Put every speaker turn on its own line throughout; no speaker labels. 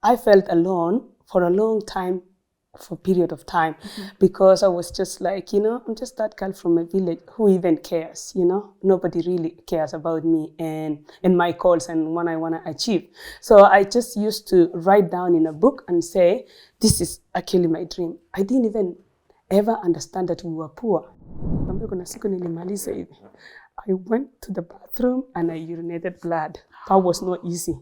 I felt alone for a long time, for a period of time, because I was just like, I'm just that girl from a village who even cares, nobody really cares about me and my goals and what I want to achieve. So I just used to write down in a book and say, this is actually my dream. I didn't even ever understand that we were poor. I went to the bathroom and I urinated blood. That was not easy.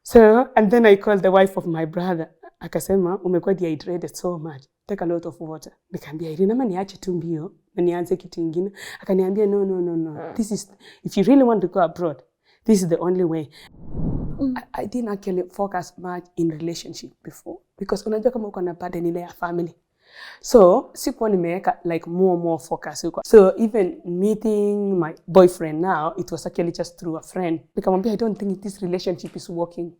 So, and then I called the wife of my brother. Akasema, umekuwa dehydrated so much. Take a lot of water. Nikamwambia, Irina, ama niache tu mbio na nianze kitu kingine. Akaniambia, no. This is, if you really want to go abroad, this is the only way. I didn't actually focus much in relationship before. Because unajua kama uko na burden ile ya family. So, sikuwa nimeweka like more focus. So, even meeting my boyfriend now, it was actually just through a friend. Nikamwambia, I don't think this relationship is working.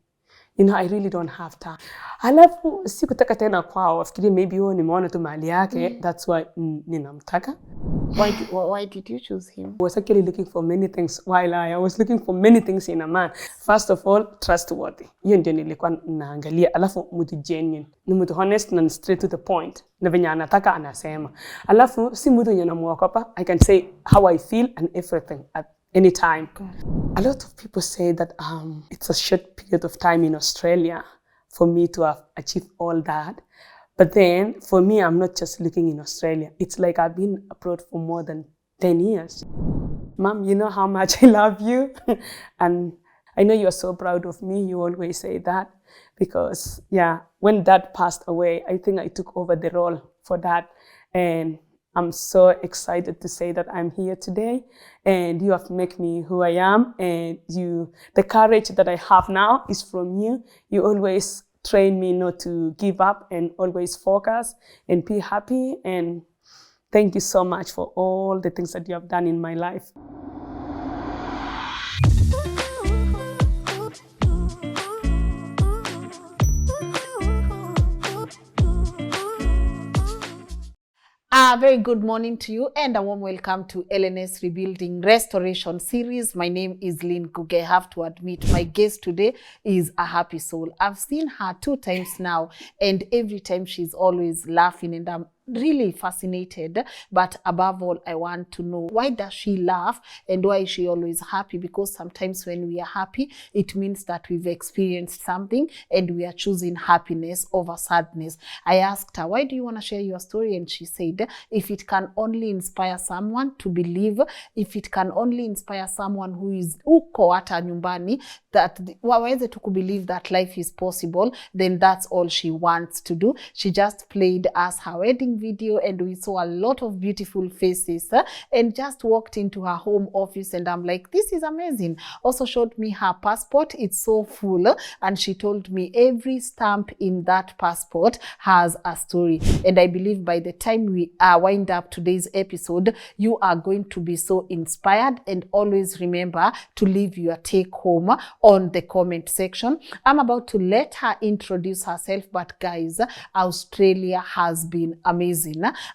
I really don't have time. Alafu sikutaka tena kwao, wafikiri maybe nimeona tu mali yake, that's why ninamtaka.
Why did you choose him?
I was actually looking for many things while I was looking for many things in a man. First of all, trustworthy. Hiyo ndio nilikuwa naangalia. Alafu mtu genuine. Ni mtu honest and straight to the point. Na venye anataka anasema. Alafu si mtu yenye namuogopa. I can say how I feel and everything at any time. A lot of people say that it's a short period of time in Australia for me to have achieved all that. But then, for me, I'm not just looking in Australia. It's like I've been abroad for more than 10 years. Mom, you know how much I love you. And I know you're so proud of me. You always say that. Because, when Dad passed away, I think I took over the role for that. And I'm so excited to say that I'm here today. And you have made me who I am. And the courage that I have now is from you. You always train me not to give up and always focus and be happy. And thank you so much for all the things that you have done in my life.
A very good morning to you and a warm welcome to LNS Rebuilding Restoration Series. My name is Lynn Ngugi. I have to admit my guest today is a happy soul. I've seen her 2 times now and every time she's always laughing and I'm really fascinated, but above all I want to know, why does she laugh and why is she always happy? Because sometimes when we are happy it means that we've experienced something and we are choosing happiness over sadness. I asked her, why do you want to share your story? And she said, if it can only inspire someone to believe, if it can only inspire someone who is uko hata nyumbani, that waweze to believe that life is possible, then that's all she wants to do. She just played us her wedding video and we saw a lot of beautiful faces and just walked into her home office and I'm like, this is amazing. Also showed me her passport. It's so full and she told me every stamp in that passport has a story. And I believe by the time we wind up today's episode, you are going to be so inspired. And always remember to leave your take home on the comment section. I'm about to let her introduce herself, but guys, Australia has been amazing.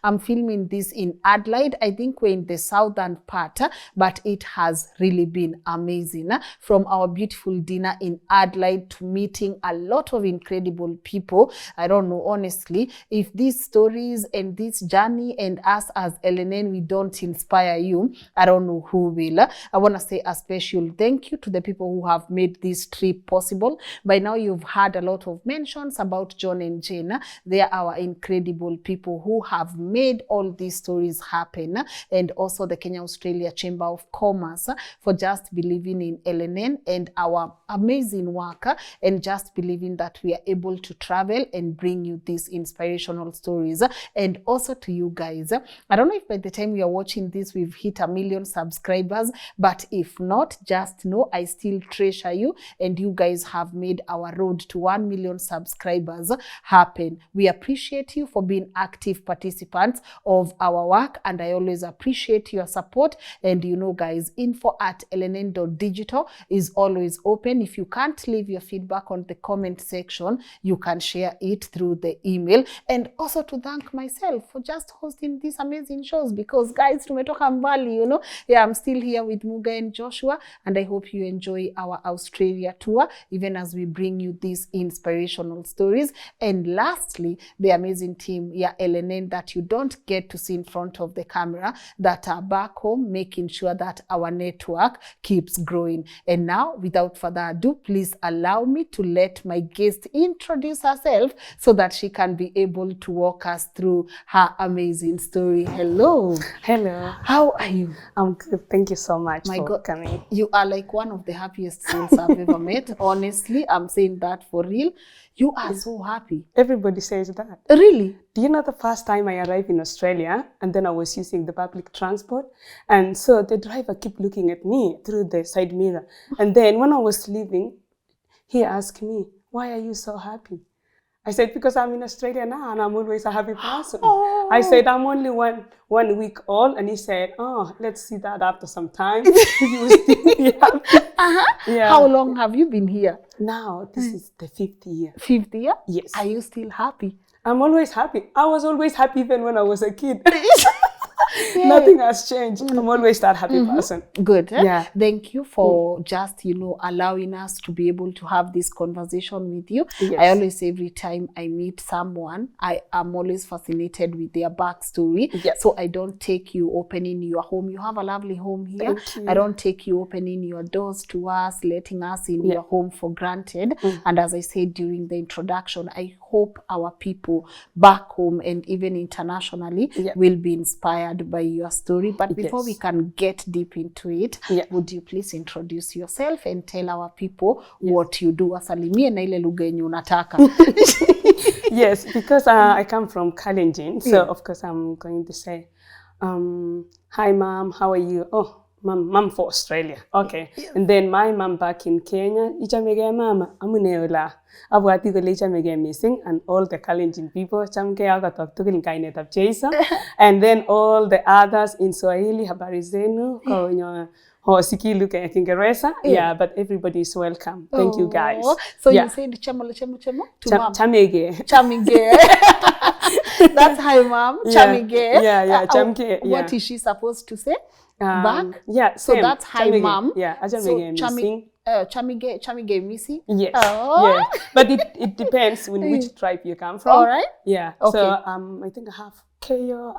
I'm filming this in Adelaide. I think we're in the southern part, but it has really been amazing. From our beautiful dinner in Adelaide to meeting a lot of incredible people. I don't know, honestly, if these stories and this journey and us as LNN, we don't inspire you, I don't know who will. I want to say a special thank you to the people who have made this trip possible. By now, you've had a lot of mentions about John and Jane. They are our incredible people who have made all these stories happen, and also the Kenya-Australia Chamber of Commerce for just believing in LNN and our amazing work and just believing that we are able to travel and bring you these inspirational stories. And also to you guys, I don't know if by the time you are watching this we've hit 1 million subscribers, but if not, just know I still treasure you and you guys have made our road to 1 million subscribers happen. We appreciate you for being active active participants of our work, and I always appreciate your support. And you know, guys, info@lnn.digital is always open. If you can't leave your feedback on the comment section, you can share it through the email. And also to thank myself for just hosting these amazing shows, because guys, tumetoka mbali, you know. Yeah, I'm still here with Muga and Joshua, and I hope you enjoy our Australia tour, even as we bring you these inspirational stories. And lastly, the amazing team, LNN, that you don't get to see in front of the camera, that are back home making sure that our network keeps growing. And now, without further ado, please allow me to let my guest introduce herself so that she can be able to walk us through her amazing story. Hello.
Hello.
How are you?
I'm good. Thank you so much
My
for
God,
coming.
you are like one of the happiest souls I've ever met. Honestly, I'm saying that for real. You are so happy.
Everybody says that.
Really?
Do you know the first time I arrived in Australia and then I was using the public transport, and so the driver kept looking at me through the side mirror, and then when I was leaving, he asked me, "Why are you so happy?" I said, "Because I'm in Australia now and I'm always a happy person."
Oh.
I said, "I'm only one week old," and he said, "Oh, let's see that after some time." If you will still be happy. Yeah.
How long have you been here?
Now, this is the 5th year.
5th year?
Yes.
Are you still happy?
I'm always happy. I was always happy even when I was a kid.
Yeah.
Nothing has changed. I'm always that happy person.
Good.
Yeah.
Thank you for just, allowing us to be able to have this conversation with you.
Yes.
I always say every time I meet someone, I am always fascinated with their backstory.
Yes.
So I don't take you opening your home. You have a lovely home here.
Thank you.
I don't take you opening your doors to us, letting us in your home for granted. And as I said during the introduction, I hope our people back home and even internationally will be inspired by your story. But before we can get deep into it, would you please introduce yourself and tell our people what you do? Wasalimie na ile lugha yenye unataka.
Yes, because I come from Kalenjin, so of course I'm going to say, "Hi mom, how are you?" "Oh, mom for Australia." Okay. And then my mom back in Kenya, "Ichamege mama, amuneola." Abwati kole ichamege missing, and all the Kalenjin people, chamke akatok tugul in kainet of Jason. And then all the others in Swahili, habari zenu, konyo hosiki luke Kiingereza. Yeah, but everybody is welcome. Thank you guys.
So you said chemo to mom.
Chamege.
Chamige. That's hi mom. Chamige.
Chamge.
What is she supposed to say? Back?
Yeah,
so
same.
that's hi
Chamige.
mom.
Yeah, Chamige missing.
Chamige missing?
Yes.
Oh.
Yeah. But it depends on which tribe you come from.
All right.
Yeah.
Okay.
So I think I have Keyo,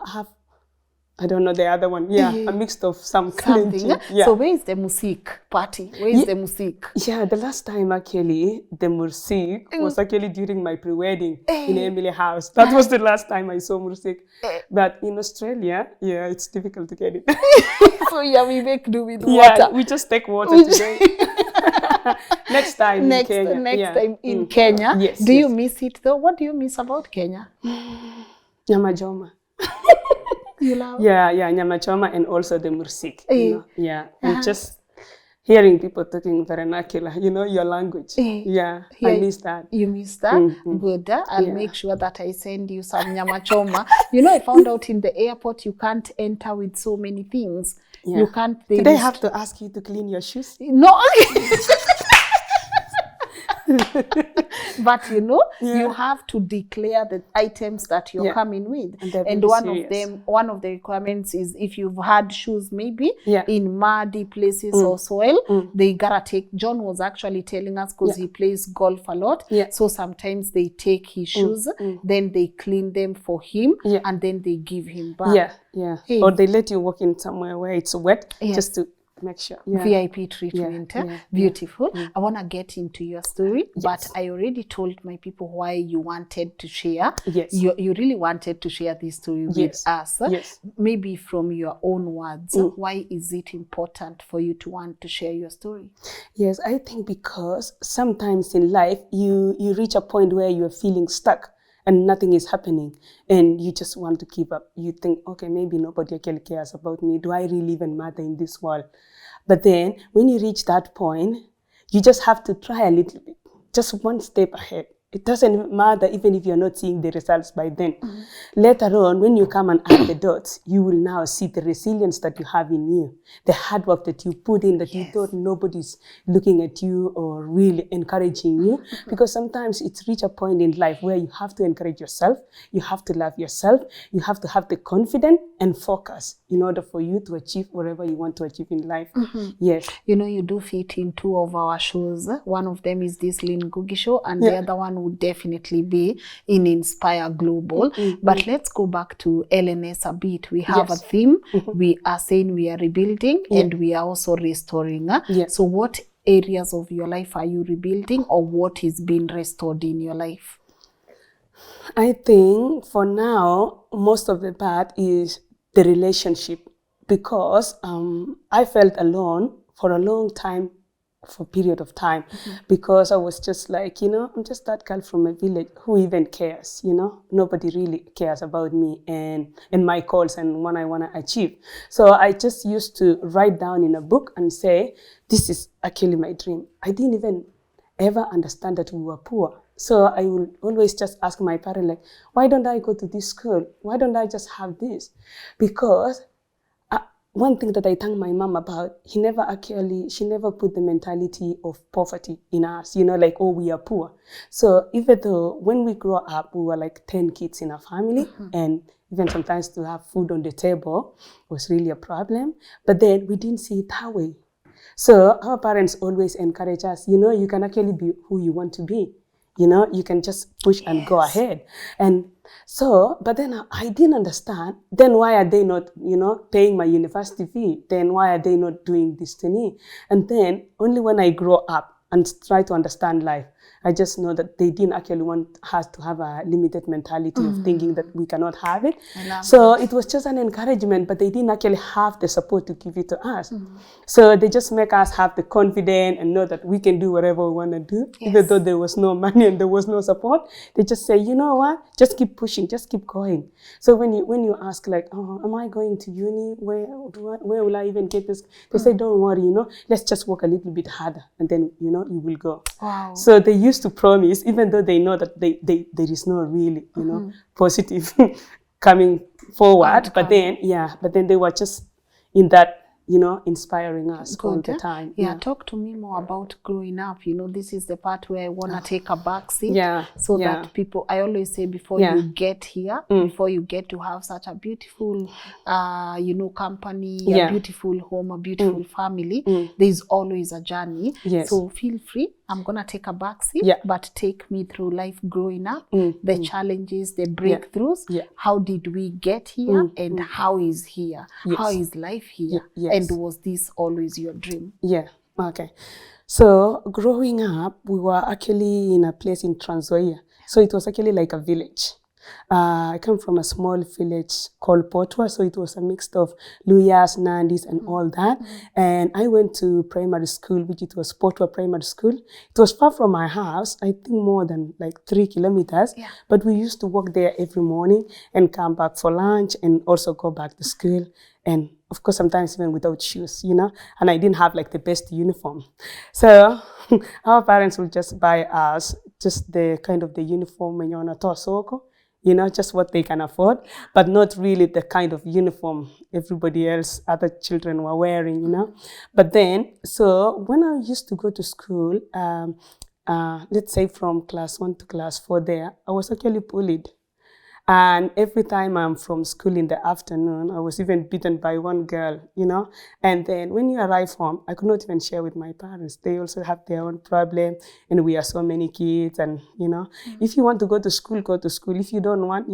I don't know the other one. Yeah, a mix of something. Yeah.
So where is the music party? Where is the music?
Yeah, the last time actually, the music was actually during my pre-wedding in Emily house. That was the last time I saw music. But in Australia, it's difficult to get it.
So we make do with water.
Yeah, we just take water today. Next time in Kenya.
Next time in Kenya.
Yes.
Do you miss it though? What do you miss about Kenya?
Nyama choma.
You love?
Yeah, nyama choma, and also the music. And just hearing people talking vernacular, your language. I miss that.
You miss that? Good. I'll make sure that I send you some nyama choma. I found out in the airport you can't enter with so many things. You can't.
Did I have to ask you to clean your shoes?
No. But you have to declare the items that you're coming with, and one of the requirements is if you've had shoes maybe in muddy places or soil, they gotta take. John was actually telling us, because he plays golf a lot, so sometimes they take his shoes, then they clean them for him, and then they give him back. Hey.
Or they let you walk in somewhere where it's wet, just to make sure.
VIP treatment. Beautiful. I want to get into your story, but I already told my people why you wanted to share. You really wanted to share this story with us. Maybe from your own words. Why is it important for you to want to share your story?
Yes, I think because sometimes in life you reach a point where you're feeling stuck and nothing is happening, and you just want to give up. You think, okay, maybe nobody actually cares about me. Do I really even matter in this world? But then when you reach that point, you just have to try a little bit, just one step ahead. It doesn't matter even if you're not seeing the results by then. Later on, when you come and add the dots, you will now see the resilience that you have in you, the hard work that you put in that you thought nobody's looking at you or really encouraging you. Because sometimes it's reach a point in life where you have to encourage yourself, you have to love yourself, you have to have the confidence and focus in order for you to achieve whatever you want to achieve in life. Yes.
You know, you do fit in two of our shows. One of them is this Lynn Ngugi show, and the other one would definitely be in Inspire Global. But let's go back to LNS a bit. We have a theme. We are saying we are rebuilding and we are also restoring. So what areas of your life are you rebuilding, or what is being restored in your life?
I think for now, most of the part is the relationship, because I felt alone for a long time, for a period of time, because I was just like, I'm just that girl from a village. Who even cares? Nobody really cares about me and my goals and what I want to achieve. So I just used to write down in a book and say, this is actually my dream. I didn't even ever understand that we were poor. So I will always just ask my parents, like, why don't I go to this school? Why don't I just have this? Because one thing that I thank my mom about, she never put the mentality of poverty in us, like, oh, we are poor. So even though when we grow up, we were like 10 kids in a family, and even sometimes to have food on the table was really a problem, but then we didn't see it that way. So our parents always encourage us, you can actually be who you want to be. You can just push and go ahead. And so, but then I didn't understand. Then why are they not, paying my university fee? Then why are they not doing this to me? And then only when I grow up and try to understand life, I just know that they didn't actually want us to have a limited mentality of thinking that we cannot have it. So it was just an encouragement, but they didn't actually have the support to give it to us. So they just make us have the confidence and know that we can do whatever we want to do, even though there was no money and there was no support. They just say, you know what, just keep pushing, just keep going. So when you ask, like, oh, am I going to uni? Where will I even get this? They say, don't worry, let's just work a little bit harder, and then, you will go.
Wow.
So they used to promise, even though they know that there is no really, positive coming forward. But then they were just in that, inspiring us all the time.
Talk to me more about growing up. This is the part where I want to take a back seat. That people, I always say, before you get here, before you get to have such a beautiful, company, a beautiful home, a beautiful family, there's always a journey. So feel free. I'm going to take a back seat, but take me through life growing up, the challenges, the breakthroughs. How did we get here, and how is here? How is life here? And was this always your dream?
Okay. So growing up, we were actually in a place in Trans Nzoia. So it was actually like a village. I come from a small village called Patrober, so it was a mix of Luyas, Nandis, and all that. And I went to primary school, which it was Patrober Primary School. It was far from my house, I think more than like 3 kilometers. But we used to walk there every morning and come back for lunch and also go back to school. And of course, sometimes even without shoes, and I didn't have like the best uniform. So our parents would just buy us just the kind of the uniform when you're on a tosoko, just what they can afford, but not really the kind of uniform everybody else, other children were wearing, But then, so when I used to go to school, let's say from class 1 to class 4 there, I was actually bullied. And every time I'm from school in the afternoon, I was even beaten by one girl, And then when you arrive home, I could not even share with my parents. They also have their own problem, and we are so many kids. And, if you want to go to school, go to school. If you don't want,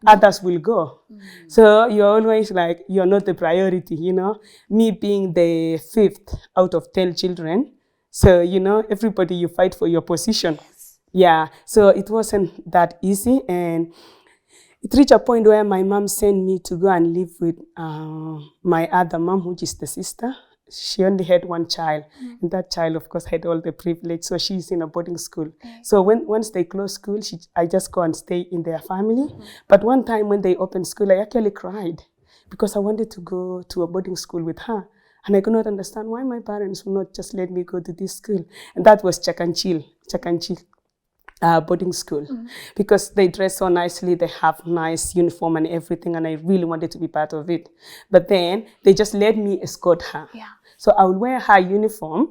others will go. So you're always like, you're not the priority, Me being the 5th out of 10 children. So, everybody, you fight for your position. So it wasn't that easy. And it reached a point where my mom sent me to go and live with my other mom, which is the sister. She only had one child, and that child, of course, had all the privilege. So she's in a boarding school. So once they close school, I just go and stay in their family. But one time when they opened school, I actually cried because I wanted to go to a boarding school with her. And I could not understand why my parents would not just let me go to this school. And that was Chakanchil. boarding school because they dress so nicely, they have nice uniform and everything, and I really wanted to be part of it. But then they just let me escort her.
Yeah.
So I would wear her uniform,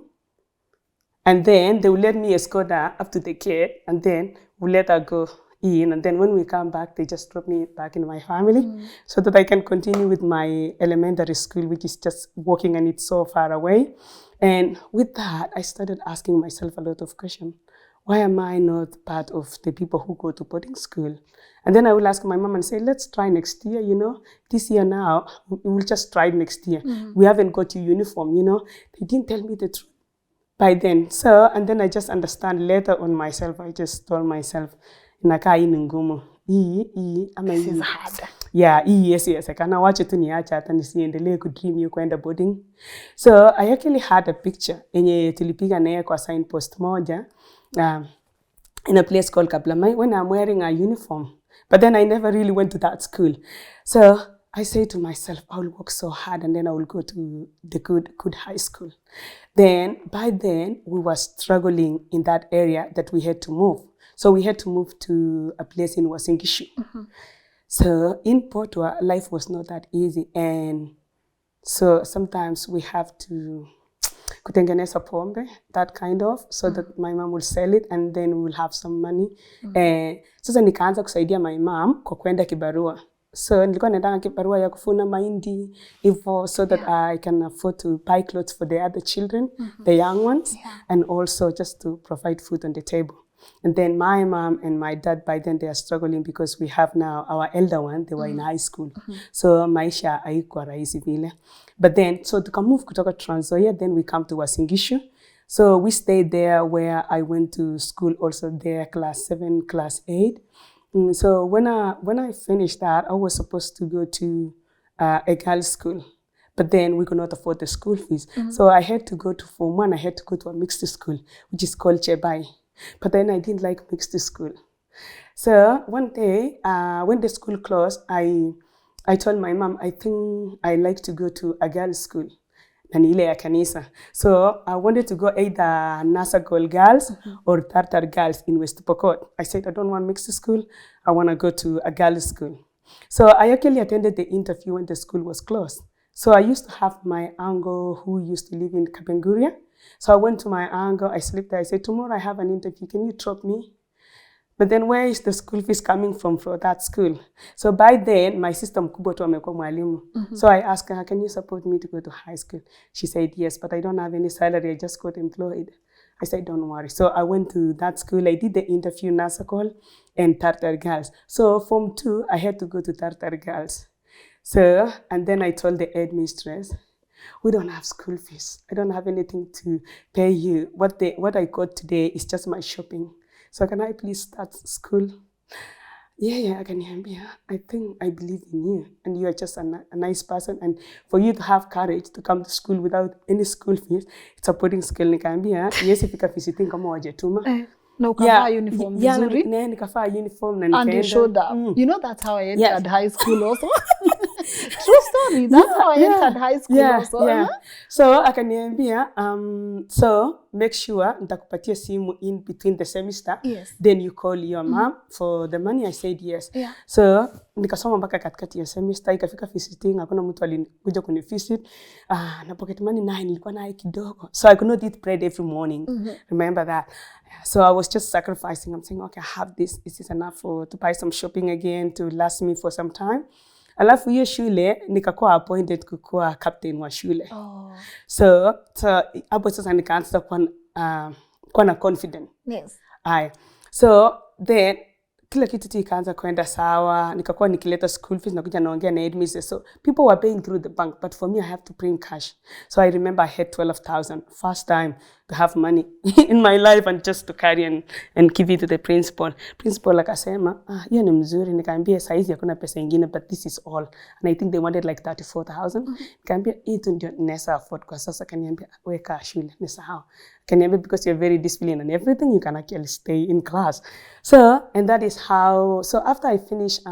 and then they would let me escort her up to the gate, and then we'll let her go in. And then when we come back, they just drop me back in my family so that I can continue with my elementary school, which is just walking and it's so far away. And with that, I started asking myself a lot of questions. Why am I not part of the people who go to boarding school? And then I will ask my mom and say, let's try next year, this year now, we'll just try next year. We haven't got your uniform, They didn't tell me the truth by then. So, and then I just understand later on myself, I just told myself, inakaa ni ngumu.
This is hard.
Yeah, yes, kana wacha tu niacha hata nisiendelee kudream you kwenda boarding. So, I actually had a picture yenye tulipiga naye kwa signpost moja in a place called Kaplamai when I'm wearing a uniform. But then I never really went to that school. So, I say to myself, I will work so hard and then I will go to the good high school. Then, by then, we were struggling in that area that we had to move. So we had to move to a place in Wasingishu. So in Portwa, life was not that easy. And so sometimes we have to kutengeneza pombe, that kind of, so that my mom will sell it and then we will have some money. Sasa nikaanza kusaidia my mom kwa kwenda kibarua. So nilikuwa naenda kibarua ya kufuna mahindi hivyo so that I can afford to buy clothes for the other children, the young ones, and also just to provide food on the table. And then my mom and my dad, by then they are struggling because we have now our elder one, they were in high school. So maisha haikuwa rahisi vile. But then, so tukamove kutoka Trans Nzoia, then we come to Wasingishu. So we stayed there where I went to school also there, class 7, class 8. So when I finished that, I was supposed to go to a girls' school. But then we could not afford the school fees. So I had to go to Form 1, I had to go to a mixed school, which is called Chebai. But then I didn't like mixed school. So one day, when the school closed, I told my mom, I think I like to go to a girls' school. Ile ya kanisa. So I wanted to go either Nasa Girls or Tartar Girls in West Pokot. I said, I don't want mixed school. I want to go to a girls' school. So I actually attended the interview when the school was closed. So I used to have my uncle who used to live in Kapenguria. So I went to my uncle, I slept there, I said, tomorrow I have an interview, can you drop me? But then where is the school fees coming from for that school? So by then, my sister mkubwa tu amekuwa mwalimu. So I asked her, can you support me to go to high school? She said, yes, but I don't have any salary, I just got employed. I said, don't worry. So I went to that school, I did the interview, Nasakol and Tartar Girls. So Form 2, I had to go to Tartar Girls. So, and then I told the headmistress, we don't have school fees. I don't have anything to pay you. What I got today is just my shopping. So can I please start school? Yeah, I can hear me. I think I believe in you. And you are just a nice person. And for you to have courage to come to school without any school fees, it's a boarding school. Nikaambia, yes, ifika visiting kama wajetuma.
Na ukavaa uniform vizuri.
Yeah, nikavaa uniform na
nikaenda. And you showed up. You know that's how I entered high school also. True story. That's how I entered high school also.
Yeah. So akaniambia, so make sure nitakupatia simu in between the semester.
Yes.
Then you call your mom for the money. I said yes.
Yeah.
So nikasoma mpaka katikati ya semester, ikafika visiting, hakuna mtu alikuja kunivisit. Na pocket money naye nilikuwa naye kidogo. So I could not eat bread every morning. Remember that. So I was just sacrificing. I'm saying, okay, I have this. This is enough to buy some shopping again to last me for some time. Alafu hiyo shule nikakuwa appointed kukuwa captain wa shule. So hapo sasa nikaanza kuwa na confident.
Yes.
So then kila kitu ikaanza kwenda sawa, nikakuwa nikileta school fees, nakuja naongea na headmistress. So people were paying through the bank, but for me I have to bring cash. So I remember I had 12,000, first time to have money in my life and just to carry and give it to the principal. Principal akasema, hiyo ni mzuri. Nikaambia saizi hakuna pesa ingine, but this is all. And I think they wanted like 34,000. Nikaambia hii tu ndio ninaweza afford kwa sasa. Kaniambia weka shule, nisahau. Kaniambia because you're very disciplined and everything, you can actually stay in class. So, and that is how, so after I finished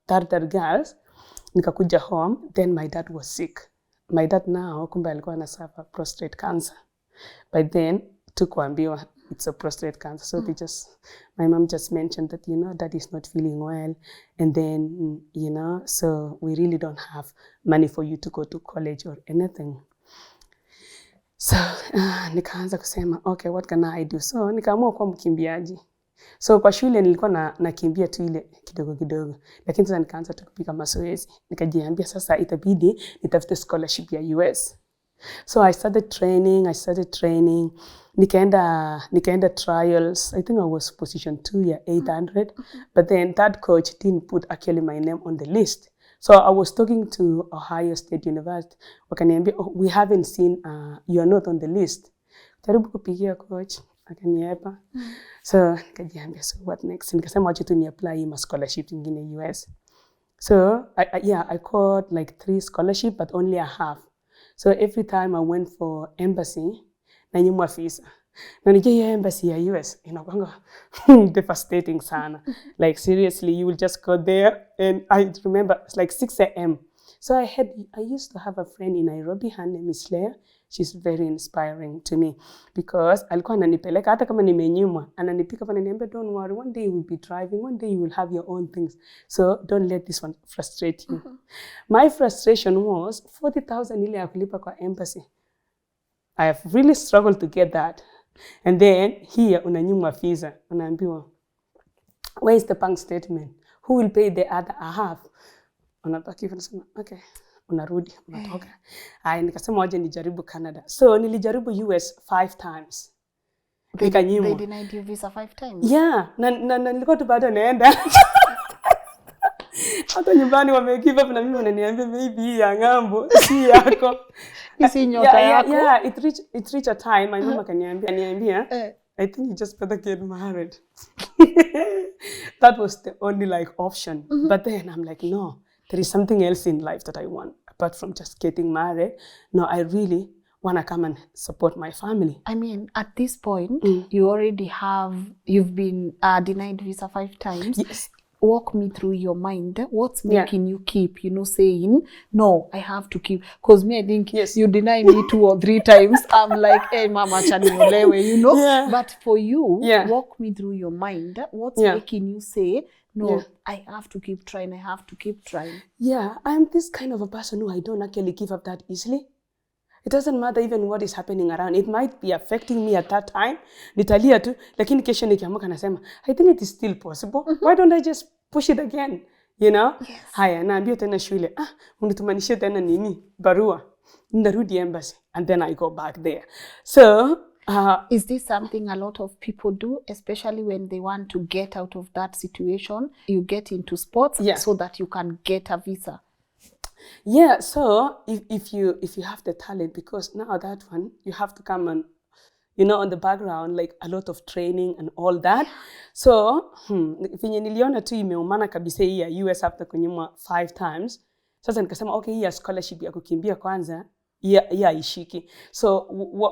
Tartar Girls, nikakuja home, then my dad was sick. My dad now, kumbe alikuwa na suffer prostate cancer. By then, tukuambiwa, it's a prostate cancer. So my mom just mentioned that, dad is not feeling well. And then, so we really don't have money for you to go to college or anything. So nikaanza kusema, okay, what can I do? So nikaamua kuwa mkimbiaji. So kwa shule nilikuwa nakimbia tu ile kidogo kidogo. Lakini sasa nikaanza tu kupiga mazoezi. Nikajiambia sasa itabidi nitafute scholarship ya US. So I started training. Nikaenda trials. I think I was position 2 ya 800. But then that coach didn't put actually my name on the list. So I was talking to Ohio State University. Wakaniambia, we haven't seen, you are not on the list. Jaribu kupigia coach. Akaniambia. So nikajiambia, so what next? Nikasema wacha tu ni apply ma scholarship ingine US. So I called like 3 scholarship but only a half. So every time I went for embassy, nanyimwa visa. Na nikiwa embassy ya US, inakuanga devastating sana. Like seriously, you will just go there, and I remember it's like 6 a.m. So I used to have a friend in Nairobi, her name is Leah. She's very inspiring to me because alikuwa ananipeleka hata kama nimenyimwa, ananipika pana niambia, don't worry, one day you will be driving, one day you will have your own things. So don't let this one frustrate you. My frustration was 40,000 ile ya kulipa kwa embassy. I have really struggled to get that. And then here unanyimwa visa, unaambiwa, where is the bank statement? Who will pay the other half? Unabaki unasema, okay. Unarudi, unatoka. Nikasema waje nijaribu Canada. So nilijaribu US 5 times.
They denied you visa 5 times?
Yeah, na nilikuwa tu bado naenda. Hata nyumbani wamegive up na mimi wananiambia maybe ya ngambo si yako.
Si nyota yako.
Yeah, it reached a time my mama kaniambia, I think you just better get married. That was the only like option. But then I'm like, no. There is something else in life that I want, apart from just getting married. No, I really want to come and support my family.
I mean, at this point, you've been denied visa 5 times.
Yes.
Walk me through your mind. What's making you keep, saying, no, I have to keep. Because me, I think you deny me 2 or 3 times. I'm like, hey, mama, chaniolewe,
Yeah.
But for you, walk me through your mind. What's making you say, no, I have to keep trying. I have to keep trying.
Yeah, I'm this kind of a person who I don't actually give up that easily. It doesn't matter even what is happening around. It might be affecting me at that time. Nitalia tu, lakini kesho nikiamka nasema, I think it is still possible. Why don't I just push it again? Yes. Haya, naambia tena shule, unitumanishie tena nini? Barua. Ndarudi embassy. And then I go back there. So,
is this something a lot of people do, especially when they want to get out of that situation? You get into sports so that you can get a visa.
Yeah, so if you have the talent, because now that one you have to come and on the background, like a lot of training and all that. So venye niliona tu imeumana kabisa hii ya US after kunyimwa 5 times. Sasa nikasema okay, hii ya scholarship ya kukimbia kwanza ishiki. So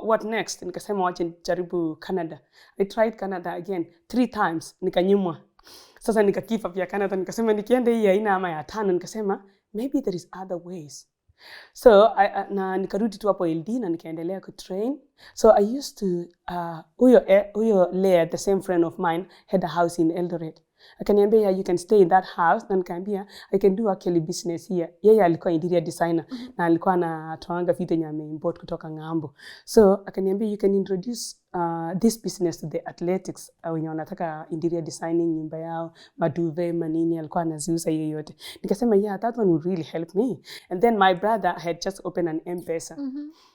what next? Nikasema wacha nijaribu Canada. I tried Canada again 3 times, nikanyimwa. Sasa nikakifa pia Canada, nikasema nikienda hii haina ama ya 5, nikasema maybe there is other ways. So nikarudi tu hapo LD na nikaendelea kutrain. So I used to huyo Leah, the same friend of mine, had a house in Eldoret. Akaniambia, you can stay in that house. Na nikamwambia, I can do actually business here. Yeye alikuwa interior designer na alikuwa anatoanga vitu yenye ameimport kutoka ng'ambo. So akaniambia, you can introduce this business to the athletics wenye wanataka interior designing nyumba yao, maduve, manini, alikuwa anaziuza hiyo yote. Nikasema, yeah, that one would really help me. And then my brother had just opened an M-Pesa.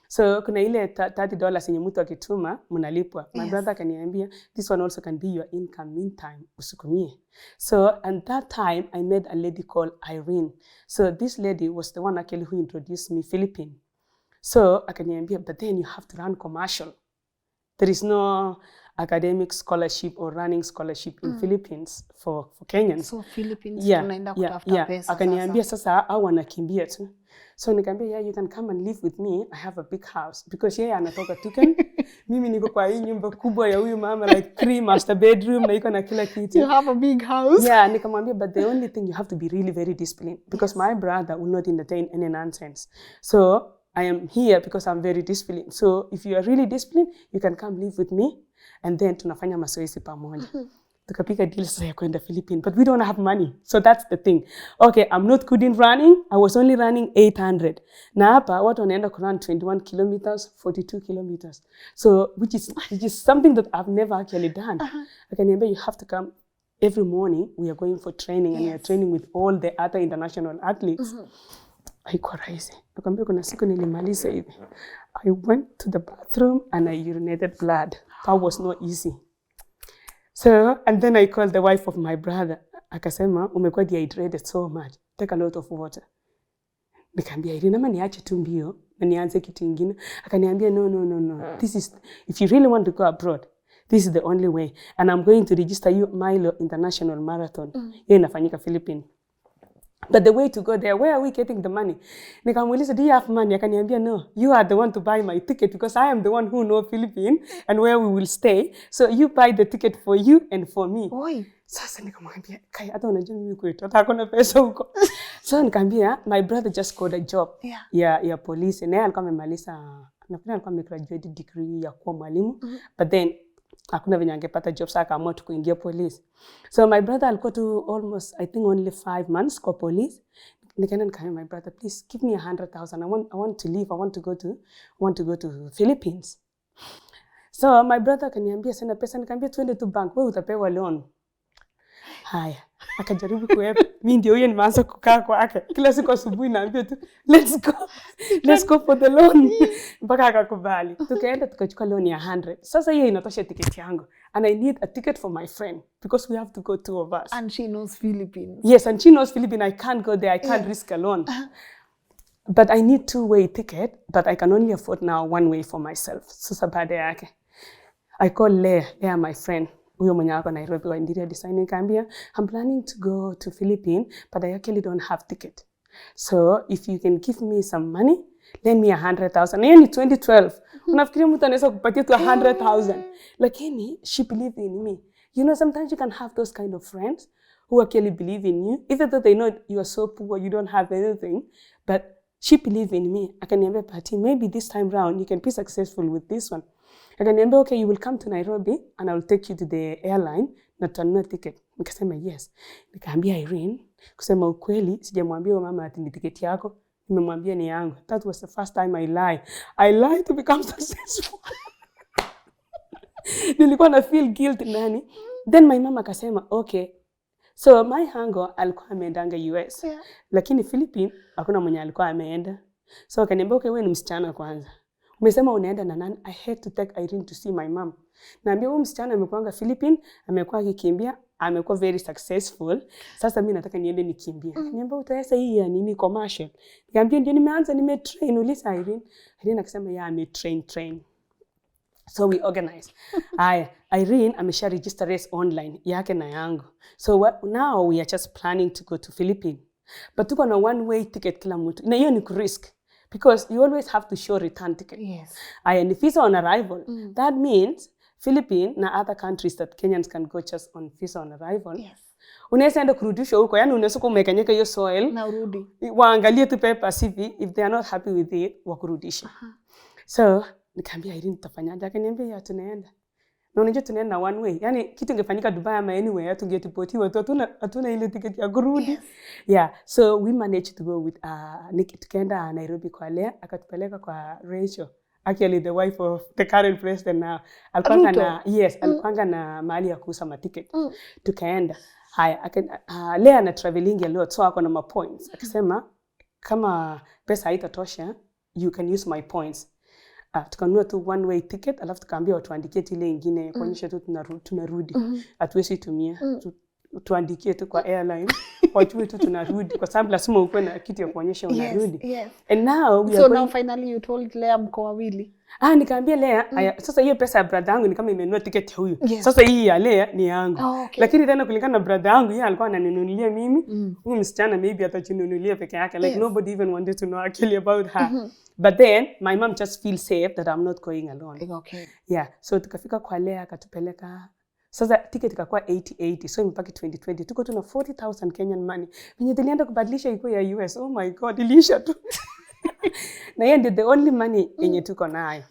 So kuna ile $30 yenye mtu akituma mnalipwa. My brother akaniambia, this one also can be your income meantime, usukumie. So and that time I met a lady called Irene. So this lady was the one actually who introduced me Philippine. So akaniambia, but then you have to run commercial. There is no academic scholarship or running scholarship in Philippines for Kenyans.
So Philippines tunaenda kutafuta pesa.
Akaniambia sasa au wanakimbia tu. So nikamwambia, yeah, you can come and live with me. I have a big house. Because yeye anatoka Tuken. Mimi niko kwa hii nyumba kubwa ya huyu mama, like 3 master bedroom na iko na kila kitu.
You have a big house.
Yeah, nikamwambia, but the only thing you have to be really very disciplined. Because my brother will not entertain any nonsense. So I am here because I'm very disciplined. So if you are really disciplined, you can come live with me. and then tunafanya mazoezi pamoja. Tukapika deal sasa ya kwenda Philippines, but we don't have money. So that's the thing. Okay, I'm not good in running. I was only running 800. Na hapa watu wanaenda ku run 21 kilometers, 42 kilometers. So which is something that I've never actually done. Akaniambia, you have to come every morning. We are going for training, and we are training with all the other international athletes. Haikuwa rahisi. Nakwambia kuna siku nilimaliza hivi. I went to the bathroom and I urinated blood. That was not easy. So, and then I called the wife of my brother. Akasema, umekuwa dehydrated so much. Take a lot of water. Nikamwambia, Irene, ama niache tu mbio na nianze kitu kingine. Akaniambia, no. This is, if you really want to go abroad, this is the only way. And I'm going to register you Milo International Marathon. Hiyo inafanyika Philippines. But the way to go there, where are we getting the money? Nikamuuliza, do you have money? Akaniambia, no, you are the one to buy my ticket because I am the one who know Philippines and where we will stay. So you buy the ticket for you and for me.
Oi.
Sasa nikamwambia, kai hata unajua mimi kwetu hata hakuna pesa huko. So nikamwambia, my brother just got a job. Ya police. Naye alikuwa amemaliza, nafikiri alikuwa amegraduate degree ya kuwa mwalimu. But then hakuna venye angepata job, sasa akaamua tu kuingia police. So my brother alikuwa tu almost, I think only 5 months kwa police. Nikaenda nikamwambia my brother, please give me 100,000. I want to leave. I want to go to Philippines. So my brother akaniambia sina pesa, nikamwambia tuende tu bank, wewe utapewa loan. Haya, akajaribu kuepa. Mimi ndio huyo nimeanza kukaa kwake. Kila siku asubuhi naambia tu, let's go for the loan. Mpaka akakubali. Tukaenda tukachukua loan ya 100. Sasa hiyo inatosha tiketi yangu. And I need a ticket for my friend because we have to go 2 of us.
And she knows Philippines.
Yes, and she knows Philippines. I can't go there. I can't risk alone. But I need 2-way ticket, but I can only afford now 1-way for myself. Sasa baada yake. I call Leah, my friend. Huyo mwenye wako Nairobi wa interior designing, kaambia, I'm planning to go to Philippines, but I actually don't have ticket. So if you can give me some money, lend me 100,000. Hiyo ni 2012. Unafikiria mtu anaweza kupatia tu 100,000. Lakini she believed in me. You know, sometimes you can have those kind of friends who actually believe in you, even though they know you are so poor, you don't have anything, but she believed in me. Akaniambia, Pati, maybe this time round you can be successful with this one. Akaniambia, okay, you will come to Nairobi and I will take you to the airline na tutanunua ticket. Nikasema yes. Nikaambia Irene, kusema ukweli, sijamwambia mama ati ni ticket yako, nimemwambia ni yangu. That was the first time I lied. I lied to become successful. Nilikuwa na feel guilt nani. Then my mama akasema, okay. So my hango alikuwa ameendanga US. Lakini Philippines hakuna mwenye alikuwa ameenda. So akaniambia, okay, wewe ni msichana kwanza. Umesema unaenda na nani? I had to take Irene to see my mom. Naambia huyu msichana amekuanga Philippines, amekuwa akikimbia, amekuwa very successful. Sasa mimi nataka niende nikimbie. Niambia utaweza hii ya nini commercial? Niambia ndio nimeanza nimetrain. Uliza Irene. Irene akasema yeah, train. So we organize. Irene amesha register race online yake na yangu. So now we are just planning to go to Philippines. But tuko na 1-way ticket kila mtu. Na hiyo ni risk. Because you always have to show return ticket.
Yes.
And if visa on arrival, that means Philippines na other countries that Kenyans can go just on visa on arrival.
Yes.
Unaweza enda kurudisha huko, yani unaweza kumekanyeka hiyo soil.
Na urudi.
Waangalie tu papers hivi, if they are not happy with it, wakurudisha. So, nikaambia Irene tutafanyaje? Akaniambia ya tunaenda. Na unajua tunaenda 1-way. Yani kitu ingefanyika Dubai ama anywhere tungetipotiwa tu hatuna ile ticket ya kurudi. Yes. Yeah, so we managed to go with tukaenda Nairobi kwa Lea, akatupeleka kwa Rachel. Actually the wife of the current president now. Alikuwa na alikuwa na mahali ya kuuza maticket. Tukaenda. Haya, Lea na traveling a lot, so ako na ma points. Akasema kama pesa haitatosha, you can use my points. Tukanunua tu 1-way ticket, alafu tukaambia watuandikie ile nyingine kuonyesha tu tunarudi. Hatuwezi tumia. Tuandikie tu kwa airline. Wajue tu tunarudi kwa sababu lazima uko na kitu ya kuonyesha unarudi.
Yes.
And now we
are going... now finally you told Lea mko wawili.
Nikaambia Lea, sasa hiyo pesa ya brother yangu ni kama imenunua ticket ya huyu. Sasa hii ya Lea ni yangu.
Okay.
Lakini tena kulingana na brother yangu, yeye alikuwa ananinunulia mimi. Huyu msichana maybe atajinunulia peke yake. Like nobody even wanted to know actually about her. But then my mom just feels safe that I'm not going alone.
Okay.
Yeah, so tukafika kwa Lea akatupeleka. Sasa ticket ikakuwa 80. So mpaka 2020 tuko tuna 40,000 Kenyan money. Venye tulienda kubadilisha iko ya US. Oh my God, ilisha tu. Na hiyo ndio the only money yenye tuko nayo.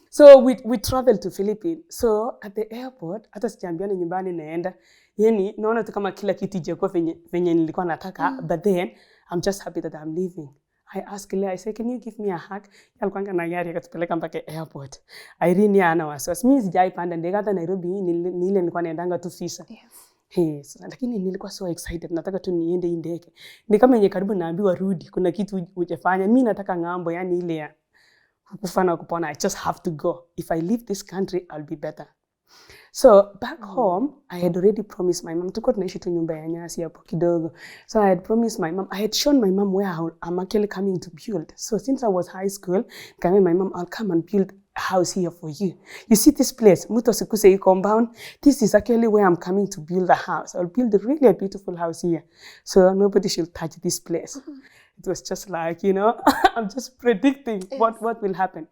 So we travel to Philippines. So at the airport, hata sijaambiana nyumbani naenda. Yani naona tu kama kila kitu ijekuwa venye nilikuwa nataka, but then I'm just happy that I'm leaving. I asked Leah, I said, can you give me a hug? Alikuanga na gari akatupeleka mpaka airport. Irene ana wasiwasi. Mimi sijaipanda ndege hata Nairobi ni ile nilikuwa naendanga tu visa. Yes. Lakini nilikuwa so excited. Nataka tu niende hii ndege. Ni kama yenye karibu naambiwa rudi. Kuna kitu hujafanya. Mimi nataka ng'ambo, yani ile ya kufana kupona. I just have to go. If I leave this country, I'll be better. So back home, I had already promised my mom. Tuko tunaishi tu nyumba ya nyasi hapo kidogo. So I had promised my mom. I had shown my mom where I'm actually coming to build. So since I was high school, I told my mom, I'll come and build a house here for you. You see this place, Muto Sikuse compound. This is actually where I'm coming to build a house. I'll build a really beautiful house here. So nobody should touch this place. It was just like, you know, I'm just predicting what will happen.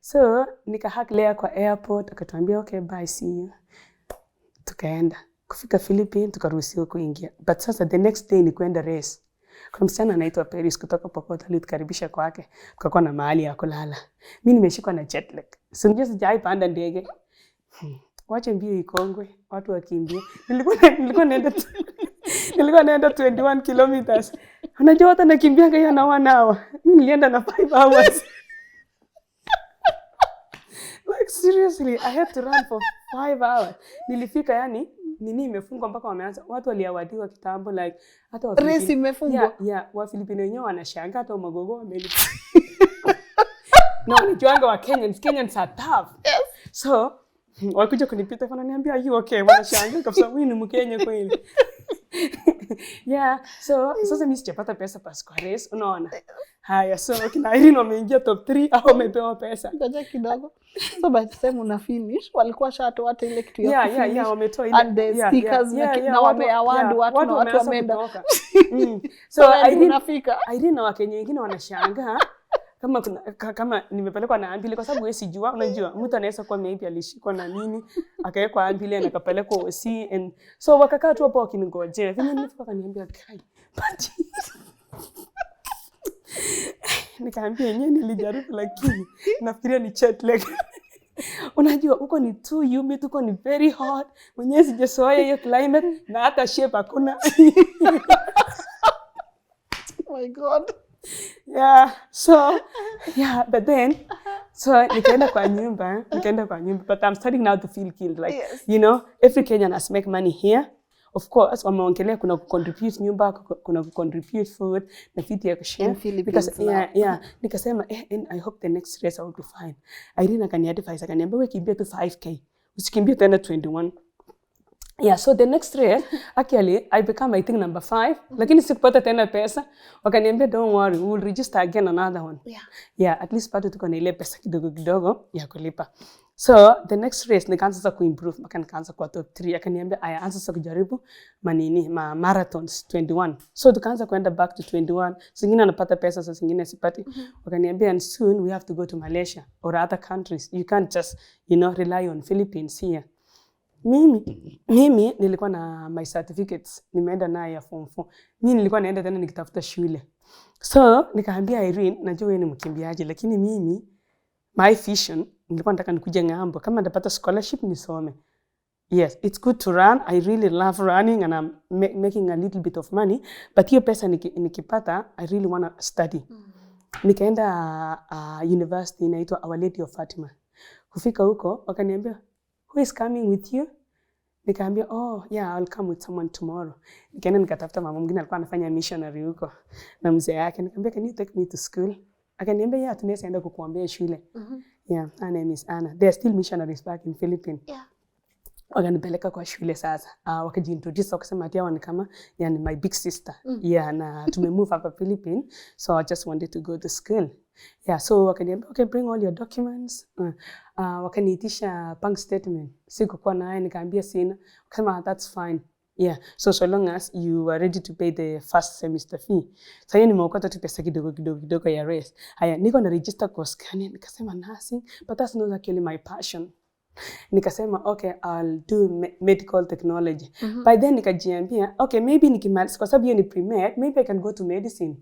So nikahak Leah kwa airport, akatuambia okay, bye, see you. Tukaenda. Kufika Philippines, tukaruhusiwa kuingia. But sasa the next day ni kuenda race. Kuna msichana anaitwa Paris kutoka Pokot alitukaribisha kwake. Tukakuwa na mahali ya kulala. Mimi nimeshikwa na jet lag. Sinajua sijaipanda ndege. Wache mbio ikongwe, watu wakimbie. Nilikuwa naenda 21 kilometers. Unajua hata nakimbianga hiyo na 1 hour. Mimi nilienda na 5 hours. Like seriously, I had to run for 5 hours. Nilifika yani nini imefungwa mpaka wameanza watu waliawadiwa kitambo like hata wa
race imefungwa.
Yeah, wa Filipino wenyewe wanashangaa hata magogo wameli. No, nijuanga wa Kenyans are tough.
Yes.
So, walikuja kunipita wananiambia you okay? Wanashangaa kabisa wewe ni Mkenya kweli. Yeah, so sasa mimi sijapata pesa pas kwa race, unaona. Haya, so kina Irene wameingia top 3 au wamepewa pesa.
Ngoja kidogo. So by the time una finish, walikuwa shatoa hata ile kitu ya kufinish.
Yeah, wametoa ile.
And the stickers na wame award watu na watu wameenda.
So Irene na Wakenya wengine wanashangaa kama nimepelekwa na ambili kwa sababu wewe sijua, unajua mtu anaweza kuwa maybe alishikwa na nini akawekwa ambili na akapelekwa OC and so wakakaa tu hapo wakiningojea. Vile nilifika kaniambia kai but nikaambia yenyewe nilijaribu lakini nafikiria ni jet lag. Unajua huko ni too humid, huko ni very hot, mwenyewe sijazoea hiyo climate na hata shape hakuna.
Oh my god.
Yeah, so but then so nikaenda kwa nyumba but I'm starting now to feel guilt like you know every Kenyan has make money here. Of course wameongelea kuna contribute nyumba, kuna contribute food na fiti ya kushare because nikasema and I hope the next race I will be fine. Irene akaniadvise akaniambia wewe kimbia tu 5k usikimbie tena 21. Yeah, so the next race actually I become I think number 5 lakini sikupata tena pesa. Wakaniambia don't worry, we will register again another one. Yeah, at least bado tuko na ile pesa kidogo ya kulipa. So the next race nikaanza sasa kuimprove, nikaanza kwa top 3. Akaniambia anza sasa kujaribu marathons 21. So tukaanza kwenda back to 21. Zingine anapata pesa, sasa zingine sipati. Wakaniambia and soon we have to go to Malaysia or other countries. You can't just rely on Philippines here. Mimi nilikuwa na my certificates, nimeenda naye ya form 4. Mimi nilikuwa naenda tena nikitafuta shule. So nikaambia Irene, najua wewe ni mkimbiaji lakini mimi my vision nilikuwa nataka nikuje ng'ambo kama nitapata scholarship nisome. Yes, it's good to run. I really love running and I'm making a little bit of money, but hiyo pesa nikipata I really want to study. Nikaenda university inaitwa Our Lady of Fatima. Kufika huko wakaniambia who is coming with you? Nikaambia I'll come with someone tomorrow. Nikaenda nikatafuta mama mwingine alikuwa anafanya missionary huko na mzee yake. Nikamwambia can you take me to school? Akaniambia tunaweza enda kukuombea shule. Yeah, her name is Anna. They are still missionaries back in Philippines. Yeah. Wakanipeleka kwa shule sasa. Wakajiintroduce wakasema ati ni kama my big sister. Yeah, na tumemove hapa Philippines. So I just wanted to go to school. Yeah, so wakaniambia okay, bring all your documents. Wakaniitisha bank statement. Sikukuwa naye, nikaambia sina. Wakasema that's fine. Yeah, so long as you are ready to pay the first semester fee. Sasa hiyo nimeokota tu pesa kidogo ya race. Haya, niko na register course gani? Nikasema nursing, but that's not actually my passion. Nikasema okay, I'll do medical technology. By then nikajiambia okay, maybe nikimaliza kwa sababu hiyo ni pre-med, maybe I can go to medicine.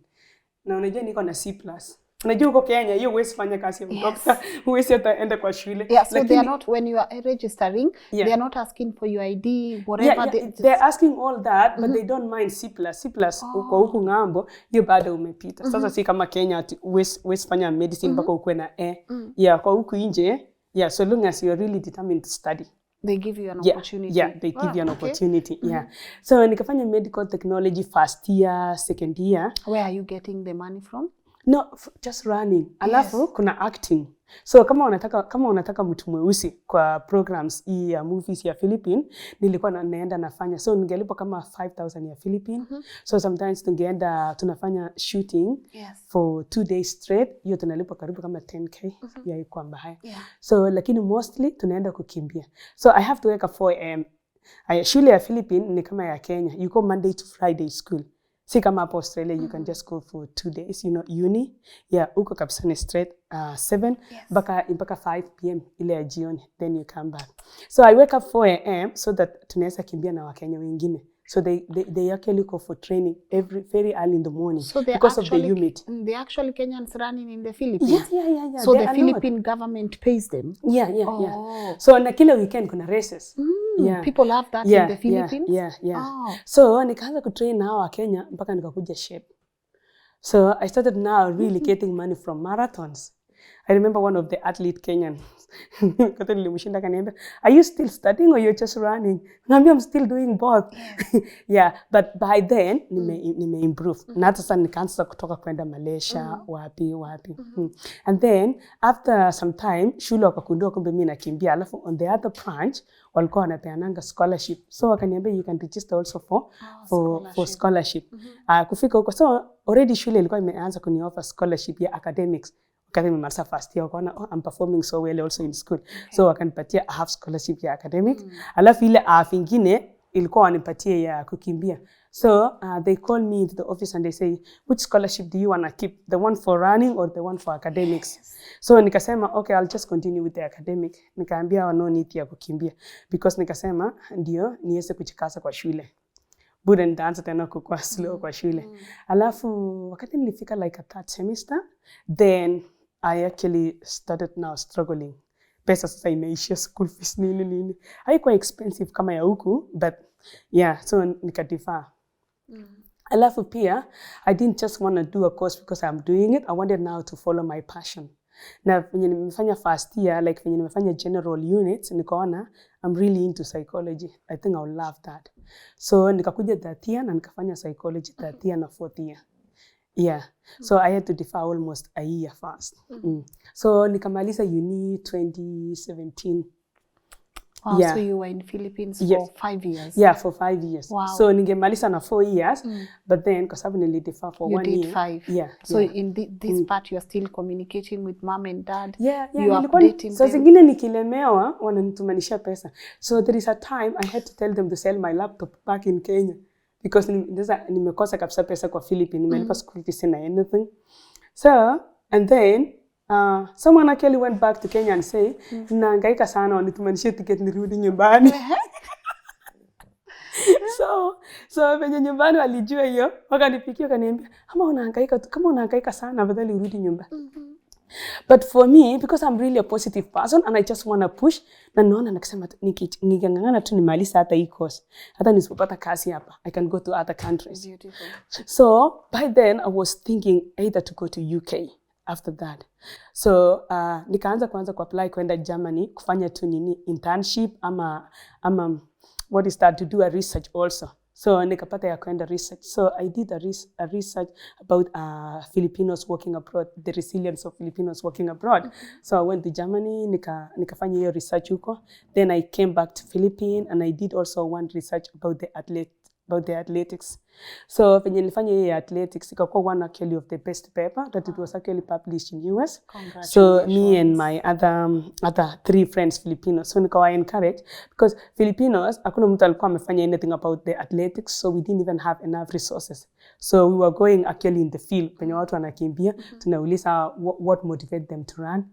Na unajua niko na C+. unajua uko Kenya hiyo huwezi fanya kazi ya doctor, huwezi hata enda kwa shule.
Yeah, so they are not, when you are registering, they are not asking for your ID, whatever.
They're asking all that, but they don't mind C+. Uko huku ngambo, hiyo bado umepita. Sasa si kama Kenya ati huwezi fanya medicine mpaka ukue na A. Kwa huku nje, so long as you're really determined to study,
they give you an opportunity.
They give you an opportunity. So nikafanya medical technology first year, second year.
Where are you getting the money from?
No, just running. Alafu kuna acting. So kama unataka mtu mweusi kwa programs ya movies ya Philippine, nilikuwa naenda nafanya. So ningelipa kama 5,000 ya Philippine. So sometimes tunafanya shooting for 2 days straight. Hiyo tunalipa karibu kama 10K ya iko mbaya. So lakini mostly tunaenda kukimbia. So I have to wake up 4 AM. Shule ya Philippine ni kama ya Kenya. You go Monday to Friday school. Si kama hapo Australia, you can just go for 2 days, uni. Uko kabisa ni straight 7 mpaka 5 PM ile ya jioni, then you come back. So I wake up 4 AM so that tunaweza kimbia na Wakenya wengine. So they actually go for training very early in the morning, so because of the unit.
They actually Kenyans running in the Philippines. So the Philippine government pays them.
So na kila weekend kuna races.
People have that in the Philippines.
So nikaanza kutrain na hawa Kenya mpaka nikakuja shape. So I started now really getting money from marathons. I remember one of the athlete Kenyan. Kata nilimshinda kaniambia, "Are you still studying or you're just running?" Ngambia, "I'm still doing both." But by then nime improve. Na hata sasa nikaanza kutoka kwenda Malaysia, wapi. And then after some time shule wakakundua kumbe mimi nakimbia, alafu on the other branch walikuwa wanapeananga scholarship. So wakaniambia, "You can register also for scholarship." Kufika huko, so already shule ilikuwa imeanza kunioffer scholarship ya academics. Kati nimemaliza first year, wakaona I'm performing so well also in school. So wakanipatia half scholarship ya academic. Alafu ile half ingine ilikuwa wanipatia ya kukimbia. So they call me into the office and they say, "Which scholarship do you want to keep? The one for running or the one for academics?" So nikasema, "Okay, I'll just continue with the academic." Nikaambia no need ya kukimbia because nikasema ndio niweze kujikaza kwa shule. Bure nitaanza tena kukua slow kwa shule. Alafu wakati nilifika like a third semester, then I actually started now struggling. Pesa sasa imeisha, school fees nini. Haikuwa expensive kama ya huku, but so nikadifaa. Alafu pia, I didn't just want to do a course because I'm doing it. I wanted now to follow my passion. Na venye nimefanya first year, like venye nimefanya general units, nikaona I'm really into psychology. I think I'll love that. So nikakuja that year na nikafanya psychology that year na 4th year. So I had to defer almost a year first. So nikamaliza uni 2017.
Wow, so you were in Philippines for 5 years? For 5 years. Wow. So ningemaliza na 4 years, but then kwa sababu nilidefer for 1 year. You did 5. So in this part you are still communicating with mom and dad?
You are updating them? So zingine nikilemewa, wananitumanisha pesa. So there is a time I had to tell them to sell my laptop back in Kenya. Because nimekosa kabisa pesa kwa Philippines, nimelipa school fees na anything. So, and then, someone actually went back to Kenya and say, "Nahangaika sana, wanitumanishie ticket nirudi nyumbani." So venye nyumbani walijua hiyo, wakanipikia wakaniambia, kama unahangaika sana, afadhali urudi nyumbani. But for me, because I'm really a positive person and I just want to push, na naona nakisema nikingangana tu nimaliza hata hii course. Hata nisipopata kazi hapa, I can go to other countries.
Beautiful.
So by then I was thinking either to go to UK after that. So nikaanza kwanza kuapply kwenda Germany kufanya tu internship ama what is that, to do a research also. So nikapata ya kwenda research. So I did a research about Filipinos working abroad, the resilience of Filipinos working abroad. So I went to Germany, nikafanya hiyo research huko. Then I came back to Philippines and I did also one research about the athletics. So when nilifanya hiyo athletics, ikakuwa one actually of the best paper that it was actually published in US. So me and my other 3 friends Filipinos. So nikawa encouraged because Filipinos, hakuna mtu alikuwa amefanya anything about the athletics, so we didn't even have enough resources. So we were going actually in the field, penye watu wanakimbia, tunauliza what motivate them to run.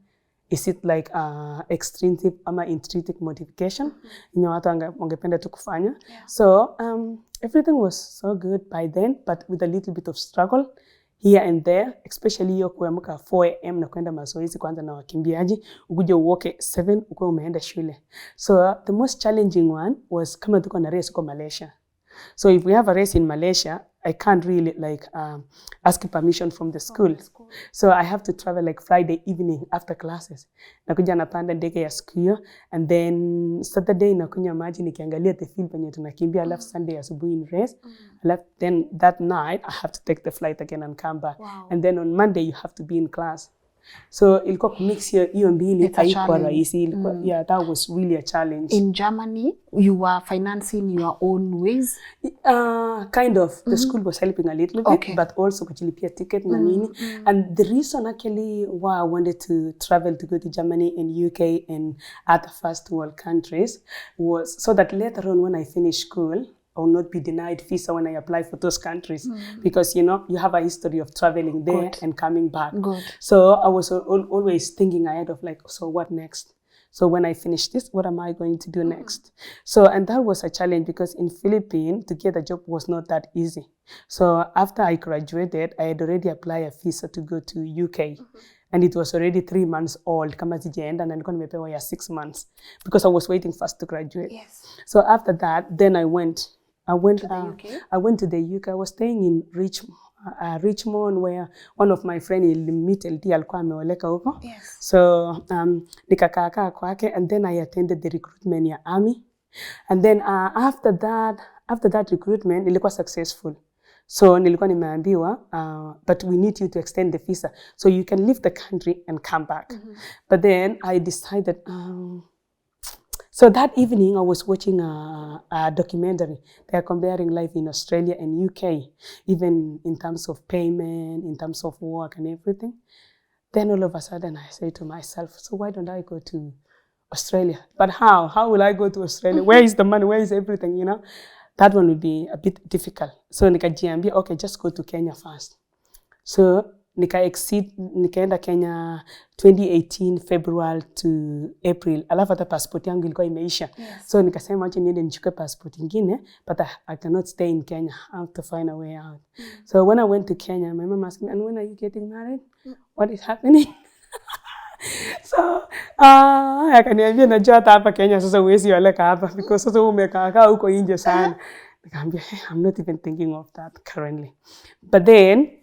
Is it like extrinsic ama intrinsic motivation? Yenye watu wangependa tu kufanya. So everything was so good by then, but with a little bit of struggle. here and there, especially hiyo kuamka 4 am na kwenda mazoezi kwanza na wakimbiaji, ukuje uoke 7 uko umeenda shule. So the most challenging one was kama tuko na race kwa Malaysia. So if we have a race in Malaysia, I can't really ask permission from the school. So I have to travel like Friday evening after classes. Nakuja napanda ndege ya siku hiyo, and then Saturday nakunywa maji nikiangalia the field penye tunakimbia, alafu Sunday asubuhi in race. Then that night I have to take the flight again and come back.
Wow.
And then on Monday you have to be in class. So ilikuwa kumix hiyo mbili haikuwa rahisi. Yeah, that was really a challenge.
In Germany, you were financing your own ways?
Kind of. The school was helping a little bit, but also kuchilipia ticket na nini. And the reason actually why I wanted to travel to go to Germany and UK and other first world countries was so that later on when I finish school, I will not be denied visa when I apply for those countries, because you have a history of traveling there and coming back. So I was always thinking ahead of so what next? So when I finish this, what am I going to do next? So, and that was a challenge because in Philippines, to get a job was not that easy. So after I graduated, I had already applied a visa to go to UK. And it was already 3 months old, kama sijaenda na nilikuwa nimepewa ya 6 months because I was waiting first to graduate. So after that, then I went to the UK. I went to the UK. I was staying in Richmond, where one of my friends LD alikuwa ameoleka huko. So nikakaa kwake, and then I attended the recruitment ya army. And then after that recruitment nilikuwa successful. So nilikuwa nimeambiwa but we need you to extend the visa so you can leave the country and come back. But then I decided so that evening I was watching a documentary. They are comparing life in Australia and UK, even in terms of payment, in terms of work and everything. Then all of a sudden I say to myself, so why don't I go to Australia? But how? How will I go to Australia? Where is the money? Where is everything, That one would be a bit difficult. So nikajiambia, okay, just go to Kenya first. So nikaenda Kenya 2018 February to April. Alafu hata passport yangu ilikuwa imeisha. So nikasema acha niende nichukue passport nyingine, but I cannot stay in Kenya. I have to find a way out. So when I went to Kenya, my mom asked me, and when are you getting married? What is happening? So akaniambia najua hata hapa Kenya sasa huwezi oleka hapa because sasa umekaa huko nje sana. Nikamwambia I'm not even thinking of that currently. But then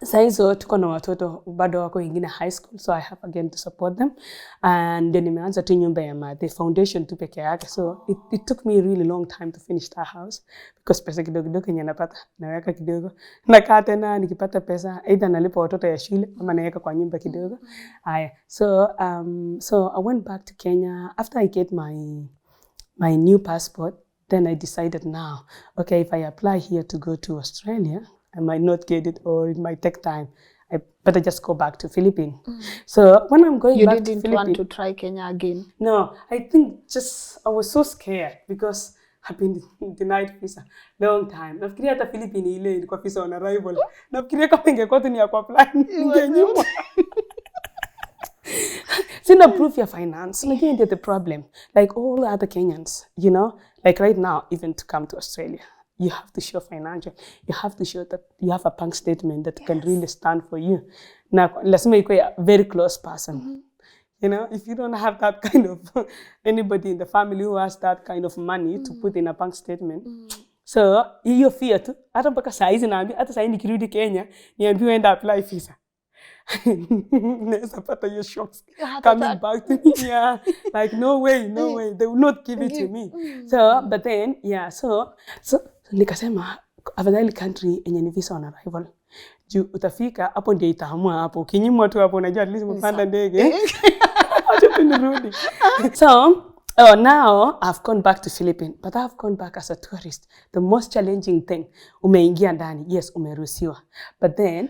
saizo tuko na watoto bado wako wengine high school, so I have again to support them, and then nimeanza tu nyumba ya the foundation tu peke yake. So it took me really long time to finish that house because pesa kidogo yenye napata naweka kidogo, nakaa tena nikipata pesa either nalipa watoto ya shule ama naweka kwa nyumba kidogo. So I went back to Kenya after I get my new passport. Then I decided now, okay, if I apply here to go to Australia, I might not get it or it might take time. I better just go back to Philippines. So when I'm going back to Philippines... You didn't want
to try Kenya again?
No, I think I was so scared because I've been denied visa long time. Nafikiria hata Philippines ile ilikuwa visa on arrival. Nafikiria kama ingekuwa tu ni ya kuapply ningenyimwa. Sina proof ya finance. Again, that's the problem. Like all other Kenyans, like right now, even to come to Australia, you have to show financial. You have to show that you have a bank statement that can really stand for you. Now, let's make a very close person. If you don't have that kind of anybody in the family who has that kind of money to put in a bank statement. So, hiyo fear tu, hata mpaka saa hizi naambia, hata saa hizi nikirudi Kenya, niambiwe enda apply visa. Neza pata your shocks coming back to me. Yeah, like no way, they will not give it to me. So, but then, so nikasema afadhali country yenye ni visa on arrival. Juu utafika hapo ndio itaamua hapo. Kinyimwa tu hapo unajua at least mpanda ndege. Acha tunirudi. So, now I've gone back to Philippines, but I've gone back as a tourist. The most challenging thing, umeingia ndani, yes, umeruhusiwa. But then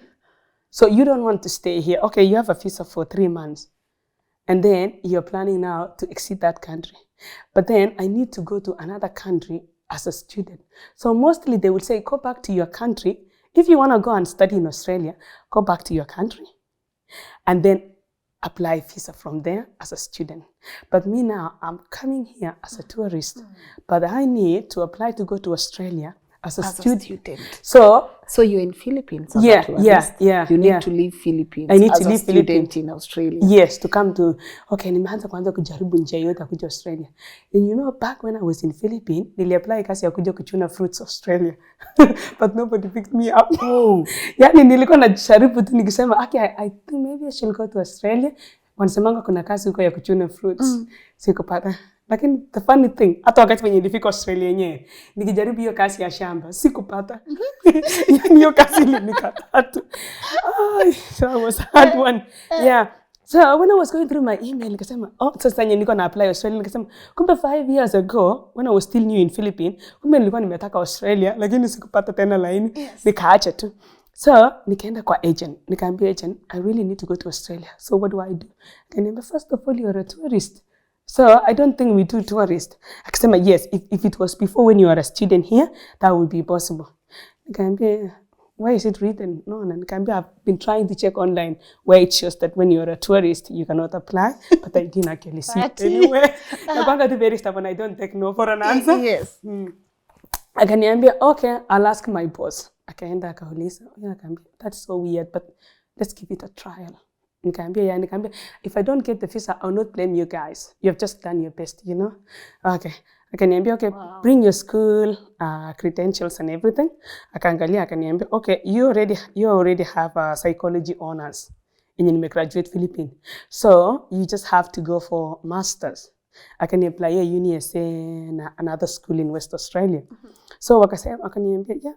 so you don't want to stay here. Okay, you have a visa for 3 months. And then you're planning now to exit that country. But then I need to go to another country as a student. So mostly they will say, go back to your country. If you want to go and study in Australia, go back to your country. And then apply visa from there as a student. But me now, I'm coming here as a tourist. But I need to apply to go to Australia as a
As a
student.
student.
So
you're in Philippines as
Yeah,
a tourist.
yeah,
You need
yeah.
to leave Philippines
I need
as
to
a
leave
student
Philippines.
in Australia.
Yes, to come to, okay, nimeanza kwanza kujaribu njia yote kuja Australia. And you know, back when I was in Philippines, niliapply kasi ya kuja kuchuna fruits Australia. But nobody picked me up.
Oh.
Yani nilikuwa najaribu tu nikisema, okay, I think maybe I should go to Australia. Wanasemanga kuna kazi huko ya kuchuna fruits. Sikupata. Lakini the funny thing, hata wakati wenye nilifika Australia yenyewe, nikijaribu hiyo kazi ya shamba, sikupata. Yani hiyo kazi ilinikataa tu. So it was a hard one. Yeah. So when I was going through my email, nikasema, sasa yenye niko na apply Australia, nikasema, kumbe 5 years ago, when I was still new in Philippines, kumbe nilikuwa nimetaka Australia, lakini sikupata tena laini, nikaacha tu. So, nikaenda kwa agent. Nikaambia agent, I really need to go to Australia. So what do I do? Akaniambia, first of all, you're a tourist. So, I don't think we do tourist. Akasema, yes, if it was before when you are a student here, that would be possible. Nikaambia, why is it written? No, nikaambia, I've been trying to check online where it shows that when you're a tourist, you cannot apply, but I didn't actually see it anywhere. Nakwanga tu very stubborn, I don't take no for an answer.
Yes.
Akaniambia, okay, I'll ask my boss. Akaenda akauliza, akaambia, that's so weird, but let's give it a trial. Nikaambia, if I don't get the visa, I'll not blame you guys. You have just done your best, you know? Okay. Akaniambia, okay, bring your school credentials and everything. Akaangalia, akaniambia, okay, you already have a psychology honors yenye nimegraduate Philippines. So, you just have to go for masters. Akaniapply UniSA na another school in West Australia. So, akaniambia, yeah.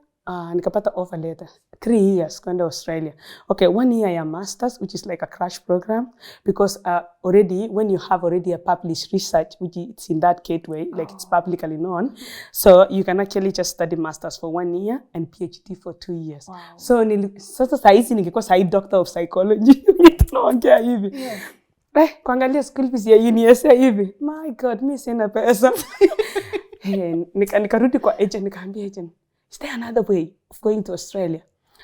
Nikapata offer letter 3 years kwenda Australia. Okay, 1 year ya masters, which is like a crash program, because already when you have already a published research, which it's in that gateway, like it's publicly known, so you can actually just study masters for 1 year and PhD for 2 years. Wow. So sasa saizi ningekuwa sahi doctor of psychology. Tunaongea hivi. Kuangalia school fees ya UniSA hivi. My God, mimi sina pesa. Nikarudi kwa agent, nikaambia agent, is there another way of going to Australia?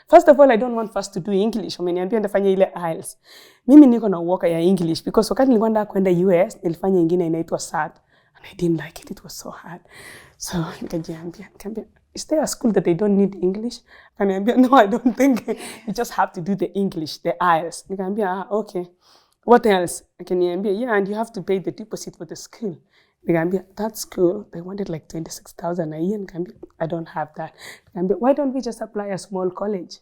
First of all, I don't want first to do English. Wameniambia nitafanya ile IELTS. Mimi niko na uoga ya English because wakati nilikuwa nataka kwenda US, nilifanya ingine inaitwa SAT and I didn't like it. It was so hard. So nikaambia, is there a school that they don't need English? Akaniambia, no, I don't think. You just have to do the English, the IELTS. Nikaambia, okay. What else? Akaniambia, yeah, and you have to pay the deposit for the school. Nikambia, that school, they wanted like 26,000 a year. Nikambia, I don't have that. Nikambia, why don't we just apply a small college?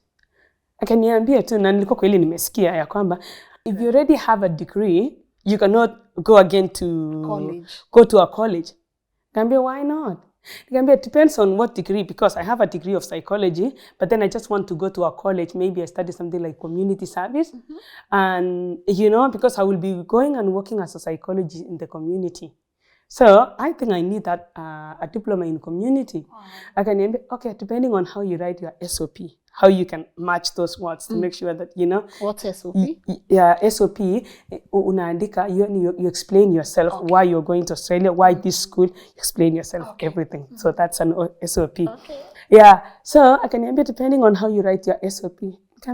Akaniambia tu, na nilikuwa kweli nimesikia ya kwamba, if you already have a degree, you cannot go again to go to a college. Nikambia, why not? Nikambia, it depends on what degree, because I have a degree of psychology, but then I just want to go to a college. Maybe I study something like community service. And, you know, because I will be going and working as a psychologist in the community. So I think I need that a diploma in community. Akaniambia, okay, depending on how you write your SOP, how you can match those words to make sure that, you know.
What's SOP?
Yeah, SOP, unaandika, you explain yourself, why you're going to Australia, why this school, you explain yourself, everything. So that's an SOP. Okay. Yeah, so akaniambia, depending on how you write your SOP,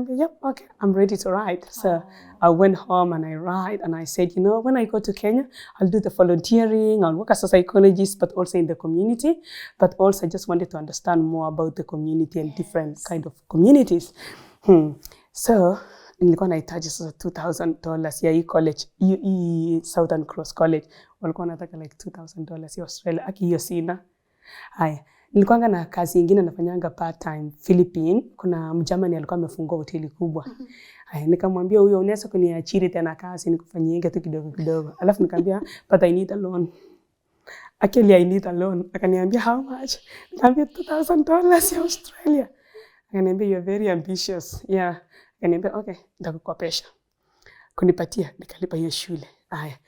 yep, okay, I'm ready to write. So I went home and I write and I said, you know, when I go to Kenya, I'll do the volunteering, I'll work as a psychologist, but also in the community. But also I just wanted to understand more about the community and different kind of communities. So nilikuwa nahitaji sasa $2,000 ya hii college, Southern Cross College. Walikuwa nataka like $2,000 ya Australia. Aki hiyo sina. Haya. Nilikuwa na kazi nyingine nafanyanga part-time Philippine. Kuna mjamani alikuwa amefungua hoteli kubwa. Nikamwambia huyo, unaweza kuniachiri tena kazi nikufanyie tu kidogo kidogo. Alafu nikamwambia, but I need a loan. Actually, I need a loan. Akaniambia, how much? Nikamwambia $2,000 ya Australia. Akaniambia, you're very ambitious. Yeah. Akaniambia, okay, nitakukopesha. Kunipatia, nikalipa hiyo shule. Haya.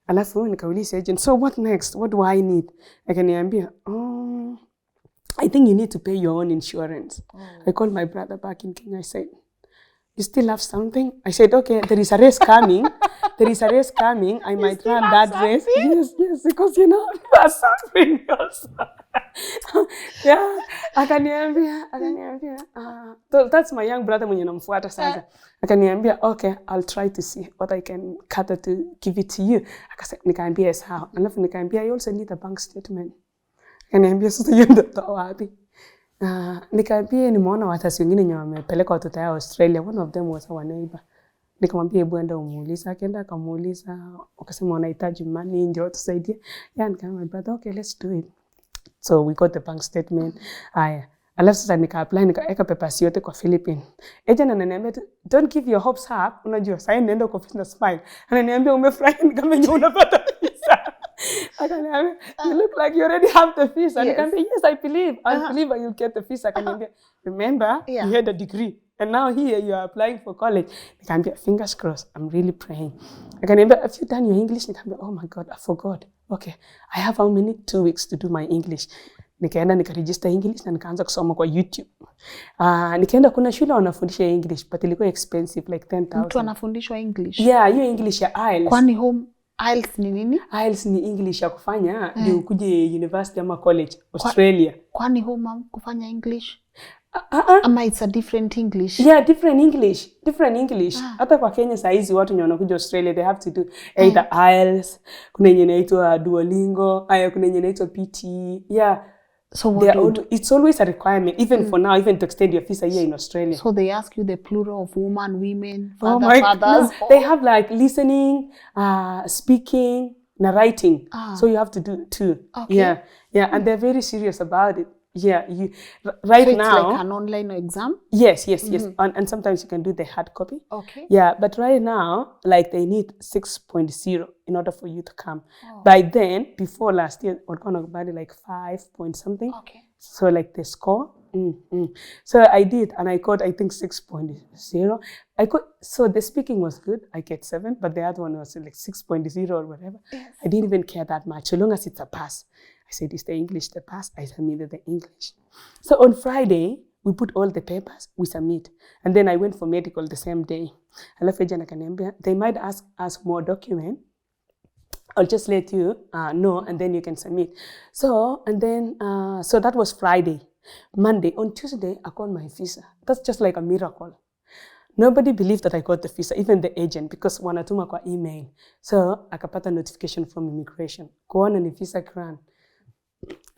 Alafu nikauliza agent, so what next? What do I need? Akaniambia, I think you need to pay your own insurance. I called my brother back in Kenya. I said, you still have something? I said, okay, there is a race coming. There is a race coming. I might run that race. Yes, because you know, you are suffering also. Yeah, akaniambia, that's my young brother mwenye namfuata sasa. Akaniambia, okay, I'll try to see what I can cut to give it to you. Nikaambia, yes, how? Alafu nikaambia, I also need a bank statement. Akaniambia, sasa hiyo ndio wapi? Nikaambia nimeona wazazi wengine wenye wamepeleka watoto wao Australia. One of them was our neighbor. Nikamwambia hebu enda umuulize. Akaenda akamuuliza, akasema wanahitaji money ndio tusaidie. Yeah, nikamwambia my brother, okay, let's do it. So we got the bank statement. Haya. Alafu sasa nika-apply, nikaweka papers yote kwa Philippines. Agent ananiambia, don't give your hopes up. Unajua, sasa naenda kwa office na smile. Ananiambia umefurahi kama yenye unapata visa. Akaniambia, you look like you already have the visa. Nikamwambia, yes, I believe you'll get the visa. Akaniambia, remember, you had a degree. And now here you are applying for college. Nikamwambia, fingers crossed, I'm really praying. Akaniambia, have you done your English? Nikamwambia, oh my God, I forgot. Okay, I have how many? 2 weeks to do my English. Nikaenda nikaregister English na nikaanza kusoma kwa YouTube. Nikaenda kuna shule wanafundisha English but ilikuwa expensive like 10,000.
Mtu anafundishwa English?
Yeah, hiyo English ya IELTS.
Kwani home IELTS ni nini?
IELTS ni English ya kufanya ndio ukuje university ama college Australia.
Kwani home kufanya English? Ama it's a different English?
Yeah, different English. Hata kwa Kenya saa hizi watu wenye wanakuja Australia they have to do either IELTS, kuna yenye inaitwa Duolingo, kuna yenye inaitwa PTE. Yeah.
So
it's always a requirement, even for now, even to extend your visa here in Australia.
So they ask you the plural of woman, women,
fathers. No, they have like listening, speaking, and writing. So you have to do two.
Okay.
Yeah, and they're very serious about it. Yeah, right
so it's
now.
Like an online exam?
Yes. And sometimes you can do the hard copy.
Okay.
Yeah, but right now, like they need 6.0 in order for you to come. By then, before last year, we're going to buy like 5 point something.
Okay.
So like the score. So I did, and I got I think 6.0. So the speaking was good. I get 7, but the other one was like 6.0 or whatever.
Yes.
I didn't even care that much, so long as it's a pass. I said, is the English the pass? I submitted the English. So on Friday, we put all the papers, we submit. And then I went for medical the same day. Alafu agent akaniambia, they might ask us more document. I'll just let you know, and then you can submit. So, and then, so that was Friday. Monday, on Tuesday, I got my visa. That's just like a miracle. Nobody believed that I got the visa, even the agent, because wanatuma kwa email. So, akapata notification from immigration. Kuona ni visa grant.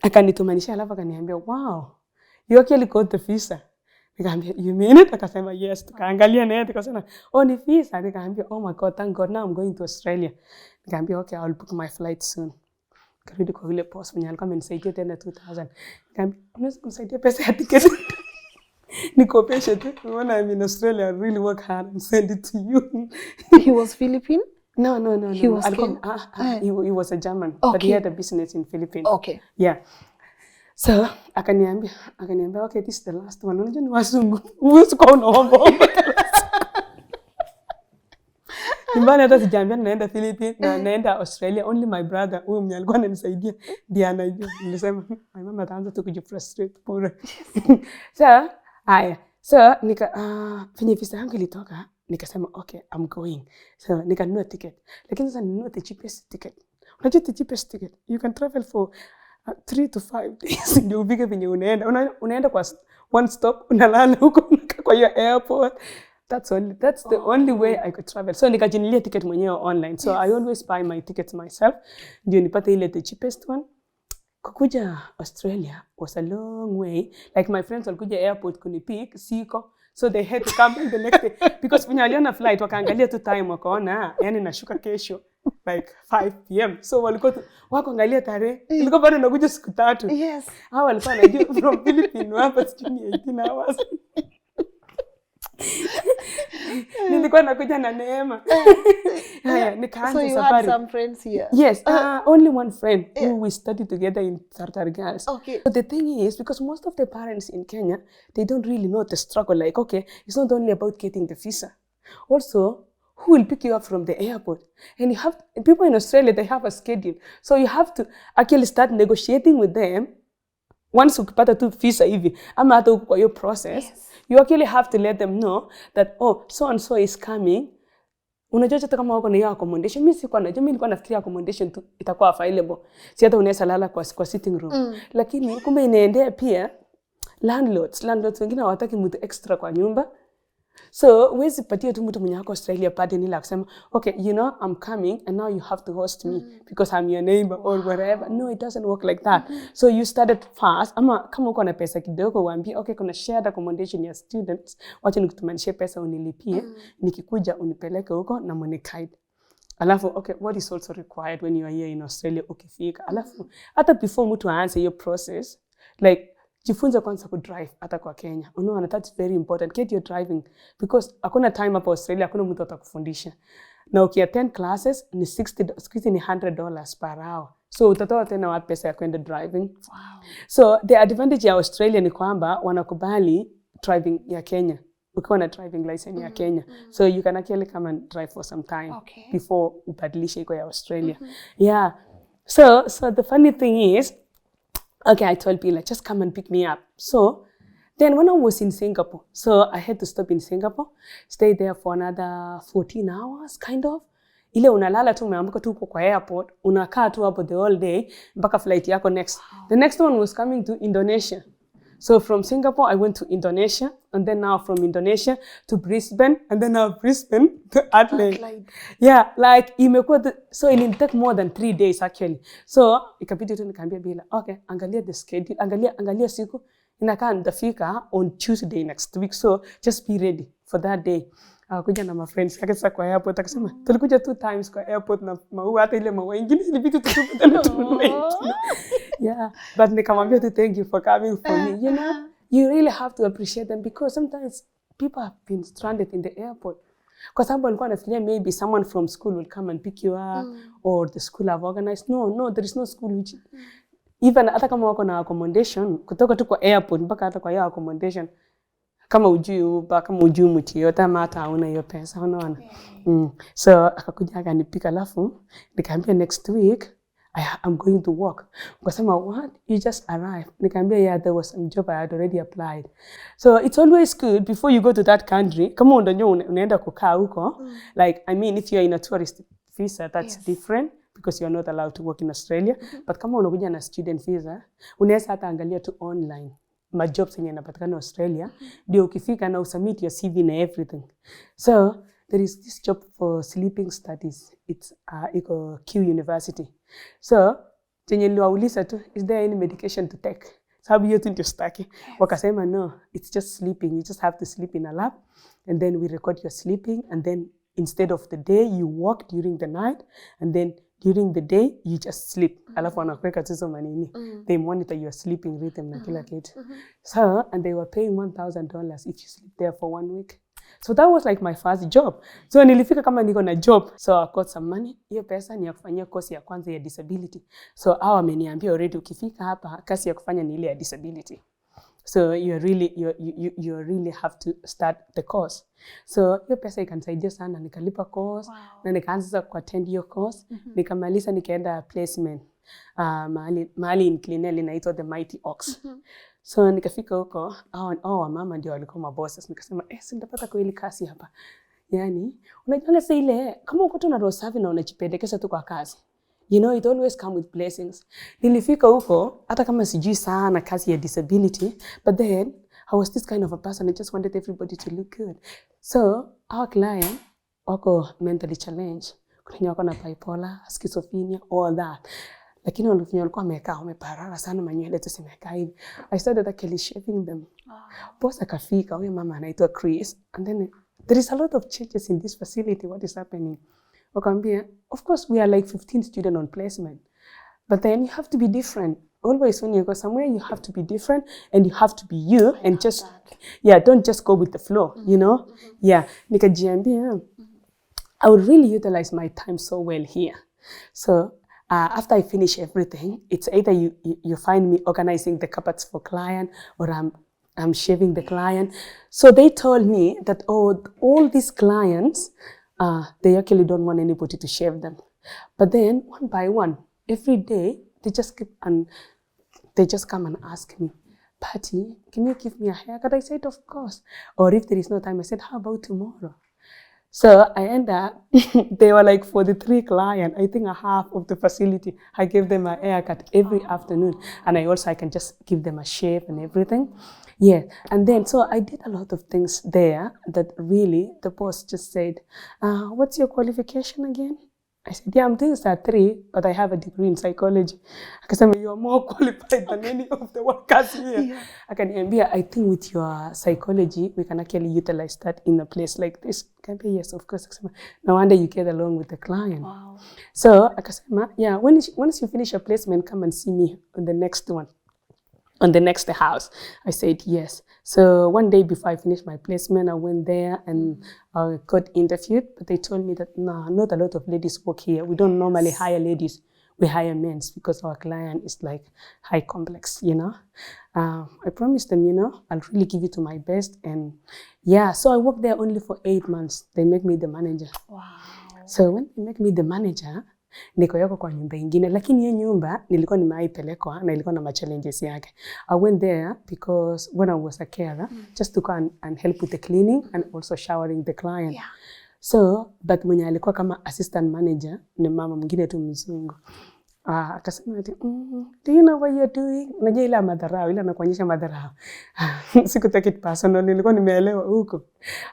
Akanitumanisha alafu akaniambia, wow, you actually got the visa. Nikamwambia, you mean it? Akasema, yes. Tukaangalia naye tukasema, oh, ni visa. Nikamwambia, oh my God, thank God, now I'm going to Australia. Nikamwambia, okay, I'll book my flight soon. Karudi kwa vile boss mwenye alikuwa amenisaidia tena 2,000. Nikamwambia, unaweza kunisaidia pesa ya ticket? Nikopeshe tu. When I'm in Australia, I really work hard and send it to you.
He was Philippine?
No.
He was
he was a German,
okay.
But he had a business in Philippines.
Okay.
Yeah. So, akaniambia, okay, this is the last one. Unajua ni wazungu. Uwezi kwa unaomba. Nimbani hata sijaambia naenda Philippines na naenda Australia. Only my brother, huyo mwenye alikuwa ananisaidia, ndiye anajua. Nilisema, my mama ataanza tu kujifrustrate bure. So, venye visa yangu ilitoka, nikasema, okay, I'm going. So, nikanunua ticket. Lakini sasa ninunua the cheapest ticket. Unajua the cheapest ticket? You can travel for 3 to 5 days. Ndio ufike venye unaenda. Unaenda kwa one stop, unalala huko kwa hiyo airport. That's the only way I could travel. So nikajinilia ticket mwenyewe online. So I always buy my tickets myself. Ndio nipate ile the cheapest one. Kukuja Australia was a long way. Like my friends walikuja airport kunipick, siko. So they had to come the next day. Because when waliona flight, wakaangalia tu time, wakaona, yani nashuka kesho. Like 5 p.m. So walikuwa wakaangalia tarehe. Ilikuwa bado nakuja siku 3.
Yes.
Hao walikuwa wanajua from Philippines hapa sijui 18 hours. Nilikuwa nakuja na neema.
So you had some friends here?
Yes, only one friend who we studied together in Tartar Girls.
Okay.
But the thing is, because most of the parents in Kenya, they don't really know the struggle. Like, okay, it's not only about getting the visa. Also, who will pick you up from the airport? And you have people in Australia, they have a schedule. So you have to actually start negotiating with them. Once ukipata tu visa hivi, ama hata uko kwa hiyo process, yes. You actually have to let them know that, oh, so and so is coming. Unajua hata kama wako na hiyo accommodation, mimi sikuwa najua, mimi nilikuwa nafikiria accommodation tu itakuwa available. Si hata unaweza lala kwa sitting room. Lakini kumbe inaendea pia landlords wengine hawataki mtu extra kwa nyumba. So huwezi patia tu mtu mwenye ako Australia burden ile kusema okay, you know, I'm coming and now you have to host me because I'm your neighbor or whatever. No, it doesn't work like that. So you started fast. Ama kama uko na pesa kidogo uambie okay, kuna shared accommodation ya students, wacha nikutumanishie pesa unilipie, nikikuja unipeleke huko na money guide. Alafu okay, what is also required when you are here in Australia ukifika. Alafu hata before mtu aanze hiyo process, like jifunze kwanza ku drive hata kwa Kenya. Unaona, that's very important. Get your driving because hakuna time hapa Australia, hakuna mtu atakufundisha. Na ukiattend classes ni $60 ni $100 per hour. So utatoa tena wapi pesa ya kwenda driving?
Wow.
So the advantage ya Australia ni kwamba wanakubali driving ya Kenya. Ukiwa na driving license ya Kenya. So you can actually come and drive for some time before ubadilishe iko ya Australia. Yeah. So the funny thing is, okay, I told Pila, just come and pick me up. So then when I was in Singapore, so I had to stop in Singapore, stay there for another 14 hours, kind of. Ile unalala tu umeamka tu kwa airport, unakaa tu hapo the whole day, mpaka flight yako next. The next one was coming to Indonesia. So from Singapore, I went to Indonesia, and then now from Indonesia to Brisbane, and then now Brisbane to Adelaide. Yeah, like imekuwa so it didn't take more than 3 days actually. So ikabidi tu nikaambia Bila, okay, angalia the schedule, angalia siku, inakaa nitafika on Tuesday next week, so just be ready for that day. Kuja na my friends kaka sasa kwa airport akasema tulikuja 2 times kwa airport na maua, hata ile maua ingine ilibidi tutupe tena tununue. Yeah, but nikamwambia tu thank you for coming for me. You know, you really have to appreciate them because sometimes people have been stranded in the airport. Kwa sababu walikuwa wanafikiria maybe someone from school will come and pick you up or the school have organized. No, there is no school which even hata kama wako na accommodation kutoka tu kwa airport mpaka hata kwa hiyo accommodation kama ujui Uber, kama ujui mtu yote ama hata hauna hiyo pesa, unaona. So akakuja akanipika, alafu nikamwambia next week I'm going to work. Akasema what, you just arrived? Nikamwambia yeah, there was some job I had already applied. So it's always good before you go to that country, kama unajua unaenda kukaa huko, like I mean if you're in a tourist visa that's different because you're not allowed to work in Australia, but kama unakuja na student visa unaweza hata angalia tu online majobs yenye yanapatikana Australia, ndio ukifika na usubmit your CV na everything. So there is this job for sleeping studies. It's iko Q University. So chenye niliwauliza tu, is there any medication to take? Sababu hiyo tu ndio staki. Wakasema no, it's just sleeping. You just have to sleep in a lab and then we record your sleeping, and then instead of the day you work during the night, and then during the day you just sleep. Alafu wanakuweka tuzo manini. They monitor your sleeping rhythm na kila kitu. So and they were paying $1,000 if you sleep there for 1 week. So that was like my first job. So nilifika kama niko na job, so I got some money. Hiyo pesa ni ya kufanyia course ya kwanza ya disability. So hao wameniambia already ukifika hapa kazi ya kufanya ni ile ya disability. So you really have to start the course. So hiyo pesa ikanisaidia sana, nikalipa course na nikaanza kuattend hiyo course, nikamaliza nikaenda placement mahali in Kenyan inaitwa the Mighty Ox. So nikafika huko, hao mama ndio walikuwa mabosses. Nikasema si nitapata kweli kazi hapa. Yani unajua sasa ile kama uko tu na roho safi na unajipendekeza tu kwa kazi, you know, it always come with blessings. Nilifika huko hata kama sijui sana kazi ya disability, but then I was this kind of a person, I just wanted everybody to look good. So our client wako mentally challenged, kuna wako na bipolar, schizophrenia, all that. Lakini walikuwa wamekaa wameparara sana, manywele tu zimekaa hivi. I started actually shaving them. Boss akafika, huyo mama anaitwa Chris, and then there is a lot of changes in this facility. What is happening? Wakambia, of course we are like 15 students on placement, but then you have to be different. Always when you go somewhere, you have to be different and you have to be you and just don't just go with the flow, you know? Yeah, nikajiambia, I would really utilize my time so well here. So after I finish everything, it's either you find me organizing the carpets for client or I'm shaving the client. So they told me that all these clients, they actually don't want anybody to shave them. But then one by one, every day, they just come and ask me, Patty, can you give me a haircut? I said, of course. Or if there is no time, I said, how about tomorrow? So I ended up, they were like for the 3 clients, I think a half of the facility, I gave them a haircut every afternoon. And I can just give them a shave and everything. Yeah, and then so I did a lot of things there that really the boss just said, what's your qualification again? I said, yeah, I'm doing SAT3, but I have a degree in psychology. Akasema, you are more qualified than any of the workers here.
Yeah.
Akaniambia, I think with your psychology, we can actually utilize that in a place like this. Akaniambia, yes, of course. Akasema, no wonder you get along with the client.
Wow.
So akasema, yeah, once you finish your placement, come and see me on the next one. On the next house. I said yes. So one day before I finished my placement, I went there and I got interviewed, but they told me that no, not a lot of ladies work here. We don't normally hire ladies. We hire men because our client is like high complex, I promised them, I'll really give it to my best. And yeah, so I worked there only for 8 months. They make me the manager.
Wow.
So when they make me the manager, nikawekwa kwa nyumba ingine, lakini hiyo nyumba nilikuwa nimeipelekwa na ilikuwa na challenges yake. I went there because when I was a carer, just to come and help with the cleaning and also showering the client.
Yeah.
So, but mwenye alikuwa kama assistant manager ni mama mwingine tu mzungu. Akasema ati, do you know what you're doing? Unajua ile madharau, ile anakuonyesha madharau. Sikutake it personal, nilikuwa nimeelewa huko.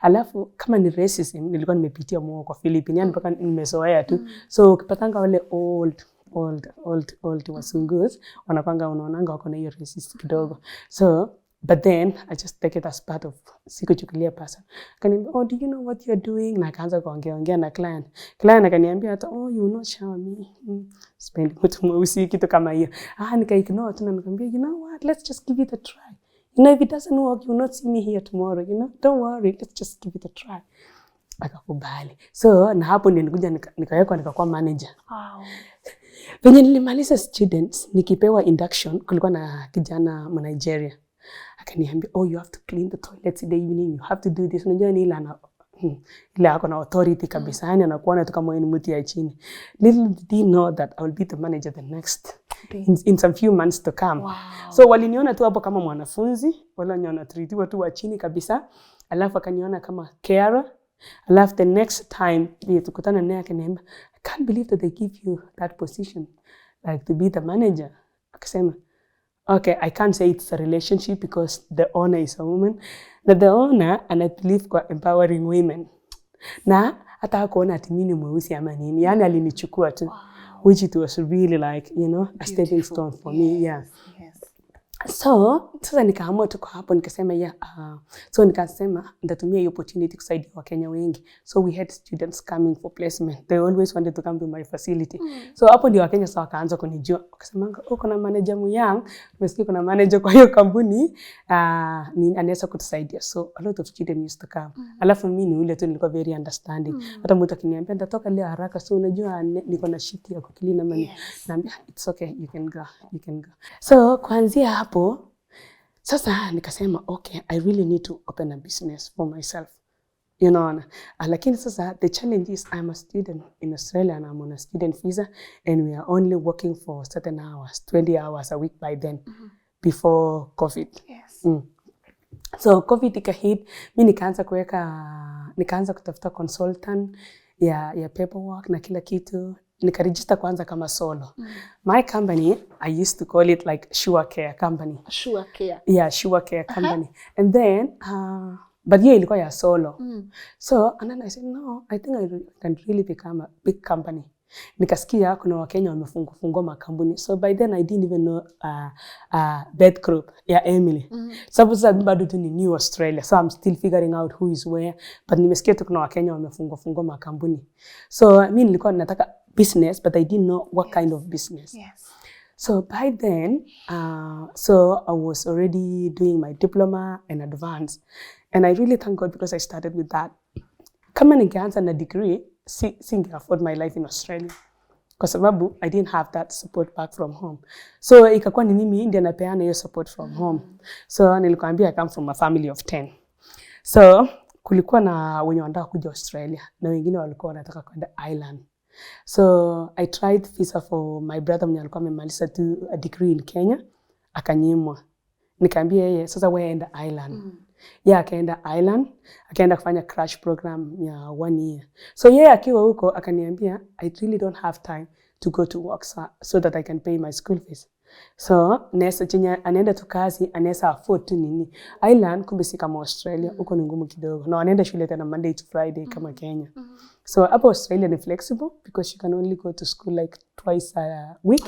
Alafu kama ni racism, nilikuwa nimepitia mwa kwa Philippine, yani mpaka nimezoea tu. So ukipatanga wale old wasungus, wanakwanga unaonanga wako na hiyo racist kidogo. So but then I just take it as part of sikuchukulia person. Akaniambia, do you know what you're doing? Na akaanza kuongea na client. Client akaniambia hata, you will not shower me. Spend mtu mweusi kitu kama hiyo. Nika-ignore tu na nikamwambia, you know what? Let's just give it a try. If it doesn't work, you will not see me here tomorrow, Don't worry, let's just give it a try. Akakubali. So na hapo ndio nikuja nikawekwa nikakuwa manager.
Wow.
Venye nilimaliza students, nikipewa induction, kulikuwa na kijana wa Nigeria. Akaniambia, you have to clean the toilets in the evening, you have to do this. Unajua ni ile ako na authority kabisa, yani anakuona tu kama ni mtu ya chini. Little did he know that I will be the manager the next in some few months to come.
Wow.
So waliniona tu hapo kama mwanafunzi, wala niona treatiwa tu wa chini kabisa. Alafu akaniona kama carer. Alafu the next time tukutana naye akaniambia, I can't believe that they give you that position, like to be the manager. Akasema, okay, I can't say it's a relationship because the owner is a woman. But the owner anabelieve kwa empowering women. Na hata hakuona ati mimi ni mweusi ama nini. Yani alinichukua tu. Wow. Which it was really like, a stepping stone for me. Yeah.
Yes.
So, sasa nikaamua tuko hapo nikasema so nikasema nitatumia hiyo opportunity kusaidia Wakenya wengi. So we had students coming for placement. They always wanted to come to my facility. So hapo ndio Wakenya sasa wakaanza kunijua. Wakasema kuna manager Muyang, umesikia kuna manager kwa hiyo kampuni, anaweza kutusaidia. So a lot of students used to come. Alafu mimi ni ule tu nilikuwa very understanding. Hata mtu akiniambia nitatoka leo haraka, so unajua niko na shift ya kuclean ama naambia it's okay, you can go. So kuanzia hapo sasa nikasema okay, I really need to open a business for myself. Lakini sasa the challenge is I'm a student in Australia and I'm on a student visa and we are only working for certain hours, 20 hours a week by then, before COVID.
Yes.
So COVID ikahit, mimi nikaanza kutafuta consultant ya paperwork na kila kitu. Nikaregister kwanza kama solo. My company, I used to call it like Sure Care Company.
Sure Care?
Yeah, Sure Care Company. And then, but yeah, ilikuwa ya solo. So, and then I said, no, I think I can really become a big company. Nikasikia kuna Wakenya wamefungua makampuni. So by then I didn't even know Beth Group, Emily. So bado tu ni new Australia. So I'm still figuring out who is where. But nimesikia tu kuna Wakenya wamefungua makampuni. So mimi nilikuwa nataka business, but I didn't know what kind of business.
Yes.
So by then, so I was already doing my diploma and advanced. And I really thank God because I started with that. Kama ningeanza na degree, singe afford my life in Australia. Kwa sababu I didn't have that support back from home. So ikakuwa ni mimi ndiye napeana hiyo support from home. So nilikwambia I come from a family of 10. So kulikuwa na wenye wanataka kuja Australia na wengine walikuwa wanataka kwenda Ireland. So I tried visa for my brother mwenye alikuwa amemaliza tu a degree in Kenya, akanyimwa. Nikaambia yeye sasa wewe enda Ireland. Akaenda Ireland, akaenda kufanya crash program ya 1 year. So yeye akiwa huko akaniambia I really don't have time to go to work so that I can pay my school fees. So nesa chenye anaenda tu kazi anaweza afford tu nini. Island kumbe si kama Australia, huko ni ngumu kidogo. Na anaenda shule tena Monday to Friday kama Kenya. So hapo Australia ni flexible because you can only go to school like twice a week.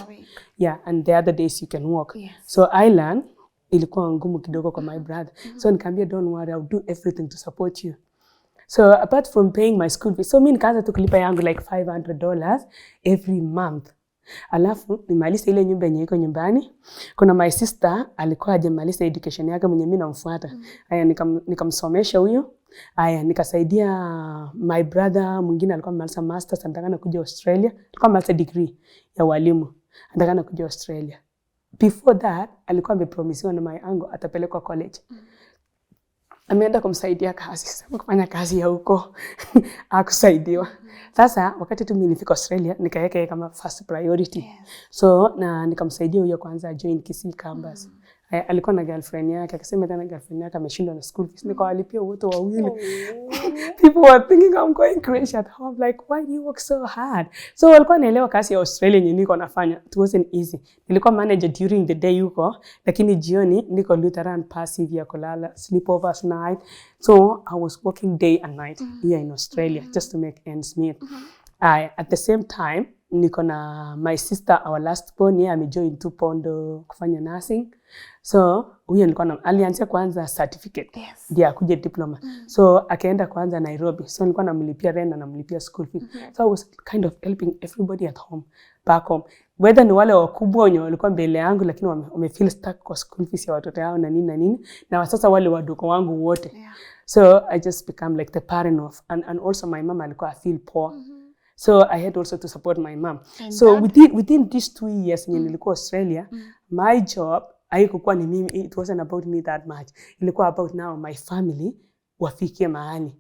Yeah, and the other days you can walk. Yes. So Island ilikuwa ngumu kidogo kwa my brother. So nikamwambia don't worry, I'll do everything to support you. So apart from paying my school fees, so mimi nikaanza tu kulipa yangu like $500 every month. Alafu nimaliza ile nyumba yenye iko nyumbani. Kuna my sister alikuwa hajamaliza education yake mwenye mimi namfuata. Haya nikamsomesha huyo. Haya nikasaidia my brother mwingine alikuwa amemaliza masters anataka kuja Australia. Alikuwa amemaliza degree ya walimu. Anataka kuja Australia. Before that alikuwa amepromisiwa na my uncle atapelekwa college. Ameenda kumsaidia kazi, sasa kufanya kazi ya huko akusaidiwa. Sasa wakati tu mimi nilifika Australia nikaweka kama first priority. Yes. So na nikamsaidia huyo kwanza join Kisii campus. Alikuwa na girlfriend yake, akasema tena girlfriend yake ameshindwa na school fees. Nikawalipia wote wawili. People were thinking I'm going crazy at home, like why do you work so hard? So walikuwa naelewa kazi ya Australia yenye niko nafanya. It wasn't easy. Nilikuwa manager during the day huko, lakini jioni niko Lutheran passive ya kulala, sleepovers night. So I was working day and night here in Australia just to make ends meet. At the same time niko na my sister, our last born, yeye amejoin tu Pondo kufanya nursing. So huyo nilikuwa alianza kwanza certificate. Yes. Ndio akuje diploma. So akaenda kwanza Nairobi. So nilikuwa namlipia rent na namlipia school fees. So I was kind of helping everybody at home, back home. Whether ni wale wakubwa wenye walikuwa mbele yangu lakini wamefeel stuck kwa school fees ya watoto wao na nini na sasa wale wadogo wangu wote. Yeah. So I just become like the parent of and also my mom alikuwa feel poor. So I had also to support my mom. And so within these 2 years when nilikuwa Australia, my job haikuwa ni mimi, it wasn't about me that much. Ilikuwa about now my family wafikie mahali.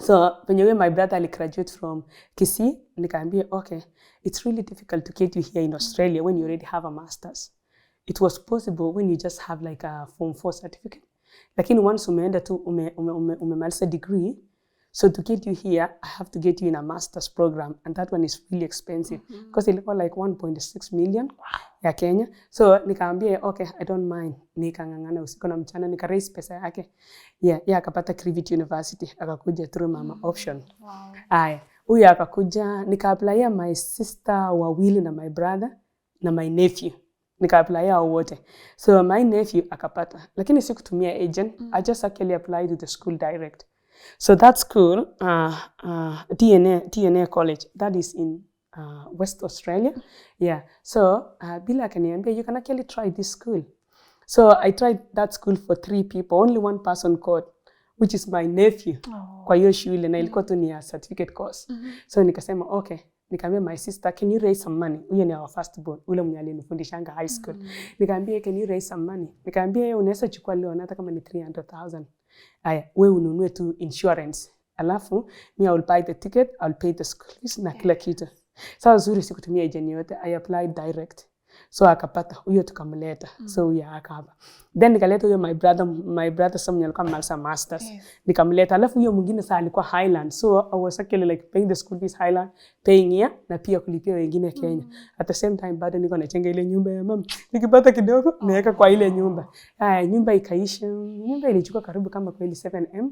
So when my brother graduated from Kisii, nikaambia okay, it's really difficult to get you here in Australia when you already have a master's. It was possible when you just have like a form 4 certificate. Lakini once umeenda tu umemaliza degree, so to get you here, I have to get you in a master's program, and that one is really expensive because ilikuwa like 1.6 million ya Kenya. So nikaambia okay, I don't mind. Nikangangana usiku na mchana nika-raise pesa yake. Yeah, akapata Crivet University, akakuja through mama option. Wow. Aya, huyu akakuja, nika-apply my sister wawili na my brother na my nephew. Nika-apply wote. So my nephew akapata, lakini sikutumia agent. I just actually applied to the school direct. So that school, TNA College, that is in West Australia. Yeah. So bila akaniambia, you can actually try this school. So I tried that school for 3 people. Only one person called, which is my nephew. Kwa hiyo shule na ilikuwa tu ni certificate course. So nikasema okay. Nikamwambia my sister, can you raise some money? Huyo ni our first born, ule mwenye alinifundishanga high school. Nikamwambia can you raise some money? Nikamwambia yeye unaweza chukua loan hata kama ni 300,000. Aya, wewe ununue tu insurance. Alafu I will buy the ticket, I'll pay the school fees na kila kitu. Sawa zuri sikutumia agent yote. I applied direct. So akapata huyo tukamleta. So huyo akaba. Then nikaleta huyo my brother someone alikuwa amaliza masters. Yes. Nikamleta. Alafu huyo mwingine sasa alikuwa Highland. So I was actually like paying the school fees Highland, paying here na pia kulipia wengine Kenya. At the same time bado niko nachenga ile nyumba ya mama. Nikipata kidogo naweka kwa ile nyumba. Nyumba ikaisha. Nyumba ilichukua karibu kama kweli 7M.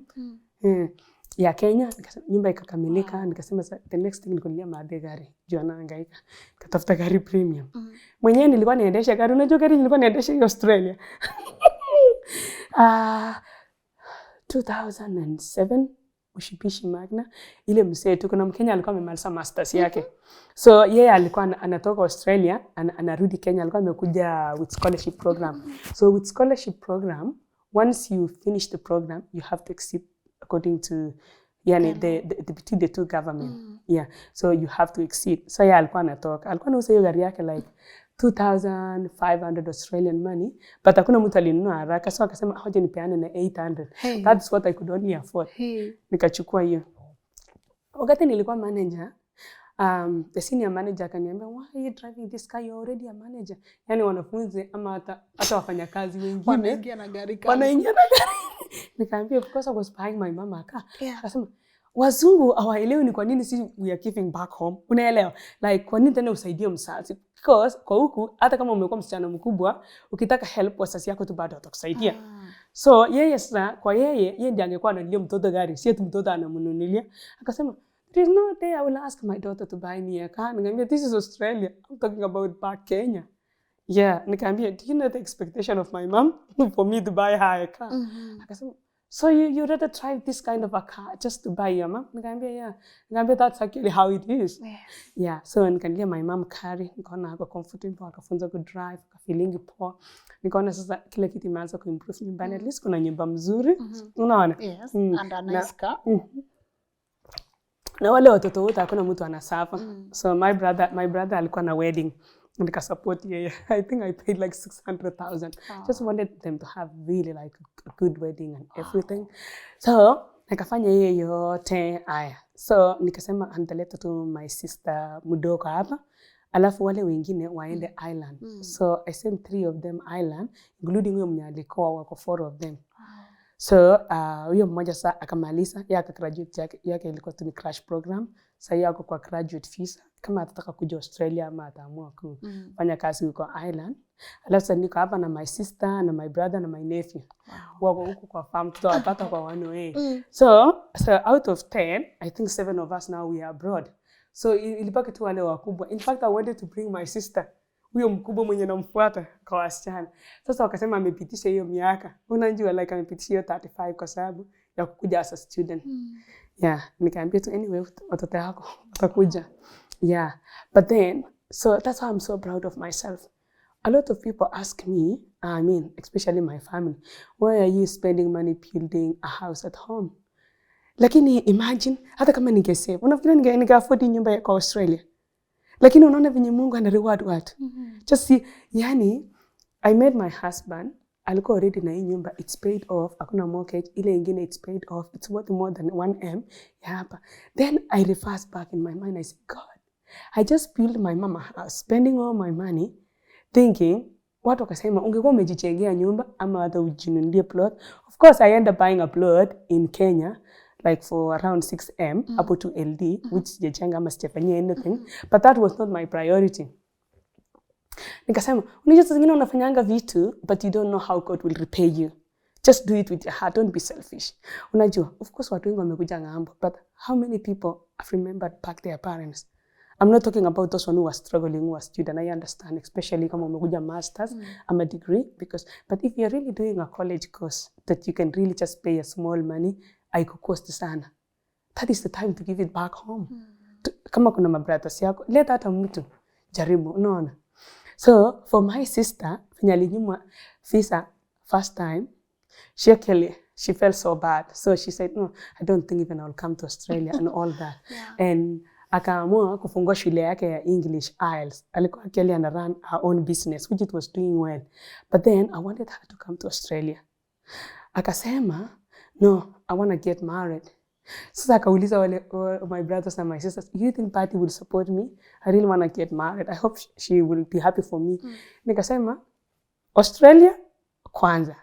Ya Kenya, nyumba ikakamilika, nikasema the next thing nikulia maade gari, juu anahangaika, katafuta gari premium. Mwenyewe nilikuwa naendesha gari, unajua gari nilikuwa naendesha in Australia. 2007, Ushipishi Magna, ile msee tu kuna Mkenya alikuwa amemaliza masters yake. So yeye alikuwa anatoka Australia, anarudi Kenya, alikuwa amekuja with scholarship program. So with scholarship program, once you finish the program, you have to exceed according to between the two government. Yeah, so you have to exceed. So alikuwa anatoka, alikuwa anauza hiyo gari yake like 2,500 Australian money, but hakuna mtu alinunua haraka, so akasema hoja nipeane na 800. Hey. That's what I could only afford. Hey. Nikachukua hiyo. Wakati nilikuwa manager, the senior manager akaniambia, why are you driving this car? You're already a manager. Yani wanafunzi ama hata wafanyakazi wengine
wanaingia na gari.
Nikaambia because I was buying my mama car. Yeah. Akasema wazungu hawaelewi ni kwa nini sisi we are giving back home. Unaelewa? Like kwa nini tena usaidie mzazi? Because kwa huku hata kama umekuwa msichana mkubwa, ukitaka help wazazi yako tu bado watakusaidia. So yeye sasa kwa yeye ndiye angekuwa analia mtoto gari, si eti mtoto anamnunulia. Akasema there is no day I will ask my daughter to buy me a car. Nikamwambia this is Australia. I'm talking about back Kenya. Yeah, nikamwambia do you know the expectation of my mom for me to buy her a car? Akasema so you rather drive this kind of a car just to buy your mom? Nikamwambia yeah. Nikamwambia that's actually how it is. Yeah, so nikamwambia my mom carry, nikaona ako comfortable, akafunza ku drive, akafeeling poa. Nikaona sasa kile kitu imeanza kuimprove nyumbani, at least kuna nyumba mzuri. Unaona?
Yes, and a nice car.
Na wale watoto wote hakuna mtu anasafa. So my brother alikuwa na wedding. Nika support yeye. I think I paid like 600,000. Just wanted them to have really like a good wedding and everything. So nikafanya yeye yote haya. So nikasema nitaleta tu my sister mdogo hapa. Alafu wale wengine waende island. So I sent 3 of them island, including huyo mwenye alikuwa wako 4 of them. So huyo mmoja sasa akamaliza, yeye akagraduate yake ilikuwa tu ni crash program. Sasa yeye ako kwa graduate visa kama atataka kuja Australia ama ataamua kufanya kazi huko Ireland. Alafu sasa niko hapa na my sister na my brother na my nephew. Wako huko kwa farm, tutawapata kwa 108. So out of 10, I think 7 of us now we are abroad. So ilibaki tu wale wakubwa. In fact I wanted to bring my sister. Huyo mkubwa mwenye namfuata kwa wasichana. Sasa wakasema amepitisha hiyo miaka. Unajua like amepitisha hiyo 35 kwa sababu ya kukuja as a student. Yeah, nikaambia tu anyway watoto wako watakuja. Yeah, but then so that's why I'm so proud of myself. A lot of people ask me, I mean, especially my family, why are you spending money building a house at home? Lakini imagine hata kama ningesave, unafikiri ninge-afford nyumba kwa Australia? Lakini unaona venye Mungu ana reward watu. Just see, yani I met my husband, alikuwa already na hii nyumba, it's paid off, hakuna mortgage, ile ingine it's paid off, it's worth more than 1M ya hapa. Then I reverse back in my mind, I said, God, I just built my mama house, spending all my money, thinking, watu wakasema, ungekuwa umejijengea nyumba ama hata ujinunulie plot. Of course, I ended up buying a plot in Kenya, like for around 6M, up to LD, which sijajenga ama sijafanyia anything, but that was not my priority. Nikasema, unajua zingine unafanyanga vitu, but you don't know how God will repay you. Just do it with your heart, don't be selfish. Unajua, of course watu wengi wamekuja ng'ambo, but how many people have remembered back their parents? I'm not talking about those who are struggling, who are students. I understand, especially kama umekuja masters, ama degree, but if you're really doing a college course that you can really just pay a small money, haikukosti sana. That is the time to give it back home. Kama kuna mabrothers yako, let hata mtu jaribu, unaona. So for my sister, when alinyimwa visa first time, she felt so bad. So she said, no, I don't think even I'll come to Australia and all that. And akaamua kufungua shule yake ya English IELTS. Alikuwa actually ana run her own business, which it was doing well. But then I wanted her to come to Australia. Akasema, no, I want to get married. Sasa akauliza wale my brothers and my sisters, you think Patty will support me? I really want to get married. I hope she will be happy for me. Nikasema, Australia, kwanza.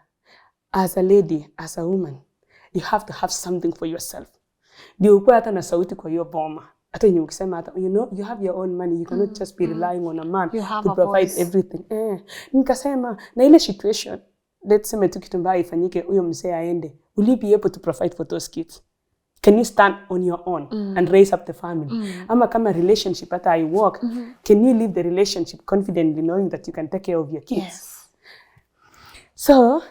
As a lady, as a woman, you have to have something for yourself. Ndio ukuwe hata na sauti kwa hiyo boma. Hata yenye ukisema hata, you know, you have your own money. You cannot just be relying on a man to provide everything. Nikasema, na ile situation, let's say tu kitu mbaya ifanyike, huyo mzee aende. Will you be able to provide for those kids? Can you stand on your own and raise up the family? Ama kama relationship hata I work, can you live the relationship confidently knowing that you can take care of your kids? Yes. So,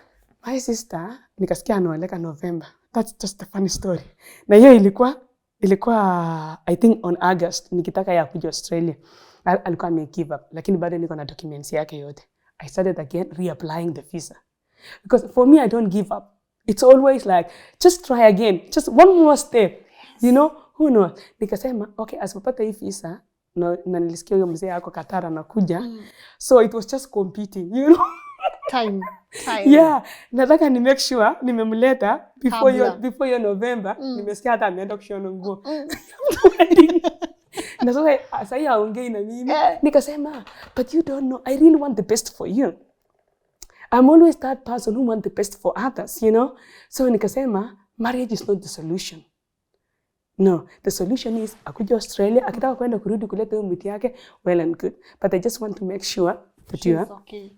my sister, nikasikia anaoleka November. That's just a funny story. Na hiyo ilikuwa I think on August, nikitaka ya kuja Australia. Alikuwa give up, lakini bado niko na documents yake yote. I started again reapplying the visa. Because for me, I don't give up. It's always like, just try again. Just one more step. You know, who knows? Nikasema, okay, asipopata hii visa, na nilisikia huyo mzee yako Qatar anakuja. So it was just competing, you know.
Time.
Yeah, nataka ni make sure nimemleta before your November, nimesikia hata ameenda kushona nguo. Na sasa yeye aongei na mimi. Nikasema, but you don't know, I really want the best for you. I'm always that person who wants the best for others, you know? So nikasema, marriage is not the solution. No, the solution is akuja Australia, akitaka kwenda kurudi kuleta hiyo miti yake, well and good. But I just want to make sure that you are
okay.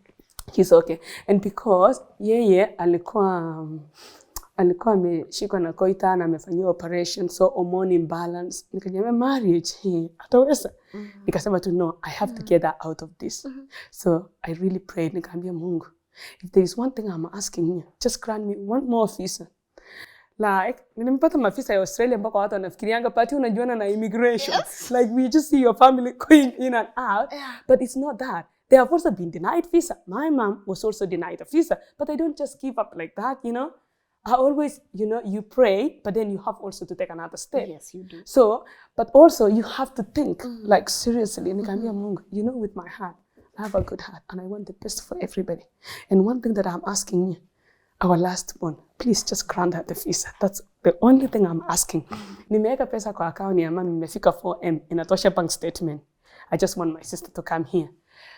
He's okay. And because yeye alikuwa ameshikwa na koita na amefanyiwa operation, so hormone imbalance. Nikajambia marriage ataweza. Nikasema tu no, I have to get her out of this. So I really prayed. Nikamwambia Mungu, if there is one thing I'm asking you, just grant me one more visa. Like, nimepata mafisa ya Australia mpaka watu wanafikirianga pati unajuana na immigration. Yes. Like we just see your family going in and out. Yeah. But it's not that. They have also been denied visa. My mom was also denied a visa. But I don't just give up like that, you know. I always, you know, you pray, but then you have also to take another step.
Yes, you do.
So, but also you have to think, like seriously, Nikamia Mungu, you know, with my heart, I have a good heart and I want the best for everybody. And one thing that I'm asking you, our last one, please just grant her the visa. That's the only thing I'm asking. Nimeweka pesa kwa account ya mama, nimefika 4M, inatosha bank statement. I just want my sister to come here.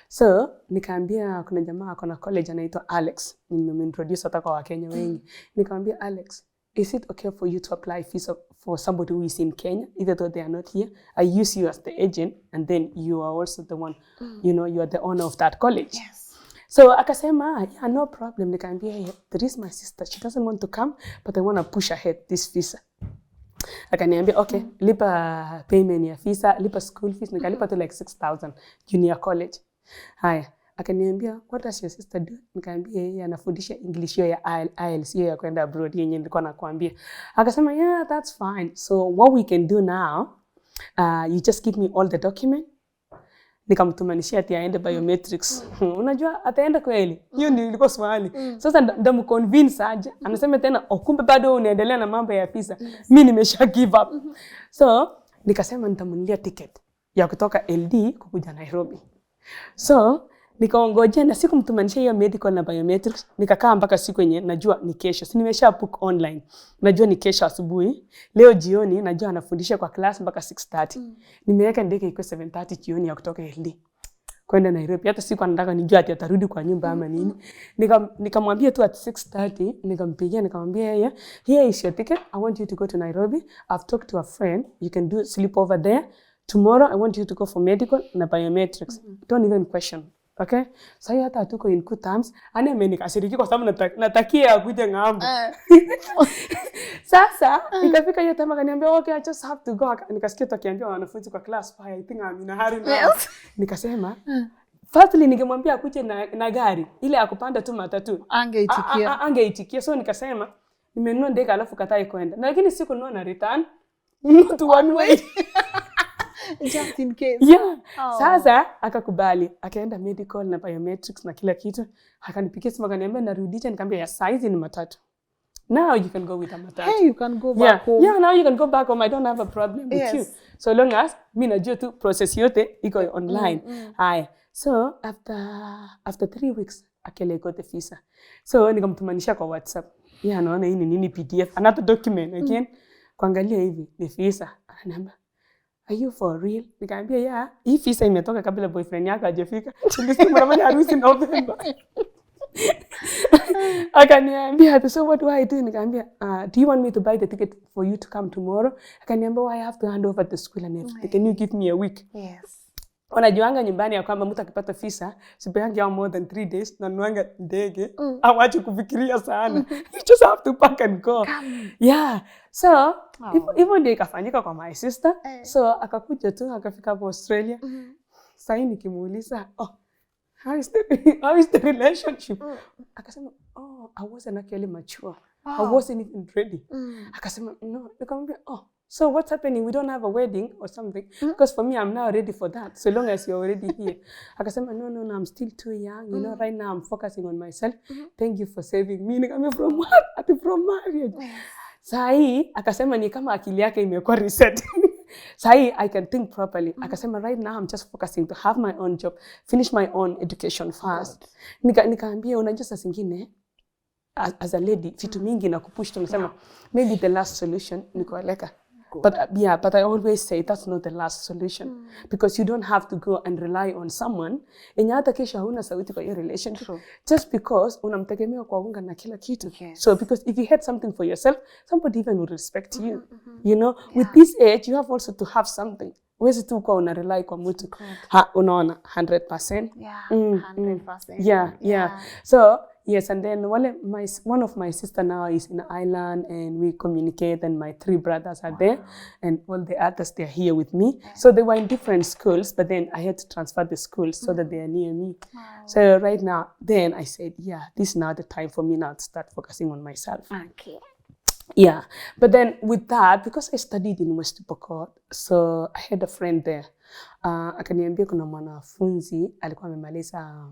So, nikaambia kuna jamaa kuna college anaitwa Alex. Nimeintroduce hata kwa Wakenya wengi. Nikaambia Alex, is it okay for you to apply visa for somebody who is in Kenya, even though they are not here? I use you as the agent, and then you are also the one, you know, you are the owner of that college.
Yes.
So akasema, yeah, no problem. Nikaambia, yeah, there is my sister. She doesn't want to come, but I want to push ahead this visa. Akaniambia, okay, lipa payment ya visa, lipa school fees. Nikalipa to like 6,000 junior college. Haya, akaniambia, what does your sister do? Nikaambia, yeye anafundisha English hiyo ya IELTS hiyo ya kwenda abroad yenye nilikuwa nakwambia. Akasema, yeah, that's fine. So what we can do now, you just give me all the document. Nikamtumanishia ati aende biometrics. Unajua ataenda kweli? Hiyo ndio ilikuwa swali. Sasa ndamconvince aje. Anasema tena kumbe bado unaendelea na mambo ya visa. Mimi nimesha give up. So nikasema nitamnunulia ticket ya kutoka LD kukuja Nairobi. So nikaongojea na siku mtumanishia hiyo medical na biometrics. Nikakaa mpaka siku yenye najua ni kesho. Si nimesha book online. Najua ni kesho asubuhi. Leo jioni najua anafundisha kwa class mpaka 6:30. Nimeweka ndege iko 7:30 jioni ya kutoka LD kwenda Nairobi. Hata siku anataka nijue ati atarudi kwa nyumba ama nini. Nikamwambia tu at 6:30, nikampigia nikamwambia yeye, here is your ticket. I want you to go to Nairobi. I've talked to a friend. You can do sleep over there. Tomorrow I want you to go for medical na biometrics. Don't even question. Okay? Sasa hata tuko in good terms. Mimi nikashiriki kwa sababu natakia akuje ngambo. Sasa ikafika hiyo time akaniambia okay, I just have to go. Nikasikia tukiambia wanafunzi kwa class, I think I'm in a hurry now. Nikasema firstly ningemwambia akuje na gari ile akupanda tu matatu. Angeitikia. So nikasema nimenunua ndege alafu katai kwenda. Lakini sikununua na return. Not one way.
Just in case.
Yeah. Oh. Sasa akakubali, akaenda medical na biometrics na kila kitu. Akanipigia simu akaniambia narudisha, nikamwambia ya size ni matatu. Now you can go with a matatu.
Hey, you can go back home.
Yeah, now you can go back home. I don't have a problem with you. So long as mimi najua tu process yote iko online. Haya. So after 3 weeks akele got the visa. So nikamtumanisha kwa WhatsApp. Yeah, naona hii ni nini PDF, another document again. Kuangalia hivi ni visa. Ananiambia, are you for real? Nikamwambia yeah, hii visa imetoka kabla boyfriend yako hajafika. Tulisema tunafanya harusi November. Akaniambia, so what do I do? Nikamwambia, do you want me to buy the ticket for you to come tomorrow? Akaniambia, I have to hand over the school and everything. Can you give me a week?
Yes.
Unajuanga nyumbani ya kwamba mtu akipata visa, sipeangi ya more than 3 days na nuanga ndege, awache kufikiria sana. You just have to pack and go. Yeah. So, hivyo ndio ikafanyika kwa my sister. So, akakuja tu, akafika hapo Australia. Sasa nikimuuliza, how is the relationship? Akasema, I wasn't actually mature. I wasn't even ready. Akasema, no. Nikamwambia, so what's happening? We don't have a wedding or something? Because for me, I'm now ready for that. So long as you're already here. Akasema, no, I'm still too young. You know, right now I'm focusing on myself. Thank you for saving me. Nikamwambia, from what? From marriage. Sahi, akasema ni kama akili yake imekuwa reset. Sahi, I can think properly. Akasema, right now I'm just focusing to have my own job, finish my own education first. Nikaambia, unajua saa zingine, as a lady, vitu mingi na kupush tunasema, maybe the last solution ni kuoleka.
good.
But I always say that's not the last solution because you don't have to go and rely on someone yenye hata kesho hauna sauti kwa hiyo relationship.
True.
Just because unamtegemea kwa unga na kila kitu.
Yes.
So because if you had something for yourself, somebody even will respect you. You know, with this age, you have also to have something. Huwezi tu kwa una rely kwa mtu. Unaona 100%.
Yeah, 100%.
Yeah. So yes, and then one of my sister now is in Ireland, and we communicate, and my 3 brothers are there, and all the others, they're here with me. So they were in different schools, but then I had to transfer the schools so that they are near me. So right now, then I said, yeah, this is now the time for me now to start focusing on myself.
Okay.
Yeah, but then with that, because I studied in West Pokot, so I had a friend there. Akaniambia kuna mwanafunzi alikuwa amemaliza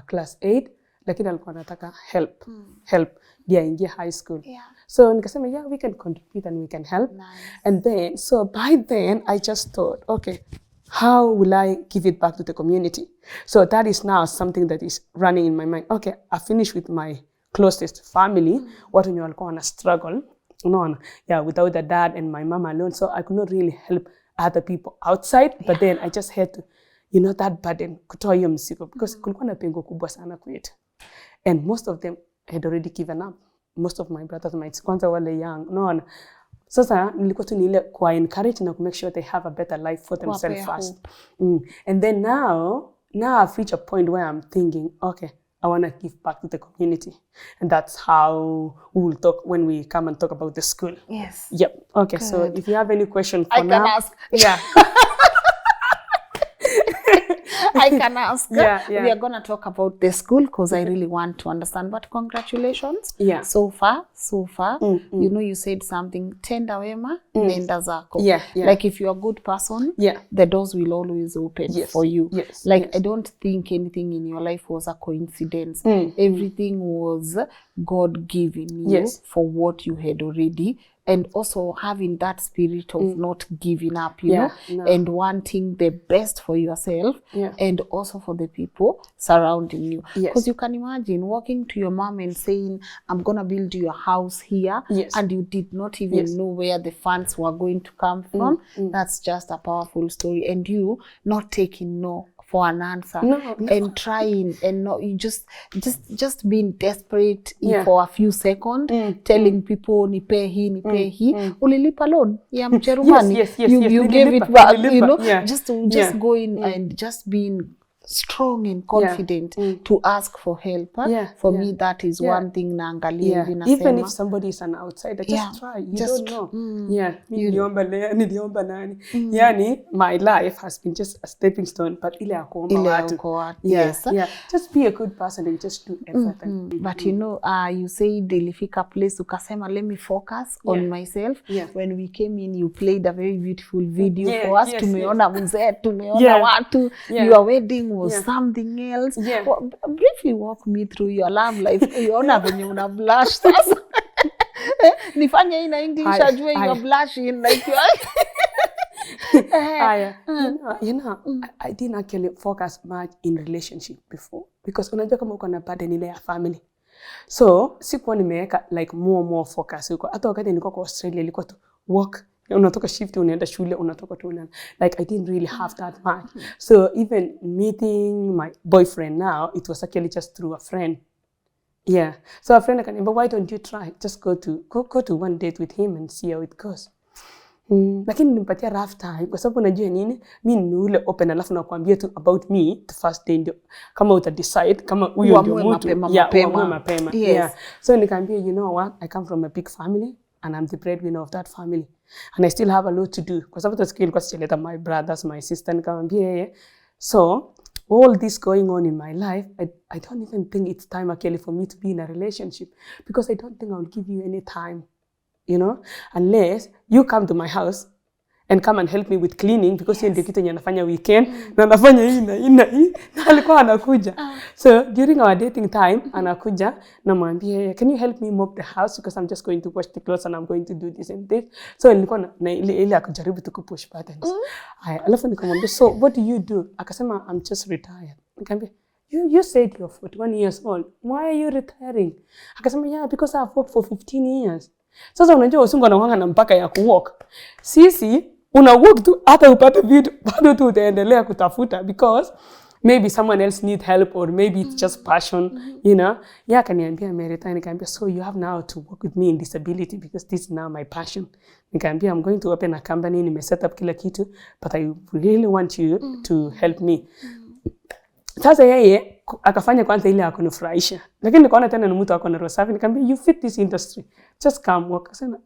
class 8, lakini alikuwa anataka help ndio aingie high school. So nikasema, yeah, we can contribute and we can help.
Nice.
And then, so by then, I just thought, okay, how will I give it back to the community? So that is now something that is running in my mind. Okay, I finished with my closest family, watu wenye walikuwa wana struggle, unaona, without a dad and my mom alone, so I could not really help other people outside, but then I just had to, that burden, kutoa hiyo mzigo, because kulikuwa na pengo kubwa sana kwetu, and most of them had already given up. Most of my brothers, my kwanza wale young, unaona. Sasa nilikuwa tu nile kwa encourage na ku make sure they have a better life for themselves first. And then now I've reached a point where I'm thinking, okay, I want to give back to the community. And that's how we will talk when we come and talk about the school.
Yes.
Yep. Okay, good. So if you have any question for now.
I can ask. Yeah. I can ask.
Yeah.
We are going to talk about the school because I really want to understand. But congratulations.
Yeah.
So far. You know, you said something, tenda wema, nenda zako.
Yeah.
Like if you're a good person, the doors will always open for you.
Yes.
I don't think anything in your life was a coincidence. Everything was God giving you for what you had already. And also having that spirit of not giving up, you know, and wanting the best for yourself and also for the people surrounding you. Because you can imagine walking to your mom and saying, I'm going to build you a house here, and you did not even know where the funds were going to come from. That's just a powerful story. And you not taking no for an answer and trying and not you just being desperate for a few seconds, telling people nipe hii ulilipa loan ya mcherumani you gave it back, you know, just going and just being strong and confident to ask for help. For me, that is one thing naangalia
even if somebody is an outsider, just try. You just don't know. Niliomba nani. Yani, my life has been just a stepping stone, but ile ya kuomba watu. Yes. Just be a good person and just do everything.
But you know, you said ilifika place ukasema, let me focus on myself. When we came in, you played a very beautiful video for us. Tumeona mzee, tumeona watu, your wedding was something else. Well, briefly walk me through your love life. Unaona venye una blush sasa. Nifanye ina English ajue you're blushing like you
I didn't actually focus much in relationship before because unajua kama uko na burden ile ya family. So sikuwa nimeweka like more focus huko. Hata wakati nilikuwa kwa Australia ilikuwa tu work, unatoka shift unaenda shule, unatoka tu unaenda, like I didn't really have that much. So even meeting my boyfriend now, it was actually just through a friend. So a friend akaniambia, why don't you try, just go to one date with him and see how it goes. Lakini nimpatia rough time kwa sababu najua nini, mimi ni ule open, alafu nakwambia tu about me the first day, ndio kama uta decide kama huyo ndio mtu mapema. So nikamwambia, you know what, I come from a big family and I'm the breadwinner of that family and I still have a lot to do kwa sababu taskill kwa sicheleta my brothers, my sister, nikamwambia so all this going on in my life, I don't even think it's time actually for me to be in a relationship because I don't think I'll give you any time, you know, unless you come to my house and come and help me with cleaning because hiyo ndio kitu yenye nafanya weekend na nafanya hii na alikuwa anakuja. So during our dating time anakuja na mwambie, can you help me mop the house because I'm just going to wash the clothes and I'm going to do this and this. So nilikuwa na ile akujaribu tu push buttons. Alafu nikamwambia, so what do you do? Akasema, I'm just retired. Nikamwambia, you said you're 41 years old. Why are you retiring? Akasema, yeah, because I've worked for 15 years. Sasa unajua usungu anakuanga na mpaka ya kuwalk. Sisi una walk tu hata upate vitu bado tu utaendelea kutafuta because maybe someone else need help or maybe it's just passion, you know. Yeah, kaniambia Meritani, nikamwambia so you have now to work with me in disability because this is now my passion. Nikamwambia I'm going to open a company, nime set up kila kitu, but I really want you to help me. Sasa yeye akafanya kwanza ile akonifurahisha. Lakini nikaona tena ni mtu akona roho safi, nikamwambia you fit this industry. Just come work. Akasema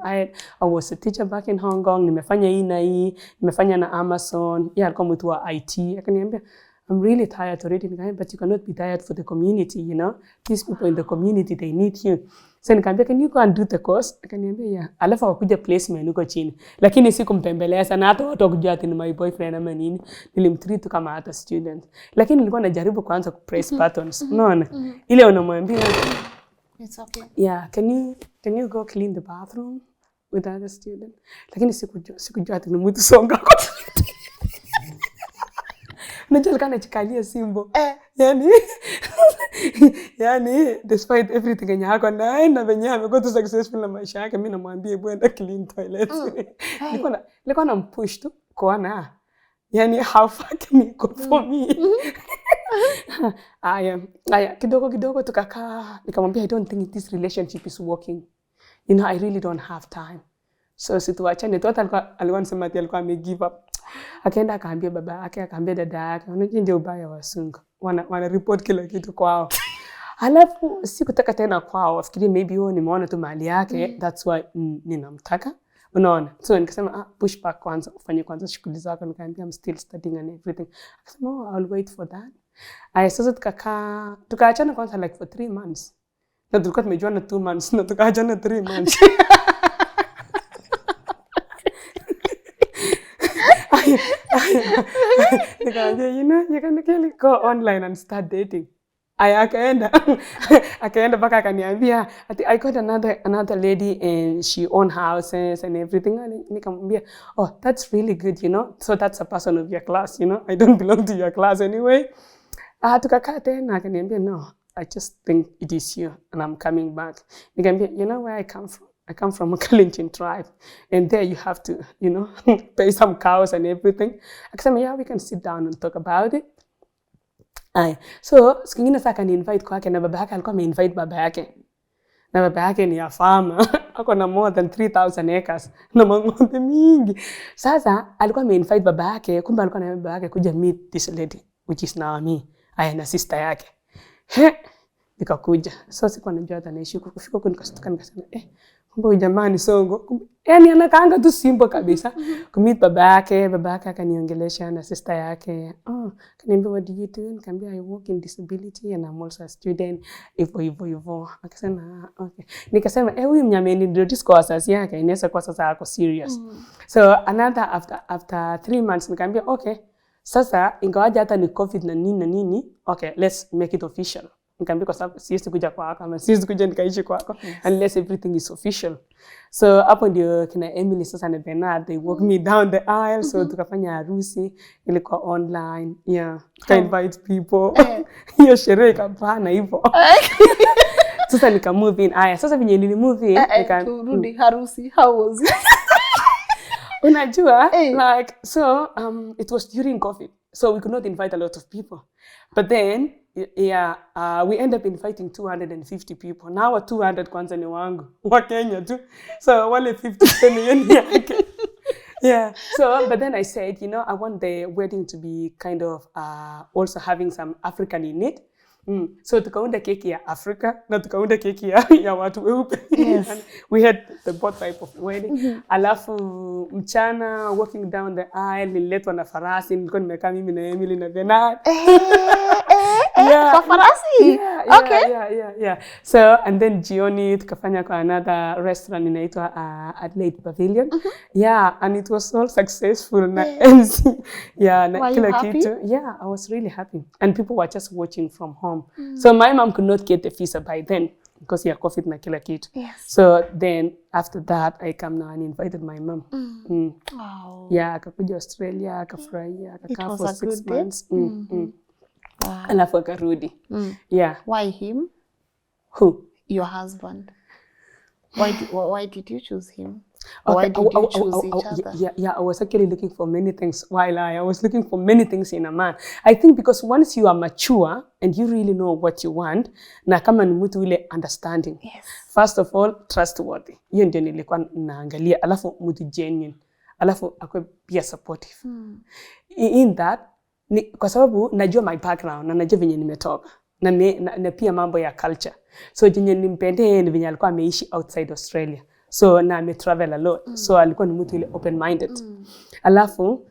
I was a teacher back in Hong Kong, nimefanya hii na hii, nimefanya na Amazon. Yeah, alikuwa mtu wa IT. Akaniambia I'm really tired already. Nikamwambia but you cannot be tired for the community, you know. These people in the community, they need you. So nikamwambia can you go and do the course? Akaniambia yeah. Alafu akakuja placement huko chini. Lakini sikumpembelea sana hata watu wakujua ati ni my boyfriend ama nini. Nilimtreat kama hata student. Lakini nilikuwa najaribu kwanza ku press buttons. Unaona? Ile unamwambia
It's okay.
Yeah, can you go clean the bathroom with the other student? Lakini sikujua ati ni mtu songa. Unajua alikuwa anachikalia simbo. Yani despite everything yenye hako na venye amekuwa tu successful na maisha yake, mimi namwambia bwana clean toilet. Nilikuwa nampush tu kuona yani how far can you go for me. Aya kidogo tukakaa, nikamwambia I don't think this relationship is working. You know, I really don't have time. So situachane tu, hata alikuwa anasema ati alikuwa ame give up. Akaenda akaambia baba yake, akaambia dada yake, unajua ndio ubaya wa sungu. Wana report kila kitu kwao. Alafu sikutaka tena kwao, afikiri maybe wao nimeona tu mali yake, that's why ninamtaka. Unaona? So nikasema push back kwanza, ufanye kwanza shughuli zako. Nikamwambia I'm still studying and everything. Akasema I'll wait for that. Sasa tukaachana kwanza like for 3 months. Na tulikuwa tumejuana 2 months na tukaachana 3 months. Nikamwambia you know you can really go online and start dating. Akaenda mpaka akaniambia I got another lady and she own houses and everything. Nikamwambia oh that's really good, you know, so that's a person of your class, you know, I don't belong to your class anyway. Tukakaa tena akaniambia no, I just think it is you and I'm coming back. Nikamwambia you know where I come from? I come from a Kenyan tribe and there you have to, you know, pay some cows and everything. Akasema yeah, we can sit down and talk about it. So siku nyingine sasa akani-invite kwake na baba yake alikuwa ame-invite baba yake. Na baba yake ni a farmer. Ako na more than 3,000 acres na ng'ombe mingi. Sasa alikuwa ame-invite baba yake, kumbe alikuwa na baba yake kuja meet this lady which is now me. Na sister yake. Nikakuja. So sikuwa najua hata naishi huko. Kufika huko nikashtuka nikasema kumbe jamani songo. Yani anakaanga tu simple kabisa. Kumit baba yake akaniongelesha na sister yake. Kaniambia what do you do? Nikamwambia I work in disability and I'm also a student. Hivyo. Akasema okay. Nikasema huyu mnyameni ndio disco asasi yake inaweza kwa sasa ako serious. So another after 3 months nikamwambia okay. Sasa ingawaje hata ni COVID na nini, okay, let's make it official. Nikamwambia kwa sababu siwezi kuja kwako ama siwezi kuja nikaishi kwako unless everything is official. So hapo ndio kina Emily sasa na Bernard they walk me down the aisle. So tukafanya harusi ilikuwa online. Yeah, I invite people. Hiyo sherehe ikapana hivyo. Sasa nika move in. Sasa venye nili move in
turudi harusi, how was it?
Unajua like so it was during COVID. So we could not invite a lot of people. But then we end up inviting 250 people. Now 200 kwanza ni wangu wa Kenya tu. So wale 50 ni yake. Yeah. So but then I said, you know, I want the wedding to be kind of also having some African in it. So tukaunda keki ya Africa na tukaunda keki ya watu weupe. Yes. We had the both type of wedding. Alafu mchana walking down the aisle nililetwa na farasi, nilikuwa nimekaa mimi na Emily na Bernard.
Kwa farasi?
Yeah. So and then jioni tukafanya kwa another restaurant inaitwa Adelaide Pavilion. Yeah, and it was all successful na MC. Yeah, na kila kitu. Yeah, I was really happy and people were just watching from home. So my mom could not get the visa by then because COVID na kila kitu.
Yes.
So then after that I come now and invited my mom.
Wow.
Yeah, akakuja Australia, akafurahia, akakaa for 6 months.
Wow.
Alafu akarudi. Yeah.
Why him?
Who?
Your husband. Why did you choose him? Or why did you choose each other?
Yeah, I was actually looking for many things. I was looking for many things in a man. I think because once you are mature and you really know what you want, na kama ni mtu ile understanding.
Yes.
First of all, trustworthy. Hiyo ndio nilikuwa naangalia. Alafu mtu genuine. Alafu akwe pia supportive. In that, kwa sababu najua my background na najua venye nimetoka. Na pia mambo ya culture. So jenye nimpende ni venye alikuwa ameishi outside Australia. So na ame travel a lot. So alikuwa ni mtu ile open minded. Alafu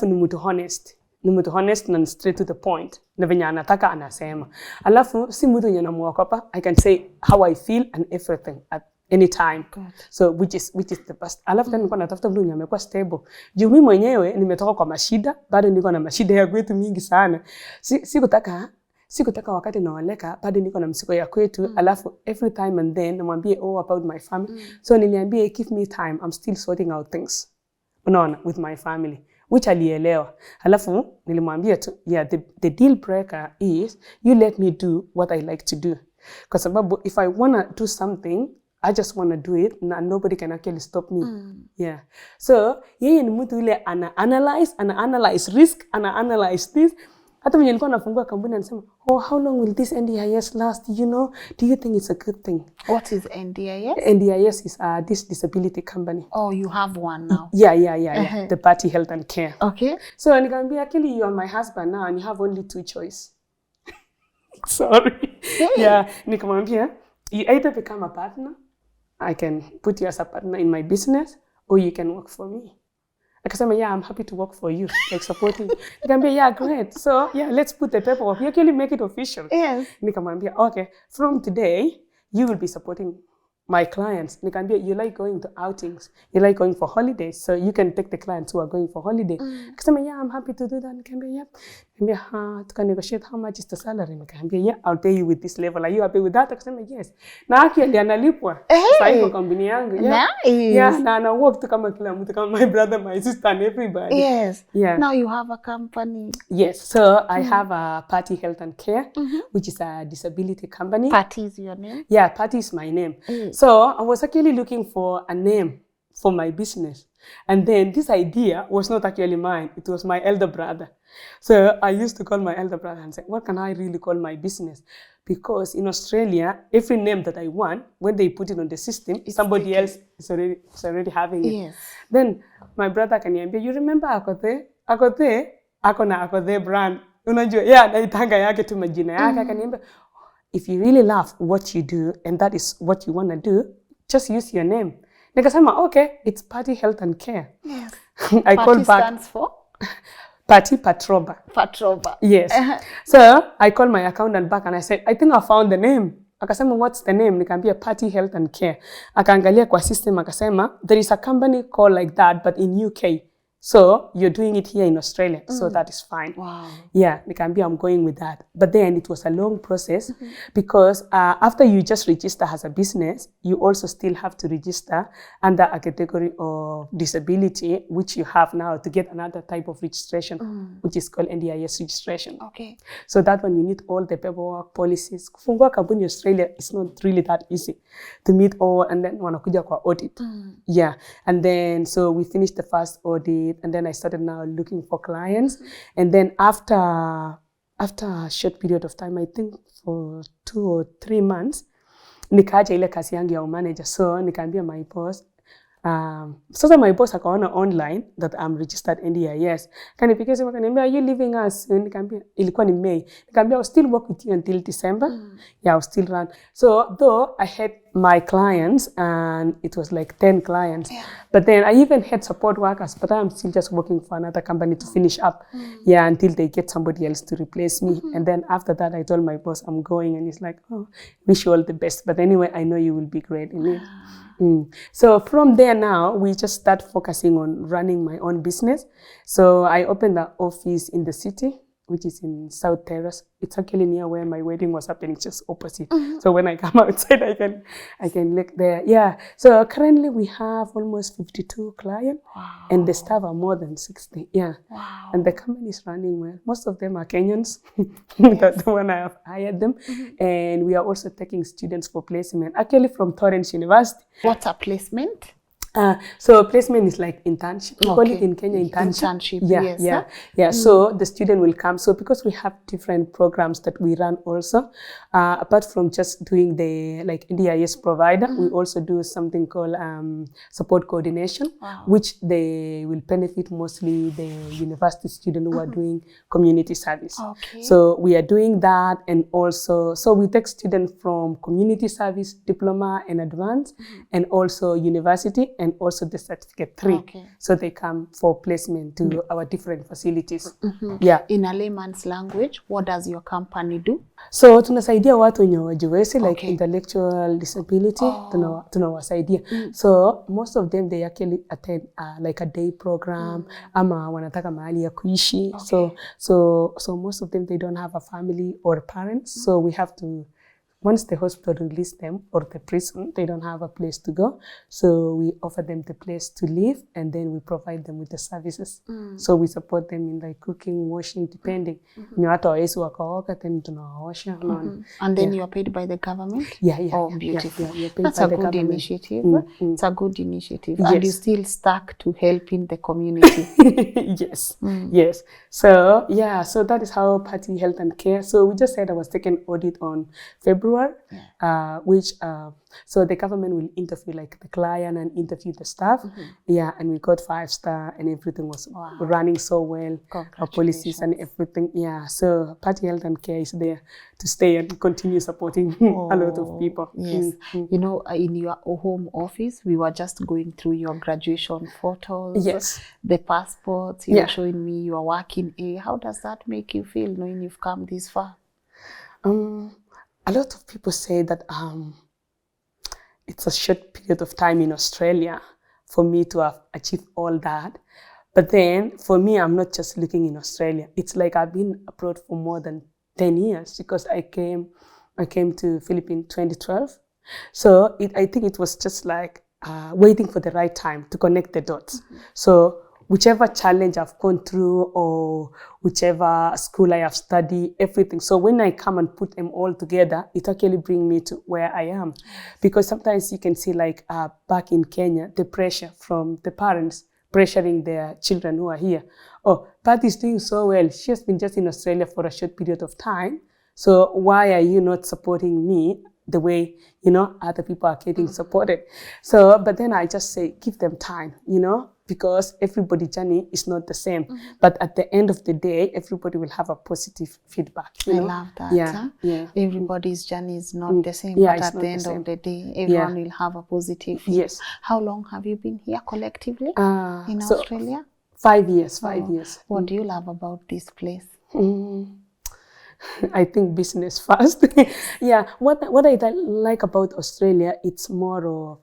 ni mtu honest. Ni mtu honest na straight to the point. Na venye anataka anasema. Alafu si mtu yenye namuogopa. I can say how I feel and everything at any time. So which is the best. Alafu nilikuwa natafuta mtu mwenye amekuwa stable. Juu mimi mwenyewe nimetoka kwa mashida, bado niko na mashida ya kwetu mingi sana. Sikutaka wakati naoleka bado niko na msiko ya kwetu. Alafu every time and then namwambie about my family. So niliambia give me time, I'm still sorting out things. Unaona, with my family, which alielewa. Alafu nilimwambia tu, the deal breaker is you let me do what I like to do. Kwa sababu if I wanna do something, I just want to do it and nobody can actually stop me. Yeah. So yeye ni mtu ile analyze risk, analyze this. Hata mwenye nilikuwa nafungua kampuni anasema, how long will this NDIS last? You know, do you think it's a good thing?
What is NDIS?
NDIS is this disability company.
Oh, you have one now.
Yeah. The Party Health and Care.
Okay.
So nikamwambia, actually you are my husband now and you have only two choice. Sorry. Hey. Yeah, nikamwambia, you either become a partner, I can put you as a partner in my business, or you can work for me. Akasema, I'm happy to work for you, like supporting. Nikamwambia, great. So, let's put the paperwork. You actually make it official.
Yes.
Nikamwambia, okay, from today, you will be supporting my clients. Nikamwambia, you like going to outings, you like going for holidays, so you can take the clients who are going for holiday. Akasema, I'm happy to do that. Nikamwambia, to negotiate how much is the salary. Nikamwambia, I'll pay you with this level. Are you happy with that? Akasema, yes. Na actually analipwa. Sasa iko kampuni yangu.
Nice.
Na ana work tu kama kila mtu, kama my brother, my sister and everybody.
Yes.
Yeah.
Now you have a company.
Yes. So I have a Party Health and Care, which is a disability company.
Party is your name?
Yeah, Party is my name. So I was actually looking for a name for my business. And then this idea was not actually mine. It was my elder brother. So I used to call my elder brother and say, what can I really call my business? Because in Australia, every name that I want, when they put it on the system, somebody else is already having it.
Yes.
Then my brother kaniambia, you remember Akothe brand. Unajua, naitanga yake tu majina yake. Kaniambia, if you really love what you do and that is what you want to do, just use your name. Nikasema, okay, it's Party Health and Care.
Yes.
I
Party stands for?
Party Patrober.
Patrober.
Yes. So I called my accountant back and I said, I think I found the name. Akasema, what's the name? Nikamwambia Party Health and Care. Akaangalia kwa system akasema, there is a company called like that but in UK. So you're doing it here in Australia, so that is fine.
Wow.
Yeah, nikamwambia I'm going with that. But then it was a long process because after you just register as a business, you also still have to register under a category of disability, which you have now to get another type of registration, which is called NDIS registration.
Okay.
So that one you need all the paperwork, policies. Kufungua kampuni Australia, it's not really that easy to meet all, and then wanakuja kwa audit. Yeah, and then so we finished the first audit. And then I started now looking for clients. And then after a short period of time, I think for 2 or 3 months, nikaacha ile kazi yangu ya manager. So nikaambia my boss, sasa my boss akaona online that I'm registered NDIS. Kanipigia simu akaniambia, are you leaving us? Nikaambia, ilikuwa ni May. Nikaambia, I'll still work with you until December. Yeah, I'll still run. So though I had my clients and it was like 10 clients, but then I even had support workers, but I'm still just working for another company to finish up. Yeah, until they get somebody else to replace me. And then after that, I told my boss I'm going, and he's like, oh, wish you all the best. But anyway, I know you will be great in it. So from there now, we just start focusing on running my own business. So I opened the office in the city which is in South Terrace. It's actually near where my wedding was happening, just opposite. So when I come outside, I can look there. Yeah. So currently we have almost 52 clients, and the staff are more than 60. Yeah.
Wow.
And the company is running well. Most of them are Kenyans. That's the one I have hired them. And we are also taking students for placement, actually from Torrance University.
What's a placement?
So placement is like internship. We call it in Kenya internship. Yeah. So the student will come. So because we have different programs that we run also, apart from just doing the like NDIS provider, we also do something called support coordination, which they will benefit mostly the university students who are doing community service. So we are doing that, and also so we take students from community service, diploma and advanced, and also university, and also the certificate 3. So they come for placement to our different facilities. Yeah.
In a layman's language, what does your company do?
So tunasaidia watu wenye wajiwezi like intellectual disability, tunawasaidia. So most of them they actually attend like a day program, ama wanataka mahali ya kuishi. So most of them they don't have a family or parents. So we have to, once the hospital release them or the prison, they don't have a place to go. So we offer them the place to live, and then we provide them with the services. So we support them in like cooking, washing, depending. Then
and then you are paid by the government?
Yeah.
Oh, beautiful.
Yeah,
that's a good initiative. It's a good initiative. And you still stuck to helping the community.
Yes. So yeah, so that is how Party Health and Care. So we just said I was taking audit on February, which so the government will interview like the client and interview the staff. Yeah, and we got 5-star, and everything was running so well. Our policies and everything. Yeah, so Party Health and Care is there to stay and continue supporting a lot of people.
Yes. You know, in your home office, we were just going through your graduation photos.
Yes.
The passports. You were showing me you are working. How does that make you feel knowing you've come this far?
A lot of people say that it's a short period of time in Australia for me to have achieved all that. But then for me, I'm not just looking in Australia. It's like I've been abroad for more than 10 years because I came to Philippines 2012. So I think it was just like waiting for the right time to connect the dots. So whichever challenge I've gone through or whichever school I have studied, everything. So when I come and put them all together, it actually brings me to where I am. Because sometimes you can see like back in Kenya, the pressure from the parents pressuring their children who are here. Oh, Pat is doing so well. She has been just in Australia for a short period of time. So why are you not supporting me the way, other people are getting supported? So, but then I just say, give them time, because everybody's journey is not the same. But at the end of the day, everybody will have a positive feedback.
I love that. Yeah. Everybody's journey is not the same, but at the end of the day, everyone will have a positive feedback.
Yes.
How long have you been here collectively in Australia?
5 years, 5 years.
What do you love about this place?
I think business first. Yeah, what I like about Australia, it's more of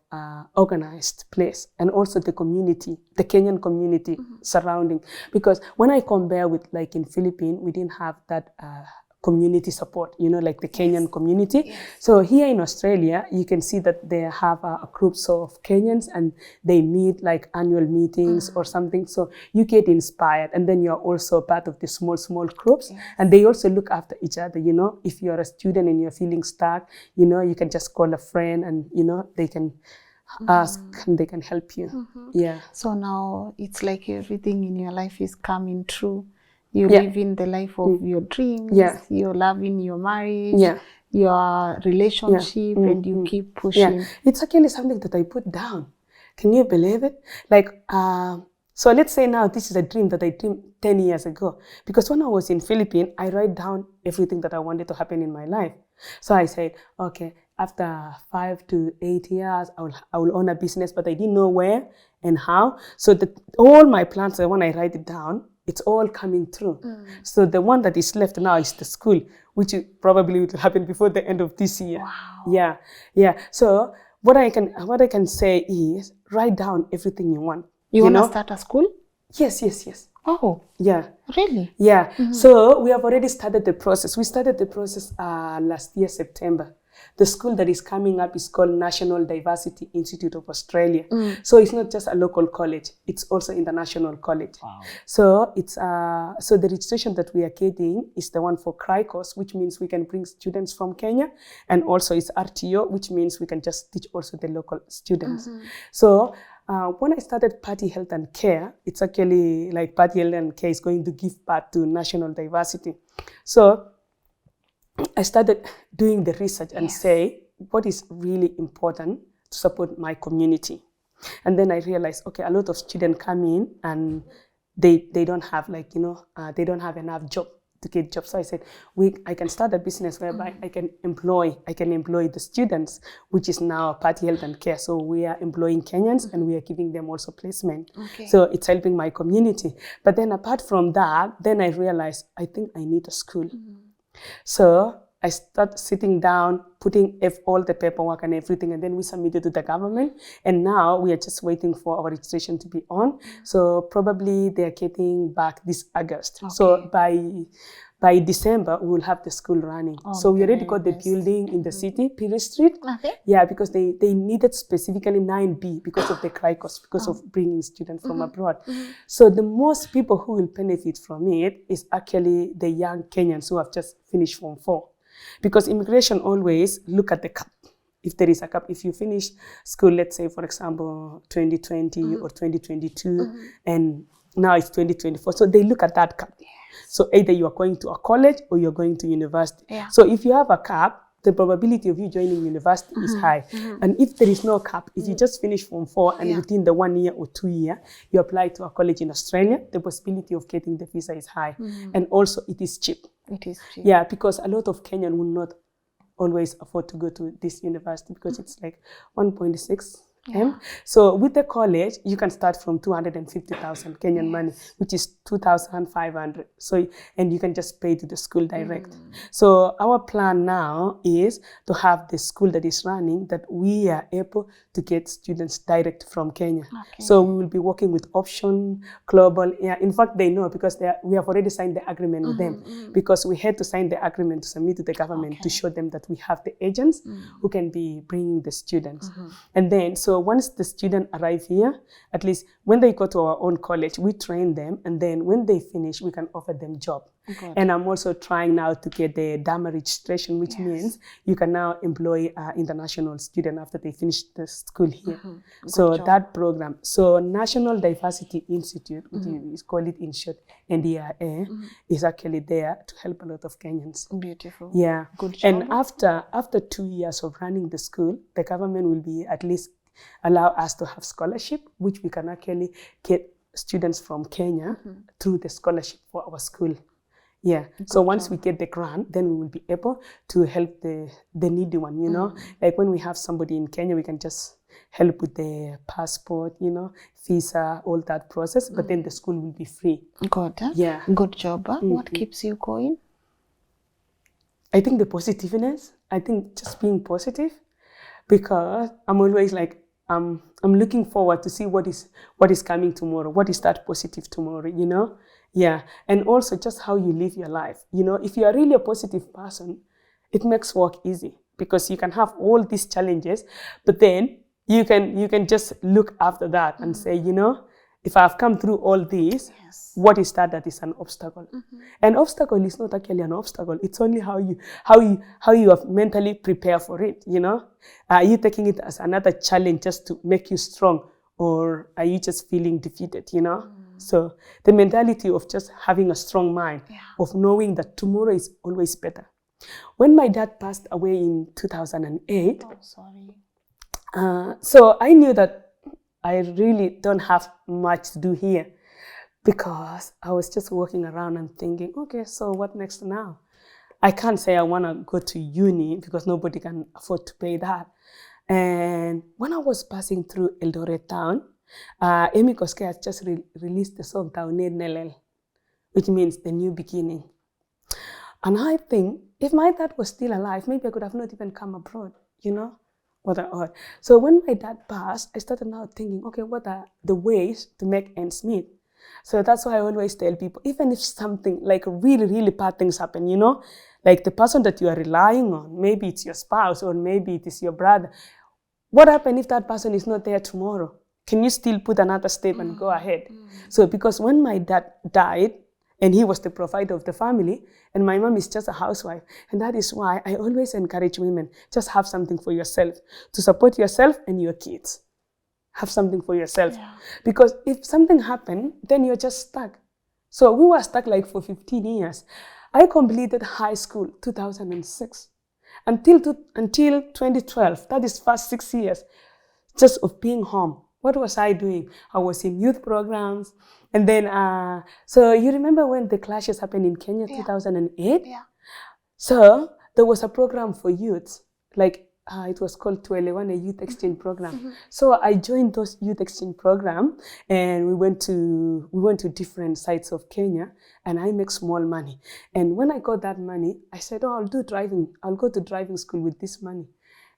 organized place, and also the community, the Kenyan community surrounding. Because when I compare with like in Philippines, we didn't have that community support, like the Kenyan community. So here in Australia, you can see that they have groups of Kenyans, and they meet like annual meetings or something. So you get inspired, and then you're also part of the small groups, and they also look after each other. If you're a student and you're feeling stuck, you can just call a friend, and they can ask and they can help you. Yeah.
So now it's like everything in your life is coming true. You live in the life of your dreams. You're loving your marriage, your relationship, and you keep pushing.
It's actually something that I put down. Can you believe it? Like, so let's say now this is a dream that I dreamed 10 years ago. Because when I was in Philippines, I write down everything that I wanted to happen in my life. So I said, okay, after 5 to 8 years, I will own a business, but I didn't know where and how. So all my plans, when I write it down, it's all coming through. So the one that is left now is the school, which probably will happen before the end of this year.
Wow.
Yeah. So what I can say is write down everything you want.
You want to start a school?
Yes.
Oh,
Yeah.
really?
Yeah. So we have already started the process. We started the process last year, September. The school that is coming up is called National Diversity Institute of Australia. So it's not just a local college; it's also international college.
Wow.
So it's so the registration that we are getting is the one for CRICOS, which means we can bring students from Kenya, and also it's RTO, which means we can just teach also the local students. So when I started Party Health and Care, it's actually like Party Health and Care is going to give birth to national diversity. So I started doing the research and say what is really important to support my community. And then I realized, okay, a lot of students come in and they don't have they don't have enough job to get jobs. So I said, I can start a business whereby I can employ the students, which is now Party Health and Care. So we are employing Kenyans and we are giving them also placement.
Okay.
So it's helping my community. But then apart from that, then I realized I think I need a school. So I started sitting down, putting all the paperwork and everything, and then we submitted to the government. And now we are just waiting for our registration to be on. So probably they are getting back this August.
Okay.
So by December, we will have the school running. So we already got the building in the city, Piri Street.
Okay.
Yeah, because they needed specifically 9B because of the CRICOS, because of bringing students from abroad. So the most people who will benefit from it is actually the young Kenyans who have just finished Form 4. Because immigration always look at the cap. If there is a cap, if you finish school, let's say, for example, 2020 or 2022, and now it's 2024. So they look at that cap. So either you are going to a college or you're going to university.
Yeah.
So if you have a cap, the probability of you joining university is high. And if there is no cap, if you just finish Form 4 and within the 1 year or 2 year, you apply to a college in Australia, the possibility of getting the visa is high. And also it is cheap.
It is cheap.
Yeah, because a lot of Kenyan will not always afford to go to this university because it's like 1.6 M. So with the college, you can start from 250,000 Kenyan money, which is 2,500. So, and you can just pay to the school direct. So our plan now is to have the school that is running that we are able to get students direct from Kenya.
Okay.
So we will be working with Option Global. Yeah, in fact, they know because we have already signed the agreement with them because we had to sign the agreement to submit to the government to show them that we have the agents who can be bringing the students. And then, so once the students arrive here, at least when they go to our own college, we train them, and then when they finish, we can offer them job.
Good.
And I'm also trying now to get the DAMA registration, which means you can now employ international students after they finish the school here. So that program, so National Diversity Institute, which is called it in short, NDIA, is actually there to help a lot of Kenyans.
Beautiful.
Yeah.
Good job.
And after 2 years of running the school, the government will be at least allow us to have scholarship, which we can actually get students from Kenya through the scholarship for our school. Yeah. So once we get the grant, then we will be able to help the needy one, you know. Like when we have somebody in Kenya, we can just help with the passport, you know, visa, all that process, but then the school will be free.
Good.
Yeah.
Good job. What keeps you going?
I think the positiveness. I think just being positive, because I'm always like, I'm looking forward to see what is coming tomorrow. What is that positive tomorrow, you know? Yeah. And also just how you live your life. You know, if you are really a positive person, it makes work easy because you can have all these challenges, but then you can just look after that and say, you know, if I've come through all this, what is that is an obstacle? An obstacle is not actually an obstacle. It's only how you have mentally prepared for it, you know? Are you taking it as another challenge just to make you strong, or are you just feeling defeated, you know? So the mentality of just having a strong mind, of knowing that tomorrow is always better. When my dad passed away in 2008, so I knew that I really don't have much to do here, because I was just walking around and thinking, okay, so what next now? I can't say I want to go to uni because nobody can afford to pay that. And when I was passing through Eldoret town, Amy Koske has just released the song Taune Nelel, which means the new beginning. And I think if my dad was still alive, maybe I could have not even come abroad, you know? So when my dad passed, I started now thinking, okay, what are the ways to make ends meet? So that's why I always tell people, even if something like really, really bad things happen, you know, like the person that you are relying on, maybe it's your spouse or maybe it is your brother. What happens if that person is not there tomorrow? Can you still put another step and go ahead? So because when my dad died, and he was the provider of the family, and my mom is just a housewife, and that is why I always encourage women, just have something for yourself, to support yourself and your kids. Have something for yourself. Yeah. Because if something happened, then you're just stuck. So we were stuck like for 15 years. I completed high school 2006 until 2012. That is first 6 years just of being home. What was I doing? I was in youth programs. And then, so you remember when the clashes happened in Kenya, 2008? Yeah. So there was a program for youth, like it was called Tuelewane, a youth exchange program. So I joined those youth exchange program, and we went to different sites of Kenya, and I make small money. And when I got that money, I said, oh, I'll go to driving school with this money.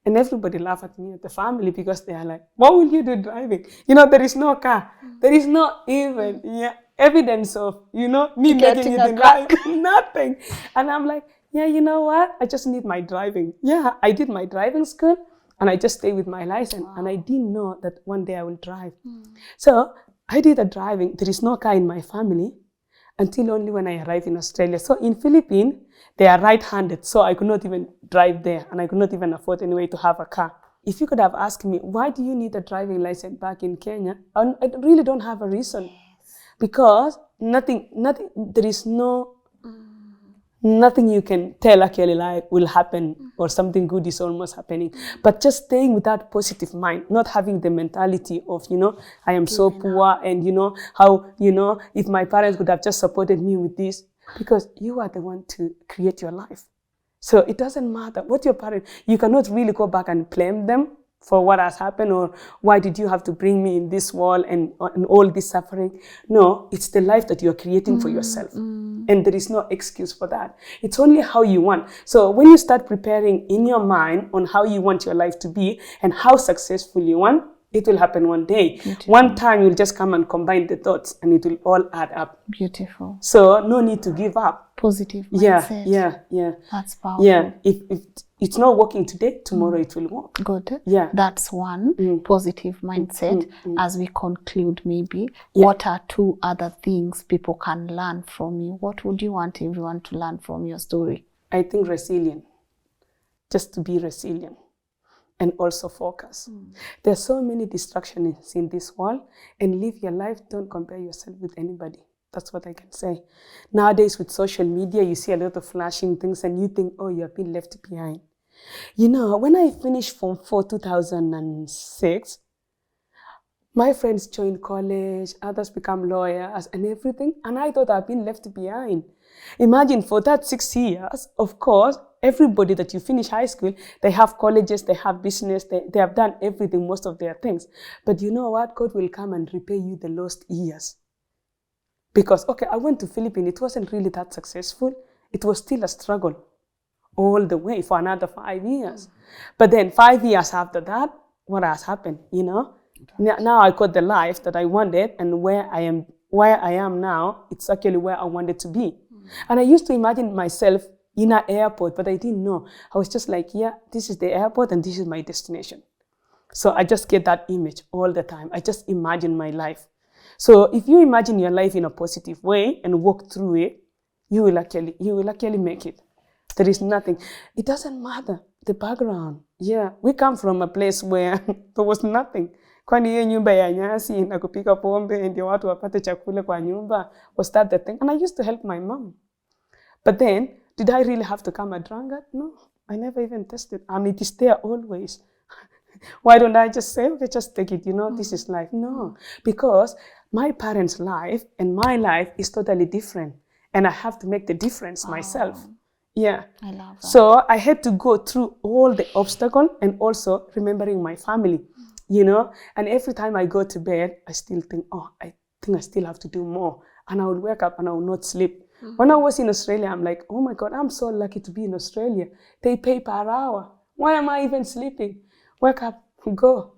And everybody laughed at me, at the family, because they are like, what will you do driving? You know, there is no car. There is not even evidence of, you know, me making it in life. Nothing. And I'm like, yeah, you know what? I just need my driving. Yeah, I did my driving school, and I just stayed with my license. Wow. And I didn't know that one day I will drive. So I did the driving. There is no car in my family until only when I arrived in Australia. So in Philippines, they are right-handed, so I could not even drive there, and I could not even afford anyway to have a car. If you could have asked me, why do you need a driving license back in Kenya? I really don't have a reason. Because nothing, there is nothing you can tell actually like will happen or something good is almost happening. But just staying with that positive mind, not having the mentality of, you know, I am so poor, and you know, how, you know, if my parents could have just supported me with this, because you are the one to create your life. So it doesn't matter what your parents, you cannot really go back and blame them for what has happened, or why did you have to bring me in this world and all this suffering. No, it's the life that you're creating for yourself. And there is no excuse for that. It's only how you want. So when you start preparing in your mind on how you want your life to be and how successful you want, it will happen one day. Beautiful. One time you'll just come and combine the thoughts and it will all add up. Beautiful. So no need to give up. Positive mindset. Yeah. That's powerful. Yeah, if it's not working today, tomorrow it will work. Good. Yeah. That's one positive mindset. As we conclude, maybe, what are two other things people can learn from you? What would you want everyone to learn from your story? I think resilient. Just to be resilient. And also focus. There's so many distractions in this world, and live your life. Don't compare yourself with anybody. That's what I can say. Nowadays with social media, you see a lot of flashing things and you think, oh, you have been left behind. You know, when I finished Form 4 2006, my friends joined college, others become lawyers and everything, and I thought I'd been left behind. Imagine for that 6 years, of course, everybody that you finish high school, they have colleges, they have business, they have done everything, most of their things. But you know what? God will come and repay you the lost years. Because, okay, I went to Philippines, it wasn't really that successful. It was still a struggle all the way for another 5 years. But then 5 years after that, what has happened, you know? Now I got the life that I wanted, and where I am now, it's actually where I wanted to be. And I used to imagine myself in an airport, but I didn't know. I was just like, yeah, this is the airport and this is my destination. So I just get that image all the time. I just imagine my life. So if you imagine your life in a positive way and walk through it, you will actually make it. There is nothing. It doesn't matter the background. Yeah, we come from a place where there was nothing. Kwani hiyo nyumba ya nyasi na kupika pombe ndio watu wapate chakula kwa nyumba, was that the thing? And I used to help my mom. But then, did I really have to come a drunkard? No, I never even tested. And it is there always. Why don't I just say, okay, just take it, you know, this is life? No, because my parents' life and my life is totally different. And I have to make the difference myself. Yeah. I love that. So I had to go through all the obstacles and also remembering my family, you know. And every time I go to bed, I still think, oh, I think I still have to do more. And I would wake up and I would not sleep. When I was in Australia, I'm like, oh my God, I'm so lucky to be in Australia. They pay per hour. Why am I even sleeping? Wake up, go.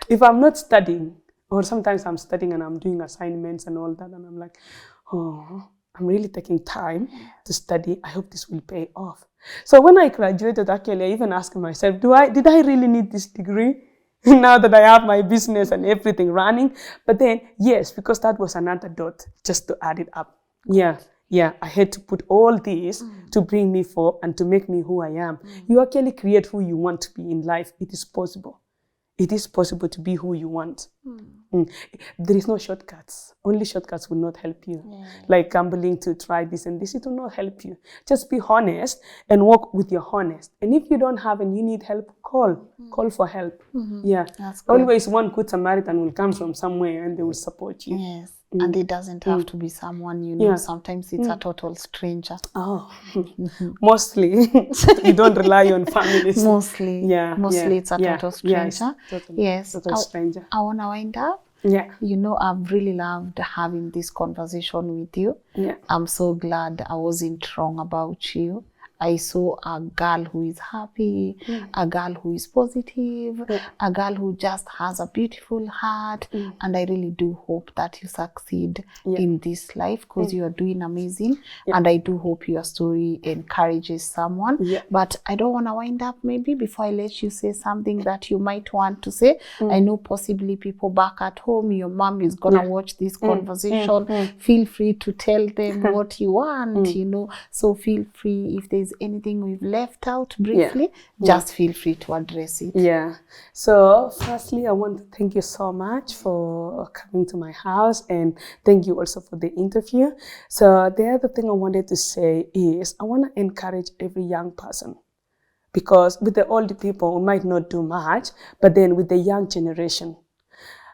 If I'm not studying, Or sometimes I'm studying and I'm doing assignments and all that, and I'm like, oh, I'm really taking time to study. I hope this will pay off. So when I graduated, actually, I even asked myself, did I really need this degree? Now that I have my business and everything running? But then, yes, because that was another dot just to add it up. Yeah, I had to put all this to bring me forth and to make me who I am. You actually create who you want to be in life. It is possible. It is possible to be who you want. There is no shortcuts. Only shortcuts will not help you. Like gambling to try this and this, it will not help you. Just be honest and work with your honest. And if you don't have and you need help, call for help. Yeah, always one good Samaritan will come from somewhere and they will support you.
Yes. And it doesn't have to be someone, you know, sometimes it's a total stranger.
Oh, mostly you don't rely on families.
Mostly it's a total stranger.
Total stranger.
I want to wind up.
Yeah.
You know, I've really loved having this conversation with you.
Yeah.
I'm so glad I wasn't wrong about you. I saw a girl who is happy, a girl who is positive, a girl who just has a beautiful heart. And I really do hope that you succeed in this life, because you are doing amazing. And I do hope your story encourages someone. But I don't want to wind up maybe before I let you say something that you might want to say. I know possibly people back at home, your mom is going to watch this conversation. Feel free to tell them what you want, you know. So feel free, if there's anything we've left out briefly, just feel free to address it.
Yeah. So firstly, I want to thank you so much for coming to my house, and thank you also for the interview. So the other thing I wanted to say is I want to encourage every young person, because with the older people, we might not do much, but then with the young generation,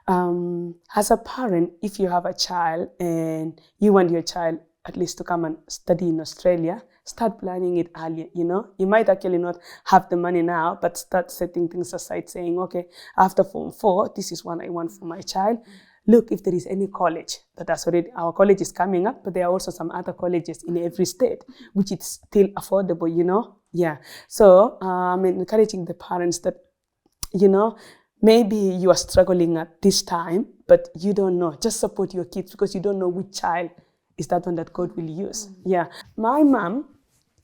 as a parent, if you have a child and you want your child at least to come and study in Australia, start planning it earlier, you know. You might actually not have the money now, but start setting things aside, saying, okay, after Form 4, this is what I want for my child. Look if there is any college that has already, our college is coming up, but there are also some other colleges in every state, which is still affordable, you know. Yeah. So I'm encouraging the parents that, you know, maybe you are struggling at this time, but you don't know. Just support your kids, because you don't know which child is that one that God will use. Yeah. My mom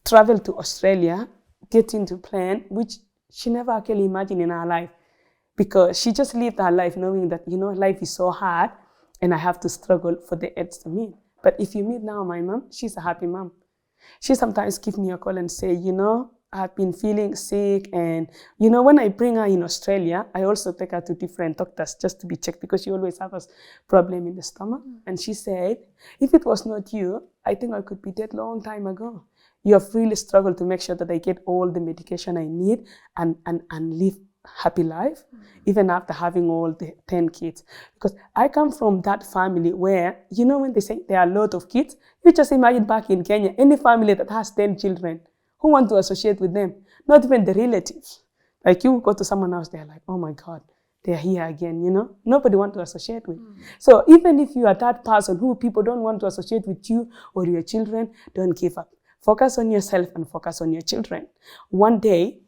traveled to Australia, get into plan, which she never actually imagined in her life, because she just lived her life knowing that, you know, life is so hard and I have to struggle for the ends to meet. But if you meet now my mom, she's a happy mom. She sometimes gives me a call and say, you know, I've been feeling sick, and you know, when I bring her in Australia, I also take her to different doctors just to be checked, because she always has a problem in the stomach. And she said, if it was not you, I think I could be dead long time ago. You have really struggled to make sure that I get all the medication I need and live happy life, even after having all the 10 kids. Because I come from that family where, you know, when they say there are a lot of kids, you just imagine back in Kenya, any family that has 10 children, who want to associate with them? Not even the relatives. Like you go to someone else, they're like, oh my God, they're here again, you know? Nobody want to associate with. So even if you are that person who people don't want to associate with you or your children, don't give up. Focus on yourself and focus on your children. One day,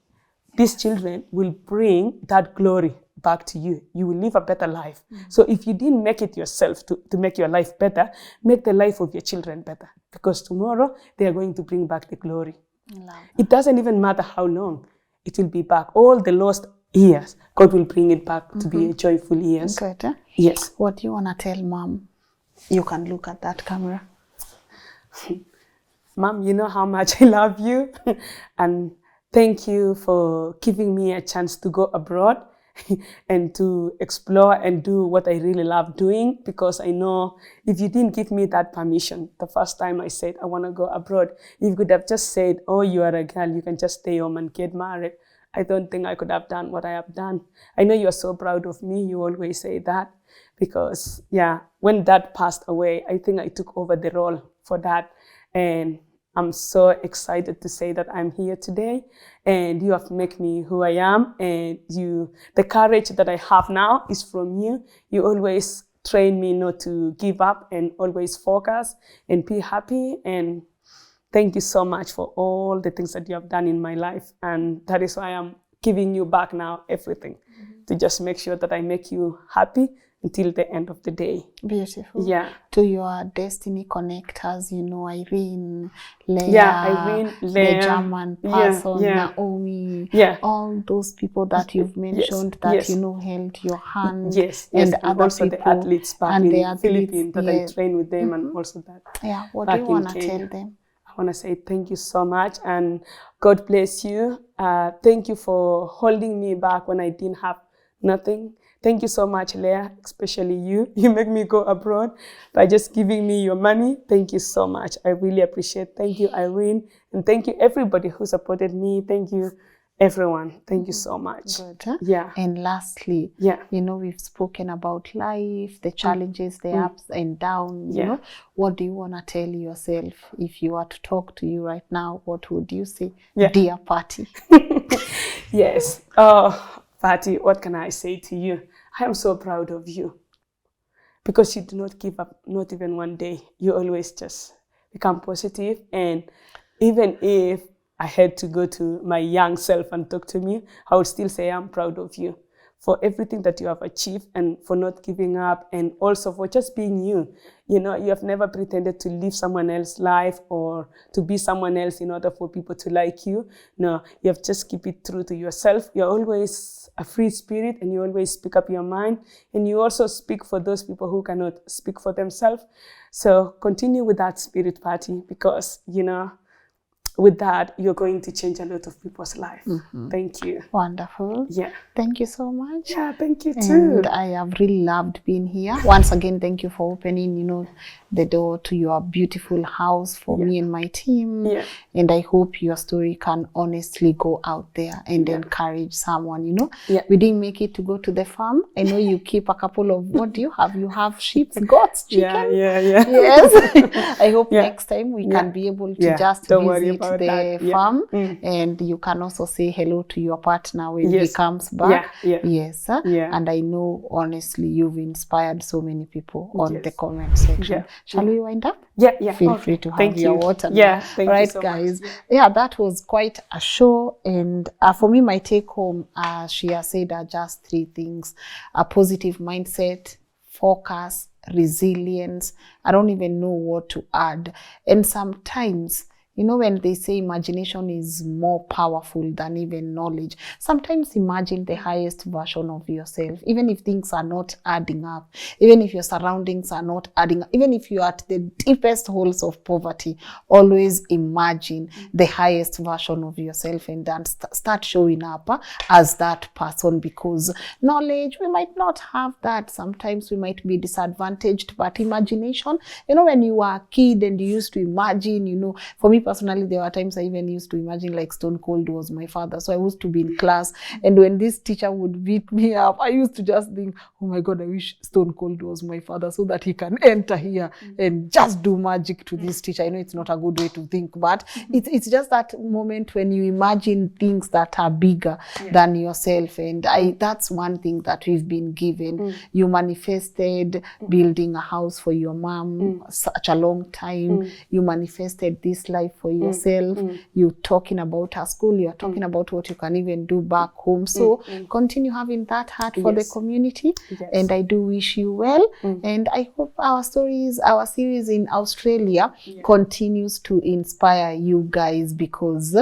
these children will bring that glory back to you. You will live a better life. So if you didn't make it yourself to make your life better, make the life of your children better. Because tomorrow, they are going to bring back the glory. It doesn't even matter how long, it will be back. All the lost years, God will bring it back to be a joyful years.
Good.
Yes.
What do you want to tell mom? You can look at that camera.
Mom, you know how much I love you. And thank you for giving me a chance to go abroad and to explore and do what I really love doing, because I know if you didn't give me that permission the first time I said I want to go abroad, you could have just said, oh, you are a girl, you can just stay home and get married. I don't think I could have done what I have done. I know you are so proud of me. You always say that, because when Dad passed away, I think I took over the role for that. And I'm so excited to say that I'm here today, and you have made me who I am. And the courage that I have now is from you. You always train me not to give up and always focus and be happy. And thank you so much for all the things that you have done in my life. And that is why I'm giving you back now everything, to just make sure that I make you happy until the end of the day.
Beautiful.
Yeah.
To your destiny connectors, you know, Irene, Leah,
Yeah, Irene, Leah,
the German person,
yeah.
Naomi,
Yeah.
all those people that you've mentioned that
yes.
you know held your hand,
Yes,
and
and
other
also
people,
the athletes back
and the
in
athletes,
Philippines that
yeah.
I train with them, and also that
Yeah, what do you
back in
want to
Kenya.
tell them?
I want to say thank you so much, and God bless you. Thank you for holding me back when I didn't have nothing. Thank you so much, Leah, especially you. You make me go abroad by just giving me your money. Thank you so much. I really appreciate it. Thank you, Irene, and thank you everybody who supported me. Thank you, everyone. Thank you so much.
Good. Huh?
Yeah.
And lastly, you know, we've spoken about life, the challenges, the ups and downs, you know. What do you want to tell yourself? If you were to talk to you right now, what would you say? Dear Patty.
Yes. Patty, what can I say to you? I am so proud of you because you do not give up, not even one day. You always just become positive. And even if I had to go to my young self and talk to me, I would still say I'm proud of you for everything that you have achieved and for not giving up, and also for just being you. You know, you have never pretended to live someone else's life or to be someone else in order for people to like you. No, you have just keep it true to yourself. You're always a free spirit, and you always speak up your mind, and you also speak for those people who cannot speak for themselves. So continue with that spirit, Patty, because, you know, with that, you're going to change a lot of people's life. Thank you.
Wonderful.
Yeah.
Thank you so much.
Yeah, thank you too.
And I have really loved being here. Once again, thank you for opening, you know, the door to your beautiful house for me and my team. And I hope your story can honestly go out there and encourage someone, you know. We didn't make it to go to the farm. I know you keep a couple of, what do you have? You have sheep, goats, chicken? Yes. I hope next time we can be able to just visit the farm, and you can also say hello to your partner when he comes back. Yes. And I know, honestly, you've inspired so many people on the comment section. Shall we wind up? Feel free to have your water now.
Thank
right,
you so
guys.
much.
That was quite a show. And for me, my take home, she has said, are just three things: a positive mindset, focus, resilience. I don't even know what to add. And sometimes, you know, when they say imagination is more powerful than even knowledge, sometimes imagine the highest version of yourself, even if things are not adding up, even if your surroundings are not adding up, even if you're at the deepest holes of poverty, always imagine the highest version of yourself, and then start showing up as that person, because knowledge, we might not have that. Sometimes we might be disadvantaged, but imagination, you know, when you were a kid and you used to imagine, you know, for me personally, there were times I even used to imagine like Stone Cold was my father. So I used to be in class, and when this teacher would beat me up, I used to just think, oh my God, I wish Stone Cold was my father so that he can enter here and just do magic to this teacher. I know it's not a good way to think, but it's just that moment when you imagine things that are bigger than yourself. And that's one thing that we've been given. You manifested building a house for your mom such a long time. You manifested this life for yourself. You're talking about her school. You're talking about what you can even do back home. So continue having that heart for the community. And I do wish you well. And I hope our series in Australia continues to inspire you guys, because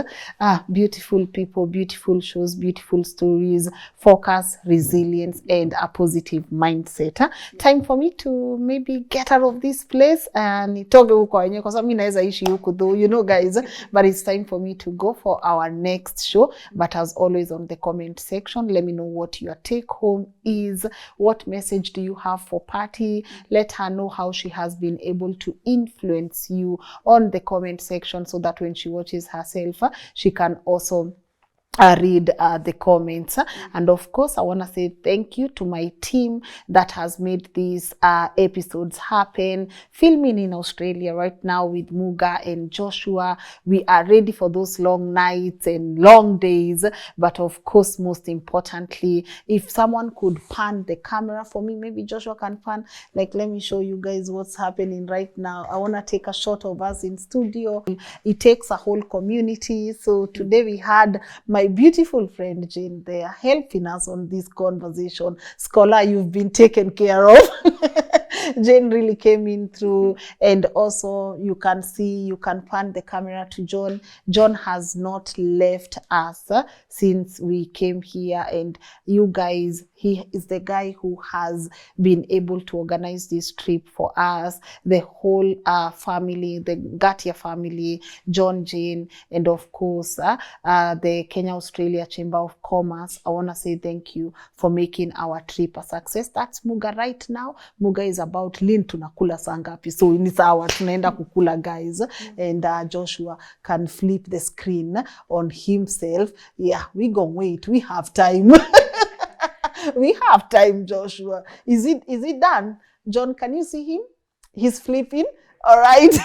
beautiful people, beautiful shows, beautiful stories, focus, resilience, and a positive mindset. Time for me to maybe get out of this place and nitoke huko wenyewe, kwa sababu mimi naweza ishi huko though, you know guys, but it's time for me to go for our next show. But as always, on the comment section, let me know what your take home is. What message do you have for Patty? Let her know how she has been able to influence you on the comment section, so that when she watches herself, she can also read the comments. And of course, I want to say thank you to my team that has made these episodes happen. Filming in Australia right now with Muga and Joshua. We are ready for those long nights and long days. But of course, most importantly, if someone could pan the camera for me, maybe Joshua can pan, like, let me show you guys what's happening right now. I want to take a shot of us in studio. It takes a whole community. So today we had my my beautiful friend Jane there, helping us on this conversation. Scholar, you've been taken care of. Jane really came in through, and also you can pan the camera to John. John has not left us since we came here, and you guys, he is the guy who has been able to organize this trip for us, the whole family, the Gatia family, John, Jane, and of course the Kenya Australia Chamber of Commerce. I want to say thank you for making our trip a success. That's Muga right now. Muga is about Lynn tunakula sangapi, so ni sawa tunaenda kukula guys. And Joshua can flip the screen on himself. Yeah, we gonna wait, we have time. We have time, Joshua. Is it done? John, can you see him? He's flipping. All right.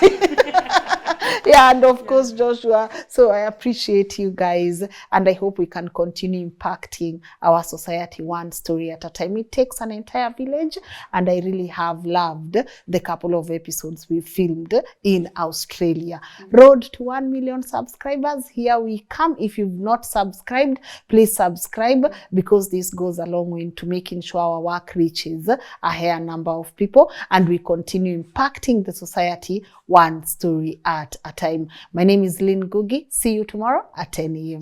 Yeah, and of course, Joshua. So I appreciate you guys, and I hope we can continue impacting our society one story at a time. It takes an entire village, and I really have loved the couple of episodes we filmed in Australia. Road to 1 million subscribers. Here we come. If you've not subscribed, please subscribe, because this goes a long way into making sure our work reaches a higher number of people, and we continue impacting the society one story at a time. My name is Lynn Ngugi. See you tomorrow at 10 a.m.